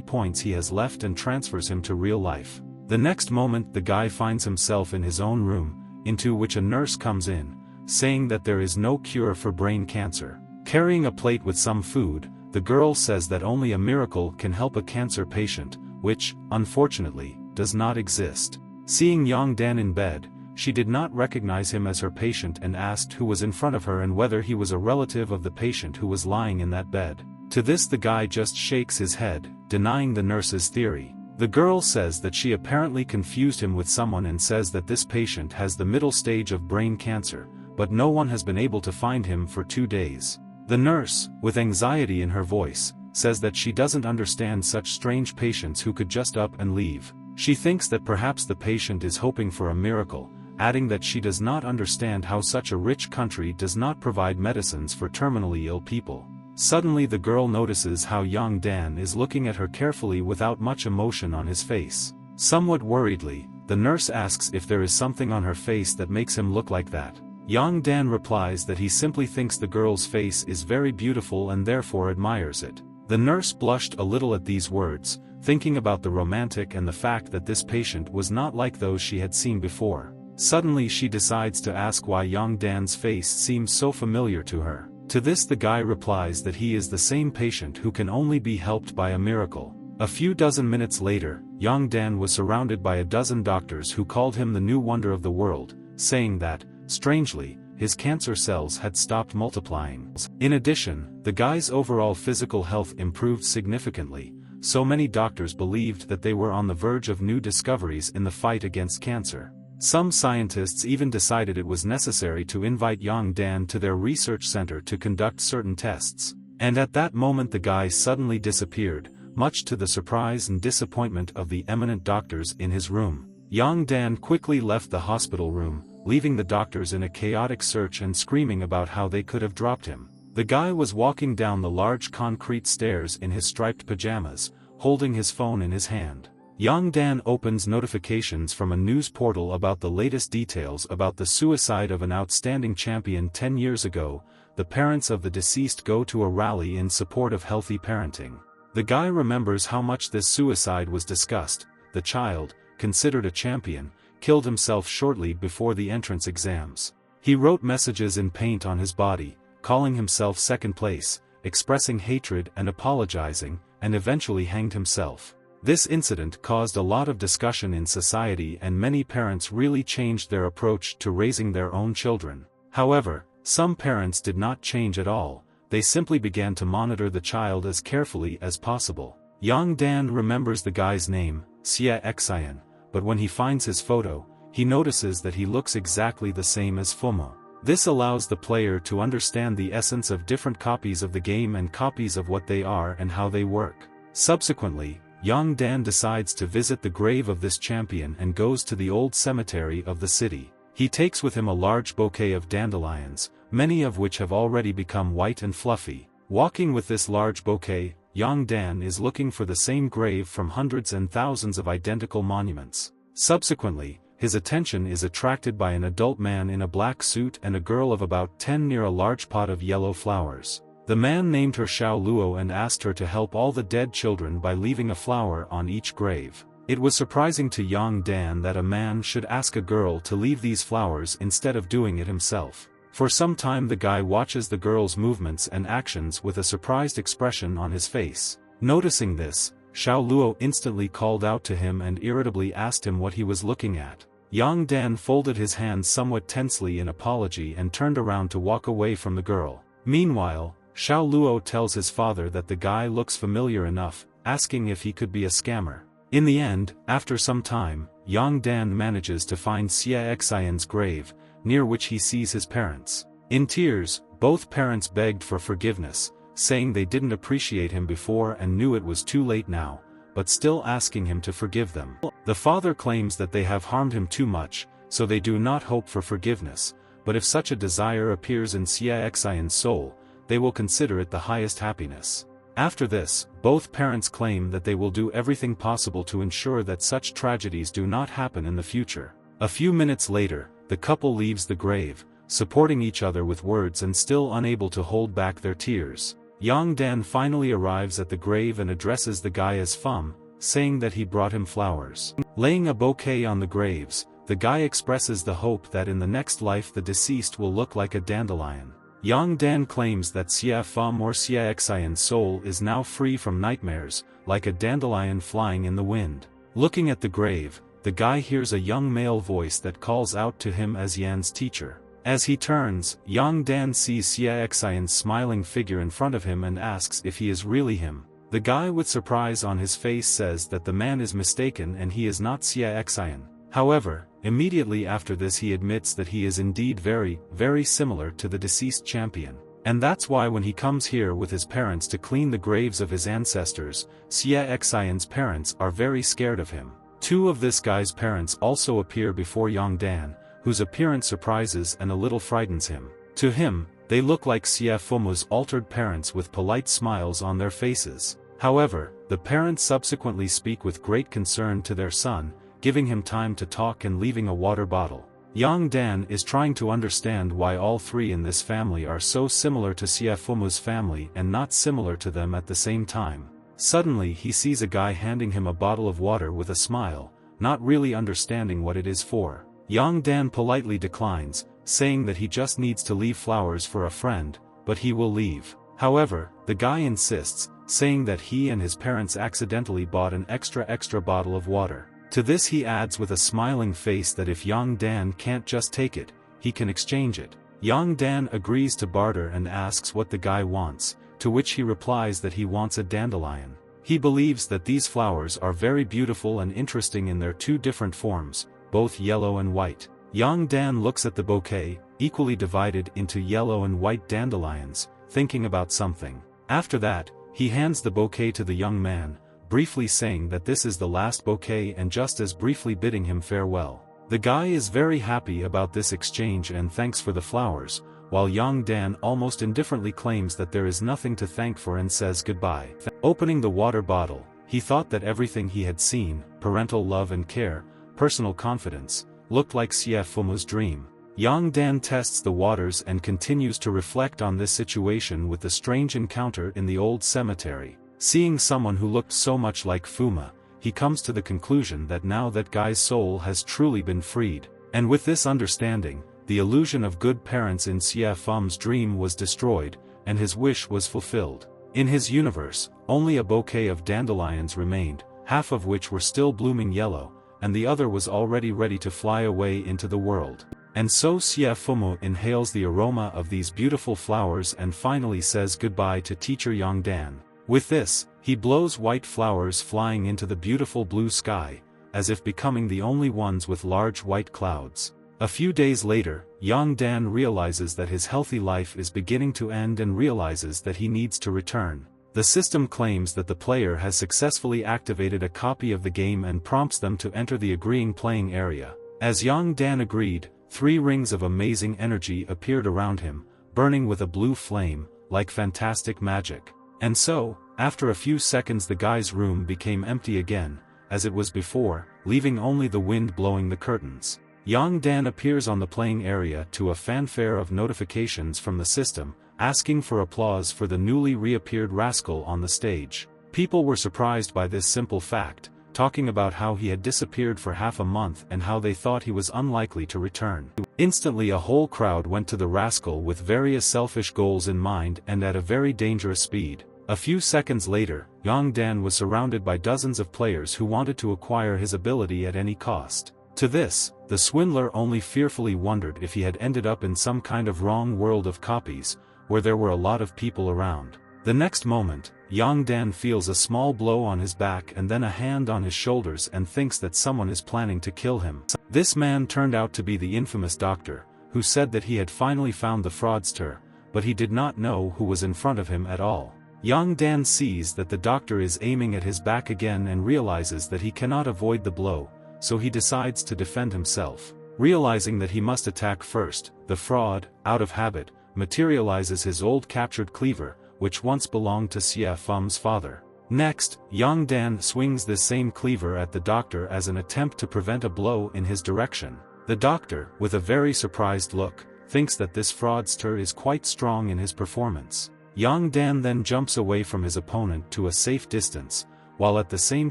points he has left and transfers him to real life. The next moment the guy finds himself in his own room, into which a nurse comes in, saying that there is no cure for brain cancer. Carrying a plate with some food, the girl says that only a miracle can help a cancer patient, which, unfortunately, does not exist. Seeing Yang Dan in bed, she did not recognize him as her patient and asked who was in front of her and whether he was a relative of the patient who was lying in that bed. To this the guy just shakes his head, denying the nurse's theory. The girl says that she apparently confused him with someone and says that this patient has the middle stage of brain cancer, but no one has been able to find him for 2 days. The nurse, with anxiety in her voice, says that she doesn't understand such strange patients who could just up and leave. She thinks that perhaps the patient is hoping for a miracle, adding that she does not understand how such a rich country does not provide medicines for terminally ill people. Suddenly the girl notices how Yang Dan is looking at her carefully without much emotion on his face. Somewhat worriedly, the nurse asks if there is something on her face that makes him look like that. Yang Dan replies that he simply thinks the girl's face is very beautiful and therefore admires it. The nurse blushed a little at these words, thinking about the romantic and the fact that this patient was not like those she had seen before. Suddenly she decides to ask why Yang Dan's face seems so familiar to her. To this the guy replies that he is the same patient who can only be helped by a miracle. A few dozen minutes later, Yang Dan was surrounded by a dozen doctors who called him the new wonder of the world, saying that, strangely, his cancer cells had stopped multiplying. In addition, the guy's overall physical health improved significantly. So many doctors believed that they were on the verge of new discoveries in the fight against cancer. Some scientists even decided it was necessary to invite Yang Dan to their research center to conduct certain tests. And at that moment the guy suddenly disappeared, much to the surprise and disappointment of the eminent doctors in his room. Yang Dan quickly left the hospital room, leaving the doctors in a chaotic search and screaming about how they could have dropped him. The guy was walking down the large concrete stairs in his striped pajamas, holding his phone in his hand. Yang Dan opens notifications from a news portal about the latest details about the suicide of an outstanding champion 10 years ago. The parents of the deceased go to a rally in support of healthy parenting. The guy remembers how much this suicide was discussed. The child, considered a champion, killed himself shortly before the entrance exams. He wrote messages in paint on his body, calling himself second place, expressing hatred and apologizing, and eventually hanged himself. This incident caused a lot of discussion in society and many parents really changed their approach to raising their own children. However, some parents did not change at all, they simply began to monitor the child as carefully as possible. Yang Dan remembers the guy's name, Xie Xian, but when he finds his photo, he notices that he looks exactly the same as Fumo. This allows the player to understand the essence of different copies of the game and copies of what they are and how they work. Subsequently, Yang Dan decides to visit the grave of this champion and goes to the old cemetery of the city. He takes with him a large bouquet of dandelions, many of which have already become white and fluffy. Walking with this large bouquet, Yang Dan is looking for the same grave from hundreds and thousands of identical monuments. Subsequently, his attention is attracted by an adult man in a black suit and a girl of about 10 near a large pot of yellow flowers. The man named her Xiao Luo and asked her to help all the dead children by leaving a flower on each grave. It was surprising to Yang Dan that a man should ask a girl to leave these flowers instead of doing it himself. For some time the guy watches the girl's movements and actions with a surprised expression on his face. Noticing this, Xiao Luo instantly called out to him and irritably asked him what he was looking at. Yang Dan folded his hands somewhat tensely in apology and turned around to walk away from the girl. Meanwhile, Xiao Luo tells his father that the guy looks familiar enough, asking if he could be a scammer. In the end, after some time, Yang Dan manages to find Xie Xian's grave, near which he sees his parents. In tears, both parents begged for forgiveness, saying they didn't appreciate him before and knew it was too late now, but still asking him to forgive them. The father claims that they have harmed him too much, so they do not hope for forgiveness, but if such a desire appears in Xia Xian's soul, they will consider it the highest happiness. After this, both parents claim that they will do everything possible to ensure that such tragedies do not happen in the future. A few minutes later, the couple leaves the grave, supporting each other with words and still unable to hold back their tears. Yang Dan finally arrives at the grave and addresses the guy as Fum, saying that he brought him flowers. Laying a bouquet on the graves, the guy expresses the hope that in the next life the deceased will look like a dandelion. Yang Dan claims that Xia Fum or Xia Xian's soul is now free from nightmares, like a dandelion flying in the wind. Looking at the grave, the guy hears a young male voice that calls out to him as Yan's teacher. As he turns, Yang Dan sees Xia Xian's smiling figure in front of him and asks if he is really him. The guy with surprise on his face says that the man is mistaken and he is not Xia Xian. However, immediately after this he admits that he is indeed very, very similar to the deceased champion. And that's why when he comes here with his parents to clean the graves of his ancestors, Xia Xian's parents are very scared of him. Two of this guy's parents also appear before Yang Dan, whose appearance surprises and a little frightens him. To him, they look like Xia Fumu's altered parents with polite smiles on their faces. However, the parents subsequently speak with great concern to their son, giving him time to talk and leaving a water bottle. Yang Dan is trying to understand why all three in this family are so similar to Xia Fumu's family and not similar to them at the same time. Suddenly he sees a guy handing him a bottle of water with a smile, not really understanding what it is for. Yang Dan politely declines, saying that he just needs to leave flowers for a friend, but he will leave. However, the guy insists, saying that he and his parents accidentally bought an extra bottle of water. To this he adds with a smiling face that if Yang Dan can't just take it, he can exchange it. Yang Dan agrees to barter and asks what the guy wants, to which he replies that he wants a dandelion. He believes that these flowers are very beautiful and interesting in their two different forms, both yellow and white. Yang Dan looks at the bouquet, equally divided into yellow and white dandelions, thinking about something. After that, he hands the bouquet to the young man, briefly saying that this is the last bouquet and just as briefly bidding him farewell. The guy is very happy about this exchange and thanks for the flowers, while Yang Dan almost indifferently claims that there is nothing to thank for and says goodbye. Opening the water bottle, he thought that everything he had seen, parental love and care, personal confidence, looked like Xia Fumu's dream. Yang Dan tests the waters and continues to reflect on this situation with the strange encounter in the old cemetery. Seeing someone who looked so much like Fuma, he comes to the conclusion that now that guy's soul has truly been freed. And with this understanding, the illusion of good parents in Xia Fum's dream was destroyed, and his wish was fulfilled. In his universe, only a bouquet of dandelions remained, half of which were still blooming yellow, and the other was already ready to fly away into the world. And so Xia Fumu inhales the aroma of these beautiful flowers and finally says goodbye to teacher Yang Dan. With this, he blows white flowers flying into the beautiful blue sky, as if becoming the only ones with large white clouds. A few days later, Yang Dan realizes that his healthy life is beginning to end and realizes that he needs to return. The system claims that the player has successfully activated a copy of the game and prompts them to enter the agreeing playing area. As Yang Dan agreed, 3 rings of amazing energy appeared around him, burning with a blue flame, like fantastic magic. And so, after a few seconds the guy's room became empty again, as it was before, leaving only the wind blowing the curtains. Yang Dan appears on the playing area to a fanfare of notifications from the system, asking for applause for the newly reappeared rascal on the stage. People were surprised by this simple fact, talking about how he had disappeared for half a month and how they thought he was unlikely to return. Instantly a whole crowd went to the rascal with various selfish goals in mind and at a very dangerous speed. A few seconds later, Yang Dan was surrounded by dozens of players who wanted to acquire his ability at any cost. To this, the swindler only fearfully wondered if he had ended up in some kind of wrong world of copies, where there were a lot of people around. The next moment, Yang Dan feels a small blow on his back and then a hand on his shoulders and thinks that someone is planning to kill him. This man turned out to be the infamous doctor, who said that he had finally found the fraudster, but he did not know who was in front of him at all. Yang Dan sees that the doctor is aiming at his back again and realizes that he cannot avoid the blow, so he decides to defend himself. Realizing that he must attack first, the fraud, out of habit, materializes his old captured cleaver, which once belonged to Xie Feng's father. Next, Yang Dan swings this same cleaver at the doctor as an attempt to prevent a blow in his direction. The doctor, with a very surprised look, thinks that this fraudster is quite strong in his performance. Yang Dan then jumps away from his opponent to a safe distance, while at the same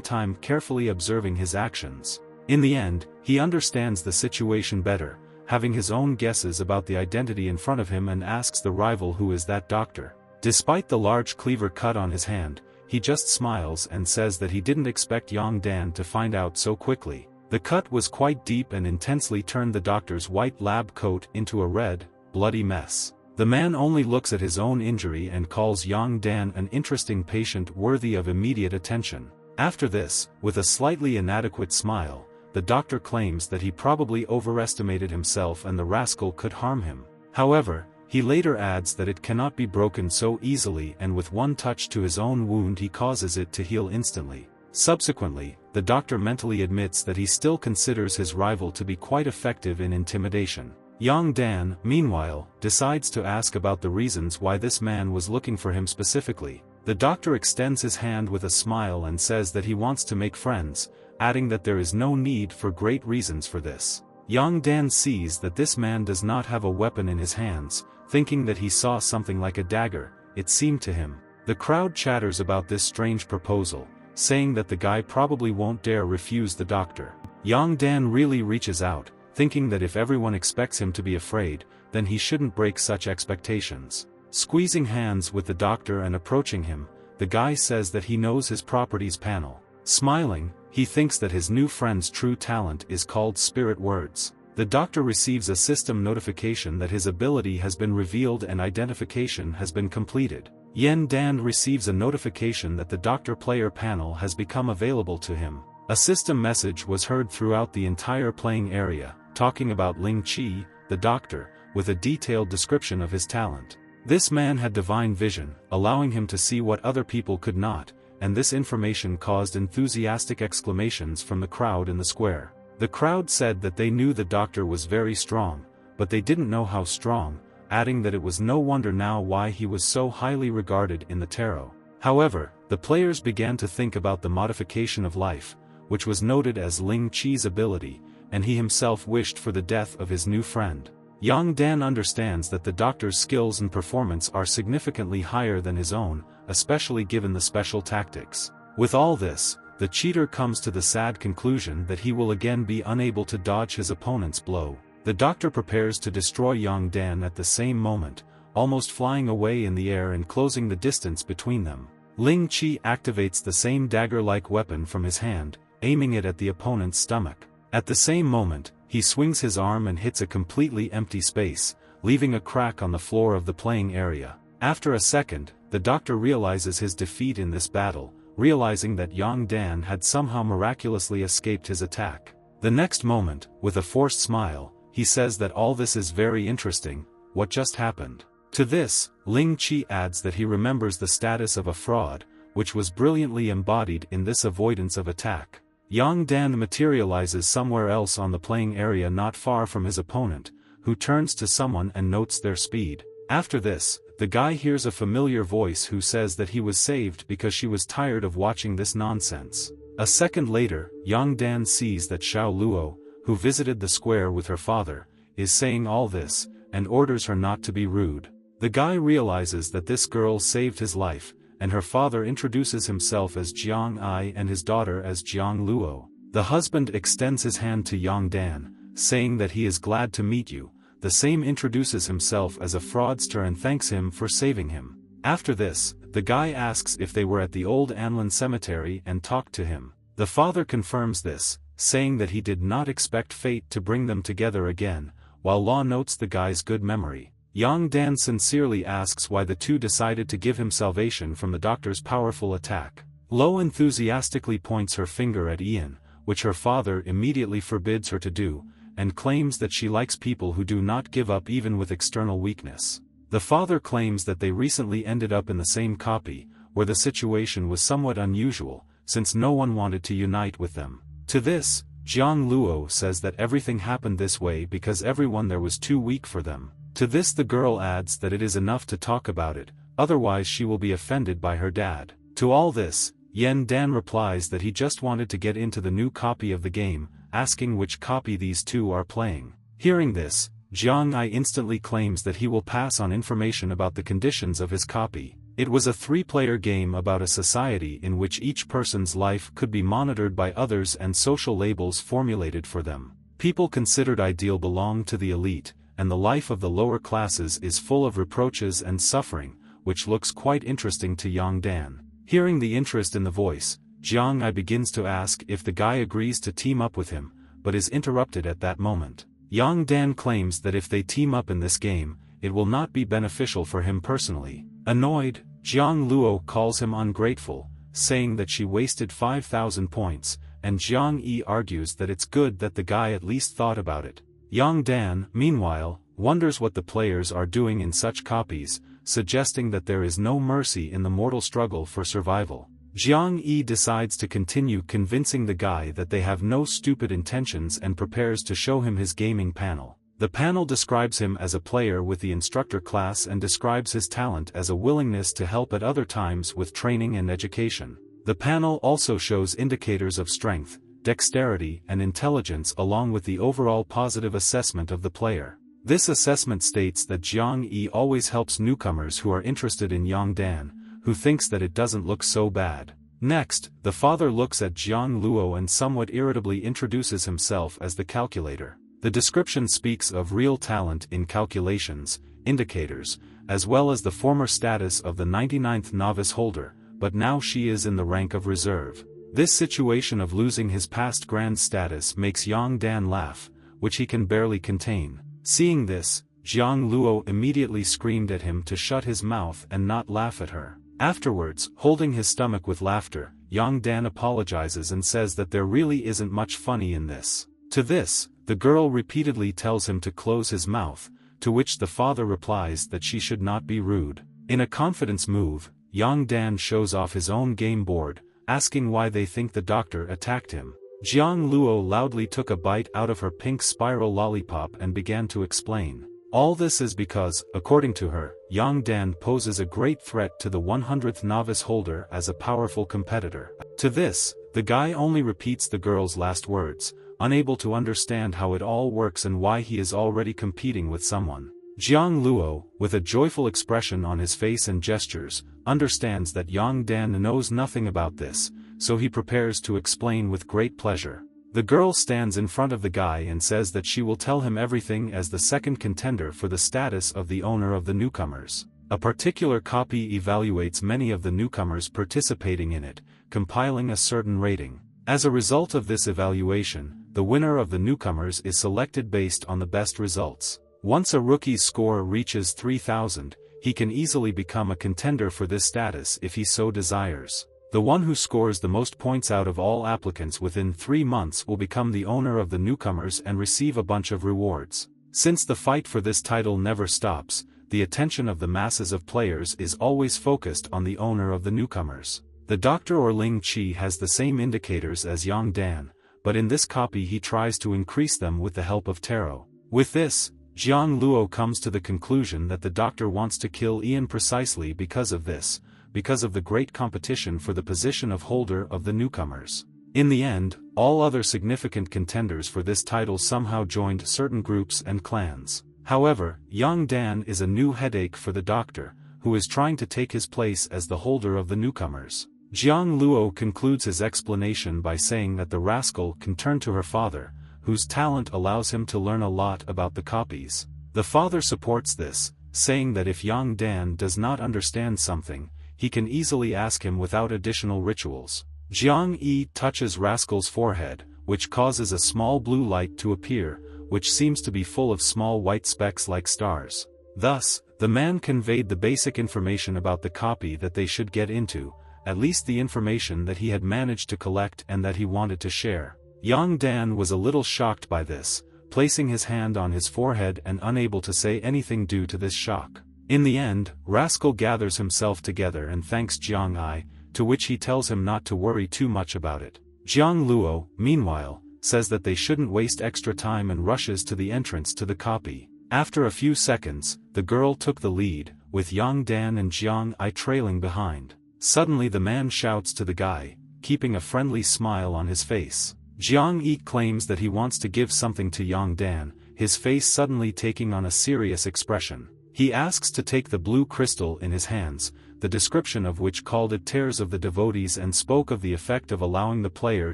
time carefully observing his actions. In the end, he understands the situation better, having his own guesses about the identity in front of him, and asks the rival who is that doctor. Despite the large cleaver cut on his hand, he just smiles and says that he didn't expect Yang Dan to find out so quickly. The cut was quite deep and intensely turned the doctor's white lab coat into a red, bloody mess. The man only looks at his own injury and calls Yang Dan an interesting patient worthy of immediate attention. After this, with a slightly inadequate smile, the doctor claims that he probably overestimated himself and the rascal could harm him. However, he later adds that it cannot be broken so easily, and with one touch to his own wound he causes it to heal instantly. Subsequently, the doctor mentally admits that he still considers his rival to be quite effective in intimidation. Yang Dan, meanwhile, decides to ask about the reasons why this man was looking for him specifically. The doctor extends his hand with a smile and says that he wants to make friends, adding that there is no need for great reasons for this. Yang Dan sees that this man does not have a weapon in his hands, thinking that he saw something like a dagger, it seemed to him. The crowd chatters about this strange proposal, saying that the guy probably won't dare refuse the doctor. Yang Dan really reaches out, thinking that if everyone expects him to be afraid, then he shouldn't break such expectations. Squeezing hands with the doctor and approaching him, the guy says that he knows his properties panel. Smiling, he thinks that his new friend's true talent is called spirit words. The doctor receives a system notification that his ability has been revealed and identification has been completed. Yen Dan receives a notification that the doctor player panel has become available to him. A system message was heard throughout the entire playing area, talking about Ling Qi, the doctor, with a detailed description of his talent. This man had divine vision, allowing him to see what other people could not, and this information caused enthusiastic exclamations from the crowd in the square. The crowd said that they knew the doctor was very strong, but they didn't know how strong, adding that it was no wonder now why he was so highly regarded in the tarot. However, the players began to think about the modification of life, which was noted as Ling Qi's ability, and he himself wished for the death of his new friend. Yang Dan understands that the doctor's skills and performance are significantly higher than his own, especially given the special tactics. With all this, the cheater comes to the sad conclusion that he will again be unable to dodge his opponent's blow. The doctor prepares to destroy Yang Dan at the same moment, almost flying away in the air and closing the distance between them. Ling Qi activates the same dagger-like weapon from his hand, aiming it at the opponent's stomach. At the same moment, he swings his arm and hits a completely empty space, leaving a crack on the floor of the playing area. After a second, the doctor realizes his defeat in this battle, realizing that Yang Dan had somehow miraculously escaped his attack. The next moment, with a forced smile, he says that all this is very interesting, what just happened? To this, Ling Qi adds that he remembers the status of a fraud, which was brilliantly embodied in this avoidance of attack. Yang Dan materializes somewhere else on the playing area not far from his opponent, who turns to someone and notes their speed. After this, the guy hears a familiar voice who says that he was saved because she was tired of watching this nonsense. A second later, Yang Dan sees that Xiao Luo, who visited the square with her father, is saying all this, and orders her not to be rude. The guy realizes that this girl saved his life, and her father introduces himself as Jiang Ai and his daughter as Jiang Luo. The husband extends his hand to Yang Dan, saying that he is glad to meet you. The same introduces himself as a fraudster and thanks him for saving him. After this, the guy asks if they were at the old Anlin cemetery and talked to him. The father confirms this, saying that he did not expect fate to bring them together again, while Law notes the guy's good memory. Yang Dan sincerely asks why the two decided to give him salvation from the doctor's powerful attack. Lo enthusiastically points her finger at Ian, which her father immediately forbids her to do, and claims that she likes people who do not give up even with external weakness. The father claims that they recently ended up in the same copy, where the situation was somewhat unusual, since no one wanted to unite with them. To this, Jiang Luo says that everything happened this way because everyone there was too weak for them. To this the girl adds that it is enough to talk about it, otherwise she will be offended by her dad. To all this, Yen Dan replies that he just wanted to get into the new copy of the game, asking which copy these two are playing. Hearing this, Jiang Ai instantly claims that he will pass on information about the conditions of his copy. It was a 3-player game about a society in which each person's life could be monitored by others and social labels formulated for them. People considered ideal belong to the elite, and the life of the lower classes is full of reproaches and suffering, which looks quite interesting to Yang Dan. Hearing the interest in the voice, Jiang Ai begins to ask if the guy agrees to team up with him, but is interrupted at that moment. Yang Dan claims that if they team up in this game, it will not be beneficial for him personally. Annoyed, Jiang Luo calls him ungrateful, saying that she wasted 5,000 points, and Jiang Yi argues that it's good that the guy at least thought about it. Yang Dan, meanwhile, wonders what the players are doing in such copies, suggesting that there is no mercy in the mortal struggle for survival. Jiang Yi decides to continue convincing the guy that they have no stupid intentions and prepares to show him his gaming panel. The panel describes him as a player with the instructor class and describes his talent as a willingness to help at other times with training and education. The panel also shows indicators of strength, dexterity and intelligence along with the overall positive assessment of the player. This assessment states that Jiang Yi always helps newcomers who are interested in Yang Dan, who thinks that it doesn't look so bad. Next, the father looks at Jiang Luo and somewhat irritably introduces himself as the calculator. The description speaks of real talent in calculations, indicators, as well as the former status of the 99th novice holder, but now she is in the rank of reserve. This situation of losing his past grand status makes Yang Dan laugh, which he can barely contain. Seeing this, Jiang Luo immediately screamed at him to shut his mouth and not laugh at her. Afterwards, holding his stomach with laughter, Yang Dan apologizes and says that there really isn't much funny in this. To this, the girl repeatedly tells him to close his mouth, to which the father replies that she should not be rude. In a confidence move, Yang Dan shows off his own game board, asking why they think the doctor attacked him. Jiang Luo loudly took a bite out of her pink spiral lollipop and began to explain. All this is because, according to her, Yang Dan poses a great threat to the 100th novice holder as a powerful competitor. To this, the guy only repeats the girl's last words, unable to understand how it all works and why he is already competing with someone. Jiang Luo, with a joyful expression on his face and gestures, understands that Yang Dan knows nothing about this, so he prepares to explain with great pleasure. The girl stands in front of the guy and says that she will tell him everything as the second contender for the status of the owner of the newcomers. A particular copy evaluates many of the newcomers participating in it, compiling a certain rating. As a result of this evaluation, the winner of the newcomers is selected based on the best results. Once a rookie's score reaches 3,000, he can easily become a contender for this status if he so desires. The one who scores the most points out of all applicants within 3 months will become the owner of the newcomers and receive a bunch of rewards. Since the fight for this title never stops, the attention of the masses of players is always focused on the owner of the newcomers. The doctor or Ling Qi has the same indicators as Yang Dan, but in this copy he tries to increase them with the help of tarot. With this, Jiang Luo comes to the conclusion that the doctor wants to kill Ian precisely because of this, because of the great competition for the position of holder of the newcomers. In the end, all other significant contenders for this title somehow joined certain groups and clans. However, Yang Dan is a new headache for the doctor, who is trying to take his place as the holder of the newcomers. Jiang Luo concludes his explanation by saying that the rascal can turn to her father, whose talent allows him to learn a lot about the copies. The father supports this, saying that if Yang Dan does not understand something, he can easily ask him without additional rituals. Jiang Yi touches Rascal's forehead, which causes a small blue light to appear, which seems to be full of small white specks like stars. Thus, the man conveyed the basic information about the copy that they should get into, at least the information that he had managed to collect and that he wanted to share. Yang Dan was a little shocked by this, placing his hand on his forehead and unable to say anything due to this shock. In the end, Rascal gathers himself together and thanks Jiang Ai, to which he tells him not to worry too much about it. Jiang Luo, meanwhile, says that they shouldn't waste extra time and rushes to the entrance to the copy. After a few seconds, the girl took the lead, with Yang Dan and Jiang Ai trailing behind. Suddenly the man shouts to the guy, keeping a friendly smile on his face. Jiang Ai claims that he wants to give something to Yang Dan, his face suddenly taking on a serious expression. He asks to take the blue crystal in his hands, the description of which called it tears of the devotees and spoke of the effect of allowing the player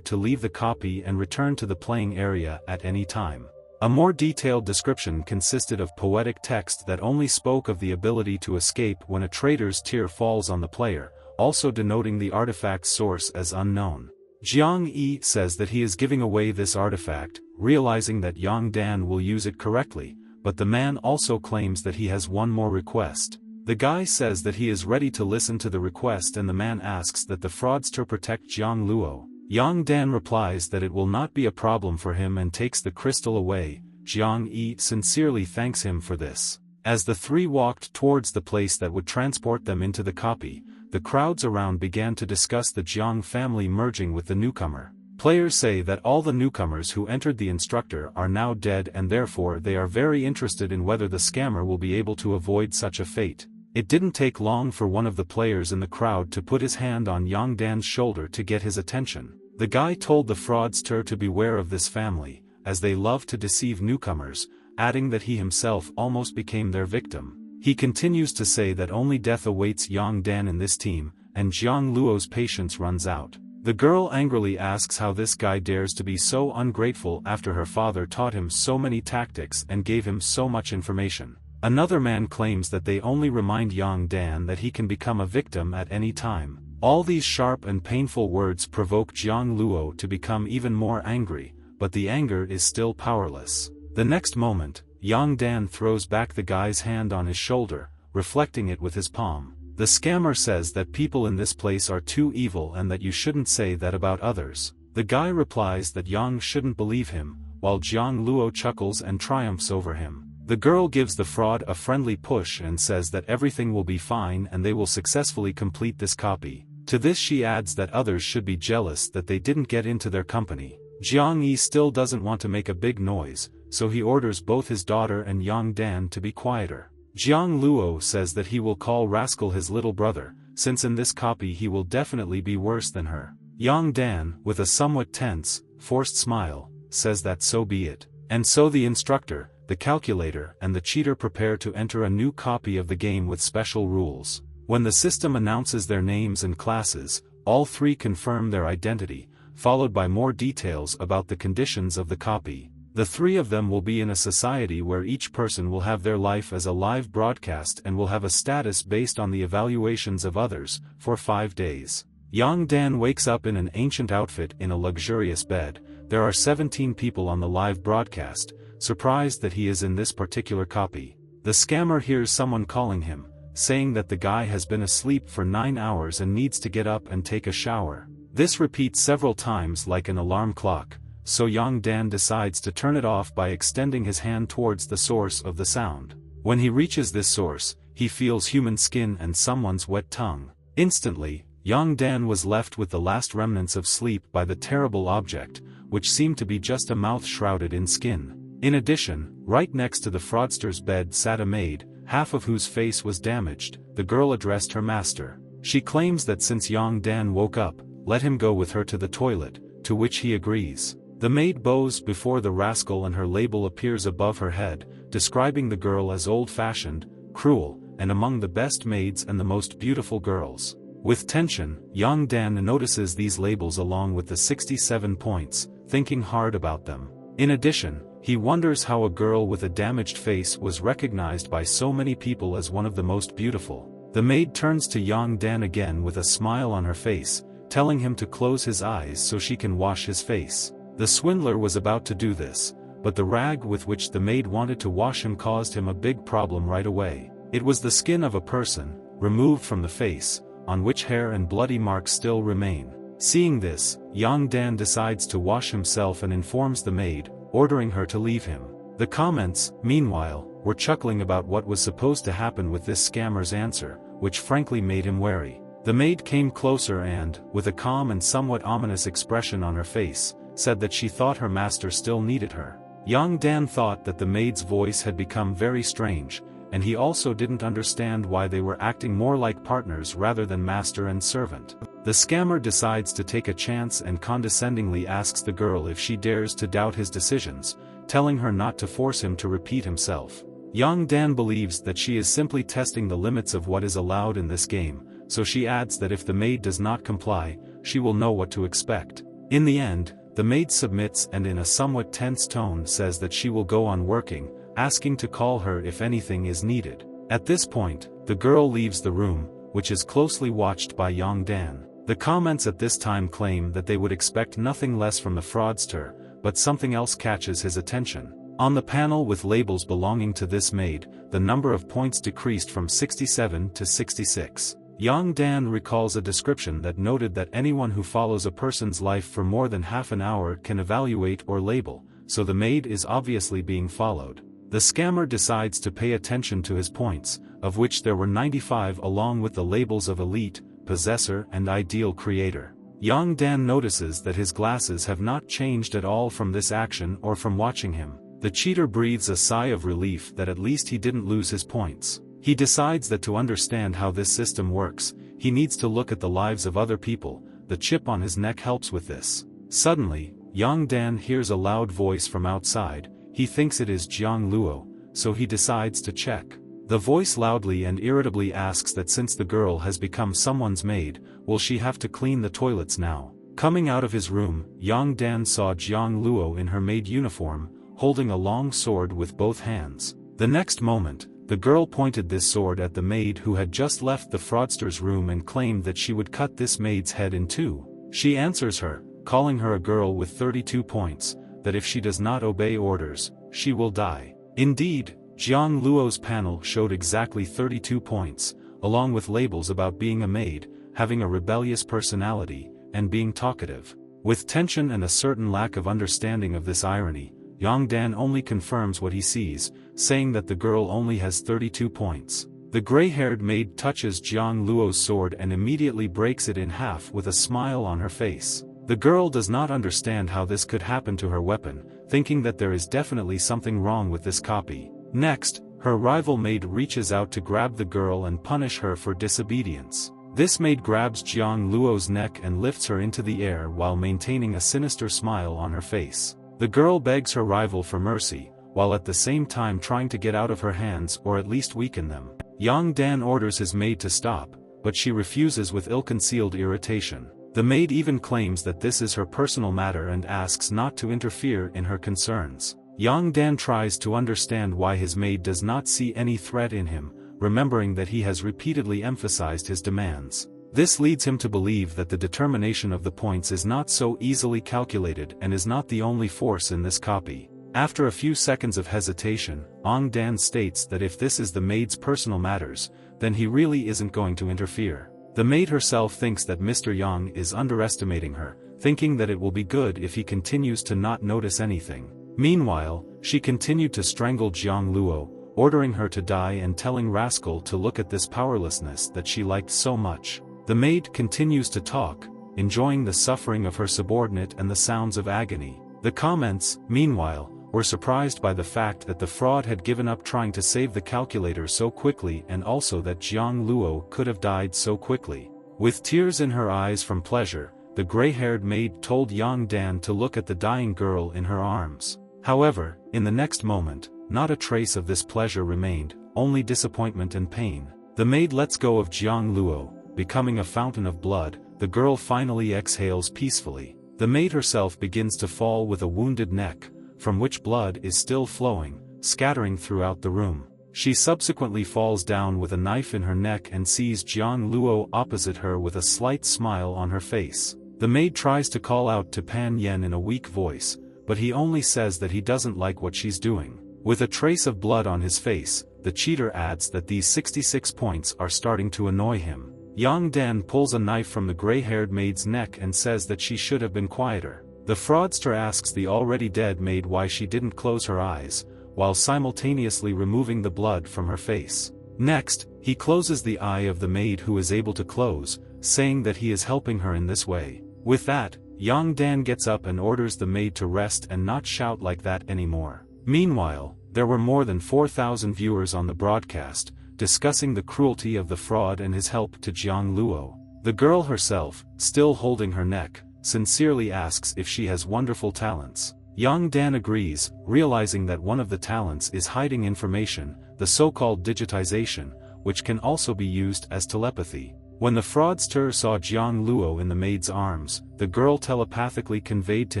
to leave the copy and return to the playing area at any time. A more detailed description consisted of poetic text that only spoke of the ability to escape when a traitor's tear falls on the player, also denoting the artifact's source as unknown. Jiang Yi says that he is giving away this artifact, realizing that Yang Dan will use it correctly, but the man also claims that he has one more request. The guy says that he is ready to listen to the request, and the man asks that the fraudster protect Jiang Luo. Yang Dan replies that it will not be a problem for him and takes the crystal away. Jiang Yi sincerely thanks him for this. As the three walked towards the place that would transport them into the copy, the crowds around began to discuss the Jiang family merging with the newcomer. Players say that all the newcomers who entered the instructor are now dead, and therefore they are very interested in whether the scammer will be able to avoid such a fate. It didn't take long for one of the players in the crowd to put his hand on Yang Dan's shoulder to get his attention. The guy told the fraudster to beware of this family, as they love to deceive newcomers, adding that he himself almost became their victim. He continues to say that only death awaits Yang Dan in this team, and Jiang Luo's patience runs out. The girl angrily asks how this guy dares to be so ungrateful after her father taught him so many tactics and gave him so much information. Another man claims that they only remind Yang Dan that he can become a victim at any time. All these sharp and painful words provoke Jiang Luo to become even more angry, but the anger is still powerless. The next moment, Yang Dan throws back the guy's hand on his shoulder, reflecting it with his palm. The scammer says that people in this place are too evil and that you shouldn't say that about others. The guy replies that Yang shouldn't believe him, while Jiang Luo chuckles and triumphs over him. The girl gives the fraud a friendly push and says that everything will be fine and they will successfully complete this copy. To this she adds that others should be jealous that they didn't get into their company. Jiang Yi still doesn't want to make a big noise, so he orders both his daughter and Yang Dan to be quieter. Jiang Luo says that he will call Rascal his little brother, since in this copy he will definitely be worse than her. Yang Dan, with a somewhat tense, forced smile, says that so be it. And so the instructor, the calculator and the cheater prepare to enter a new copy of the game with special rules. When the system announces their names and classes, all three confirm their identity, followed by more details about the conditions of the copy. The three of them will be in a society where each person will have their life as a live broadcast and will have a status based on the evaluations of others, for 5 days. Yang Dan wakes up in an ancient outfit in a luxurious bed. There are 17 people on the live broadcast, surprised that he is in this particular copy. The scammer hears someone calling him, saying that the guy has been asleep for 9 hours and needs to get up and take a shower. This repeats several times like an alarm clock, so Yang Dan decides to turn it off by extending his hand towards the source of the sound. When he reaches this source, he feels human skin and someone's wet tongue. Instantly, Yang Dan was left with the last remnants of sleep by the terrible object, which seemed to be just a mouth shrouded in skin. In addition, right next to the fraudster's bed sat a maid, half of whose face was damaged. The girl addressed her master. She claims that since Yang Dan woke up, let him go with her to the toilet, to which he agrees. The maid bows before the rascal and her label appears above her head, describing the girl as old-fashioned, cruel, and among the best maids and the most beautiful girls. With tension, Yang Dan notices these labels along with the 67 points, thinking hard about them. In addition, he wonders how a girl with a damaged face was recognized by so many people as one of the most beautiful. The maid turns to Yang Dan again with a smile on her face, telling him to close his eyes so she can wash his face. The swindler was about to do this, but the rag with which the maid wanted to wash him caused him a big problem right away. It was the skin of a person, removed from the face, on which hair and bloody marks still remain. Seeing this, Yang Dan decides to wash himself and informs the maid, ordering her to leave him. The comments, meanwhile, were chuckling about what was supposed to happen with this scammer's answer, which frankly made him wary. The maid came closer and, with a calm and somewhat ominous expression on her face, said that she thought her master still needed her. Young Dan thought that the maid's voice had become very strange, and he also didn't understand why they were acting more like partners rather than master and servant. The scammer decides to take a chance and condescendingly asks the girl if she dares to doubt his decisions, telling her not to force him to repeat himself. Young Dan believes that she is simply testing the limits of what is allowed in this game, so she adds that if the maid does not comply, she will know what to expect. In the end, the maid submits and in a somewhat tense tone says that she will go on working, asking to call her if anything is needed. At this point, the girl leaves the room, which is closely watched by Young Dan. The comments at this time claim that they would expect nothing less from the fraudster, but something else catches his attention. On the panel with labels belonging to this maid, the number of points decreased from 67 to 66. Young Dan recalls a description that noted that anyone who follows a person's life for more than half an hour can evaluate or label, so the maid is obviously being followed. The scammer decides to pay attention to his points, of which there were 95 along with the labels of Elite, Possessor and Ideal Creator. Young Dan notices that his glasses have not changed at all from this action or from watching him. The cheater breathes a sigh of relief that at least he didn't lose his points. He decides that to understand how this system works, he needs to look at the lives of other people. The chip on his neck helps with this. Suddenly, Young Dan hears a loud voice from outside. He thinks it is Jiang Luo, so he decides to check. The voice loudly and irritably asks that since the girl has become someone's maid, will she have to clean the toilets now? Coming out of his room, Young Dan saw Jiang Luo in her maid uniform, holding a long sword with both hands. The next moment, the girl pointed this sword at the maid who had just left the fraudster's room and claimed that she would cut this maid's head in two. She answers her, calling her a girl with 32 points, that if she does not obey orders, she will die. Indeed, Jiang Luo's panel showed exactly 32 points, along with labels about being a maid, having a rebellious personality, and being talkative. With tension and a certain lack of understanding of this irony, Young Dan only confirms what he sees, saying that the girl only has 32 points. The gray-haired maid touches Jiang Luo's sword and immediately breaks it in half with a smile on her face. The girl does not understand how this could happen to her weapon, thinking that there is definitely something wrong with this copy. Next, her rival maid reaches out to grab the girl and punish her for disobedience. This maid grabs Jiang Luo's neck and lifts her into the air while maintaining a sinister smile on her face. The girl begs her rival for mercy, while at the same time trying to get out of her hands or at least weaken them. Young Dan orders his maid to stop, but she refuses with ill-concealed irritation. The maid even claims that this is her personal matter and asks not to interfere in her concerns. Young Dan tries to understand why his maid does not see any threat in him, remembering that he has repeatedly emphasized his demands. This leads him to believe that the determination of the points is not so easily calculated and is not the only force in this copy. After a few seconds of hesitation, Young Dan states that if this is the maid's personal matters, then he really isn't going to interfere. The maid herself thinks that Mr. Yang is underestimating her, thinking that it will be good if he continues to not notice anything. Meanwhile, she continued to strangle Jiang Luo, ordering her to die and telling Rascal to look at this powerlessness that she liked so much. The maid continues to talk, enjoying the suffering of her subordinate and the sounds of agony. The comments, meanwhile, were surprised by the fact that the fraud had given up trying to save the calculator so quickly and also that Jiang Luo could have died so quickly. With tears in her eyes from pleasure, the gray-haired maid told Young Dan to look at the dying girl in her arms. However, in the next moment, not a trace of this pleasure remained, only disappointment and pain. The maid lets go of Jiang Luo, becoming a fountain of blood. The girl finally exhales peacefully. The maid herself begins to fall with a wounded neck, from which blood is still flowing, scattering throughout the room. She subsequently falls down with a knife in her neck and sees Jiang Luo opposite her with a slight smile on her face. The maid tries to call out to Pan Yen in a weak voice, but he only says that he doesn't like what she's doing. With a trace of blood on his face, the cheater adds that these 66 points are starting to annoy him. Young Dan pulls a knife from the gray-haired maid's neck and says that she should have been quieter. The fraudster asks the already dead maid why she didn't close her eyes, while simultaneously removing the blood from her face. Next, he closes the eye of the maid who is able to close, saying that he is helping her in this way. With that, Yang Dan gets up and orders the maid to rest and not shout like that anymore. Meanwhile, there were more than 4,000 viewers on the broadcast, discussing the cruelty of the fraud and his help to Jiang Luo. The girl herself, still holding her neck, sincerely asks if she has wonderful talents. Yang Dan agrees, realizing that one of the talents is hiding information, the so-called digitization, which can also be used as telepathy. When the fraudster saw Jiang Luo in the maid's arms, the girl telepathically conveyed to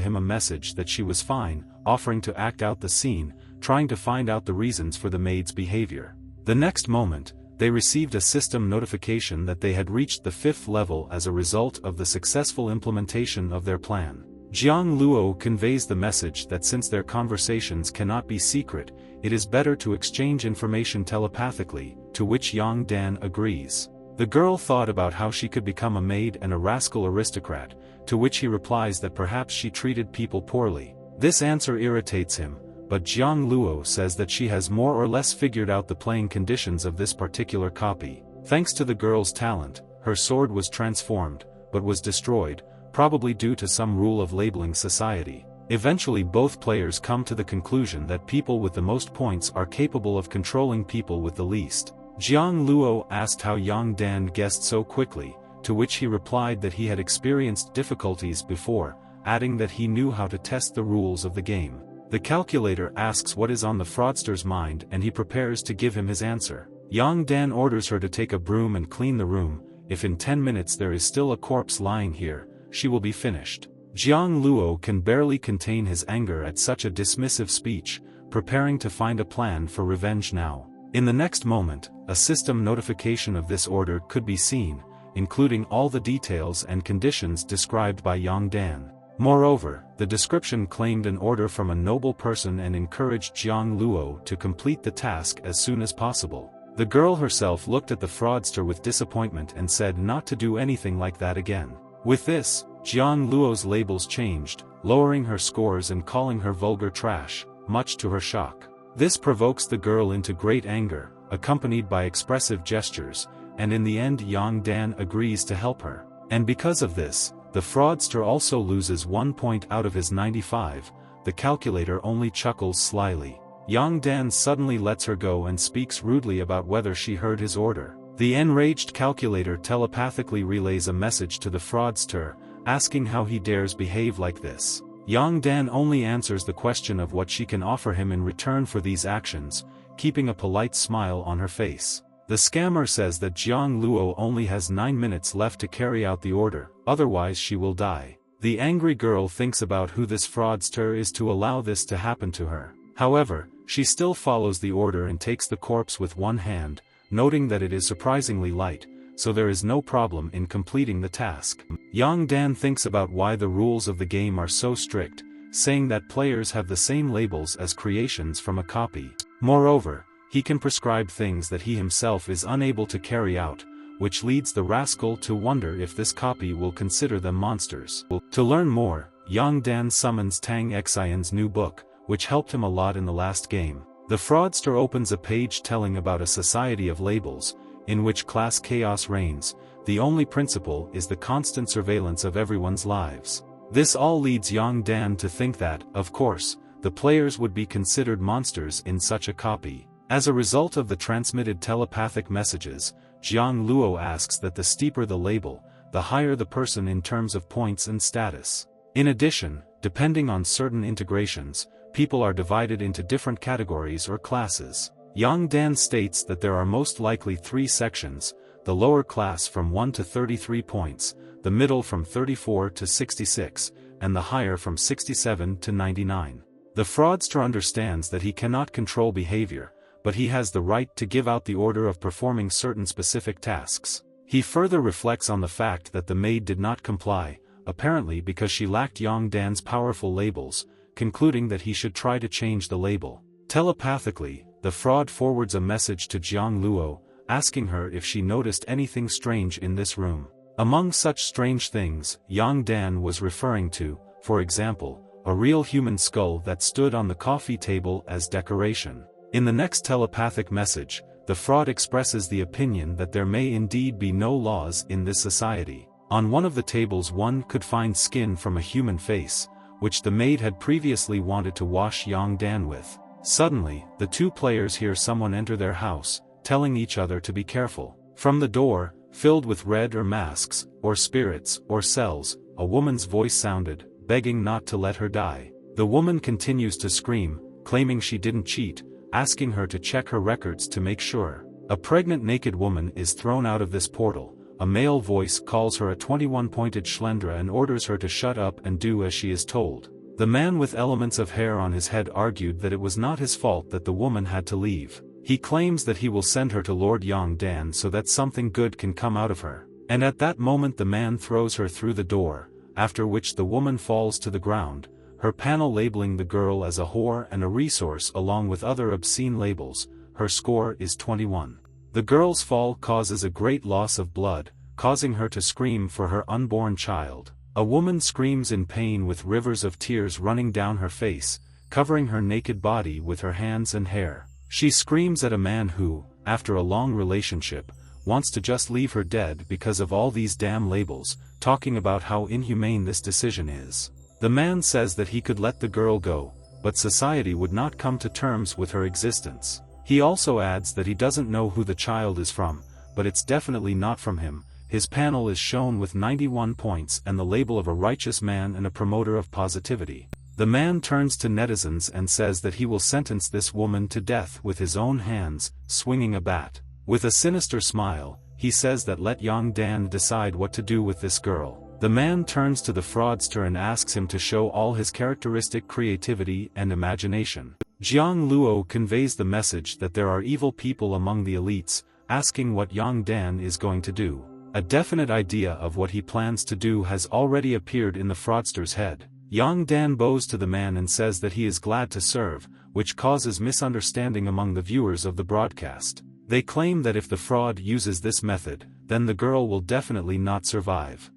him a message that she was fine, offering to act out the scene, trying to find out the reasons for the maid's behavior. The next moment, they received a system notification that they had reached the 5th level as a result of the successful implementation of their plan. Jiang Luo conveys the message that since their conversations cannot be secret, it is better to exchange information telepathically, to which Yang Dan agrees. The girl thought about how she could become a maid and a rascal aristocrat, to which he replies that perhaps she treated people poorly. This answer irritates him, but Jiang Luo says that she has more or less figured out the playing conditions of this particular copy. Thanks to the girl's talent, her sword was transformed, but was destroyed, probably due to some rule of labeling society. Eventually both players come to the conclusion that people with the most points are capable of controlling people with the least. Jiang Luo asked how Yang Dan guessed so quickly, to which he replied that he had experienced difficulties before, adding that he knew how to test the rules of the game. The calculator asks what is on the fraudster's mind and he prepares to give him his answer. Yang Dan orders her to take a broom and clean the room. If in 10 minutes there is still a corpse lying here, she will be finished. Jiang Luo can barely contain his anger at such a dismissive speech, preparing to find a plan for revenge now. In the next moment, a system notification of this order could be seen, including all the details and conditions described by Yang Dan. Moreover, the description claimed an order from a noble person and encouraged Jiang Luo to complete the task as soon as possible. The girl herself looked at the fraudster with disappointment and said not to do anything like that again. With this, Jiang Luo's labels changed, lowering her scores and calling her vulgar trash, much to her shock. This provokes the girl into great anger, accompanied by expressive gestures, and in the end Yang Dan agrees to help her. And because of this, the fraudster also loses 1 point out of his 95, the calculator only chuckles slyly. Yang Dan suddenly lets her go and speaks rudely about whether she heard his order. The enraged calculator telepathically relays a message to the fraudster, asking how he dares behave like this. Yang Dan only answers the question of what she can offer him in return for these actions, keeping a polite smile on her face. The scammer says that Jiang Luo only has 9 minutes left to carry out the order, otherwise she will die. The angry girl thinks about who this fraudster is to allow this to happen to her. However, she still follows the order and takes the corpse with one hand, noting that it is surprisingly light, so there is no problem in completing the task. Yang Dan thinks about why the rules of the game are so strict, saying that players have the same labels as creations from a copy. Moreover, he can prescribe things that he himself is unable to carry out, which leads the rascal to wonder if this copy will consider them monsters. To learn more, Yang Dan summons Tang Xian's new book, which helped him a lot in the last game. The fraudster opens a page telling about a society of labels, in which class chaos reigns. The only principle is the constant surveillance of everyone's lives. This all leads Yang Dan to think that, of course, the players would be considered monsters in such a copy. As a result of the transmitted telepathic messages, Jiang Luo asks that the steeper the label, the higher the person in terms of points and status. In addition, depending on certain integrations, people are divided into different categories or classes. Yang Dan states that there are most likely 3 sections, the lower class from 1 to 33 points, the middle from 34 to 66, and the higher from 67 to 99. The fraudster understands that he cannot control behavior, but he has the right to give out the order of performing certain specific tasks. He further reflects on the fact that the maid did not comply, apparently because she lacked Yang Dan's powerful labels, concluding that he should try to change the label. Telepathically, the fraud forwards a message to Jiang Luo, asking her if she noticed anything strange in this room. Among such strange things, Yang Dan was referring to, for example, a real human skull that stood on the coffee table as decoration. In the next telepathic message, the fraud expresses the opinion that there may indeed be no laws in this society. On one of the tables one could find skin from a human face, which the maid had previously wanted to wash Yang Dan with. Suddenly, the two players hear someone enter their house, telling each other to be careful. From the door, filled with red or masks, or spirits, or cells, a woman's voice sounded, begging not to let her die. The woman continues to scream, claiming she didn't cheat, asking her to check her records to make sure. A pregnant naked woman is thrown out of this portal. A male voice calls her a 21-pointed Schlendra and orders her to shut up and do as she is told. The man with elements of hair on his head argued that it was not his fault that the woman had to leave. He claims that he will send her to Lord Yang Dan so that something good can come out of her. And at that moment the man throws her through the door, after which the woman falls to the ground, her panel labeling the girl as a whore and a resource along with other obscene labels. Her score is 21. The girl's fall causes a great loss of blood, causing her to scream for her unborn child. A woman screams in pain with rivers of tears running down her face, covering her naked body with her hands and hair. She screams at a man who, after a long relationship, wants to just leave her dead because of all these damn labels, talking about how inhumane this decision is. The man says that he could let the girl go, but society would not come to terms with her existence. He also adds that he doesn't know who the child is from, but it's definitely not from him. His panel is shown with 91 points and the label of a righteous man and a promoter of positivity. The man turns to netizens and says that he will sentence this woman to death with his own hands, swinging a bat. With a sinister smile, he says that let Yang Dan decide what to do with this girl. The man turns to the fraudster and asks him to show all his characteristic creativity and imagination. Jiang Luo conveys the message that there are evil people among the elites, asking what Yang Dan is going to do. A definite idea of what he plans to do has already appeared in the fraudster's head. Yang Dan bows to the man and says that he is glad to serve, which causes misunderstanding among the viewers of the broadcast. They claim that if the fraud uses this method, then the girl will definitely not survive.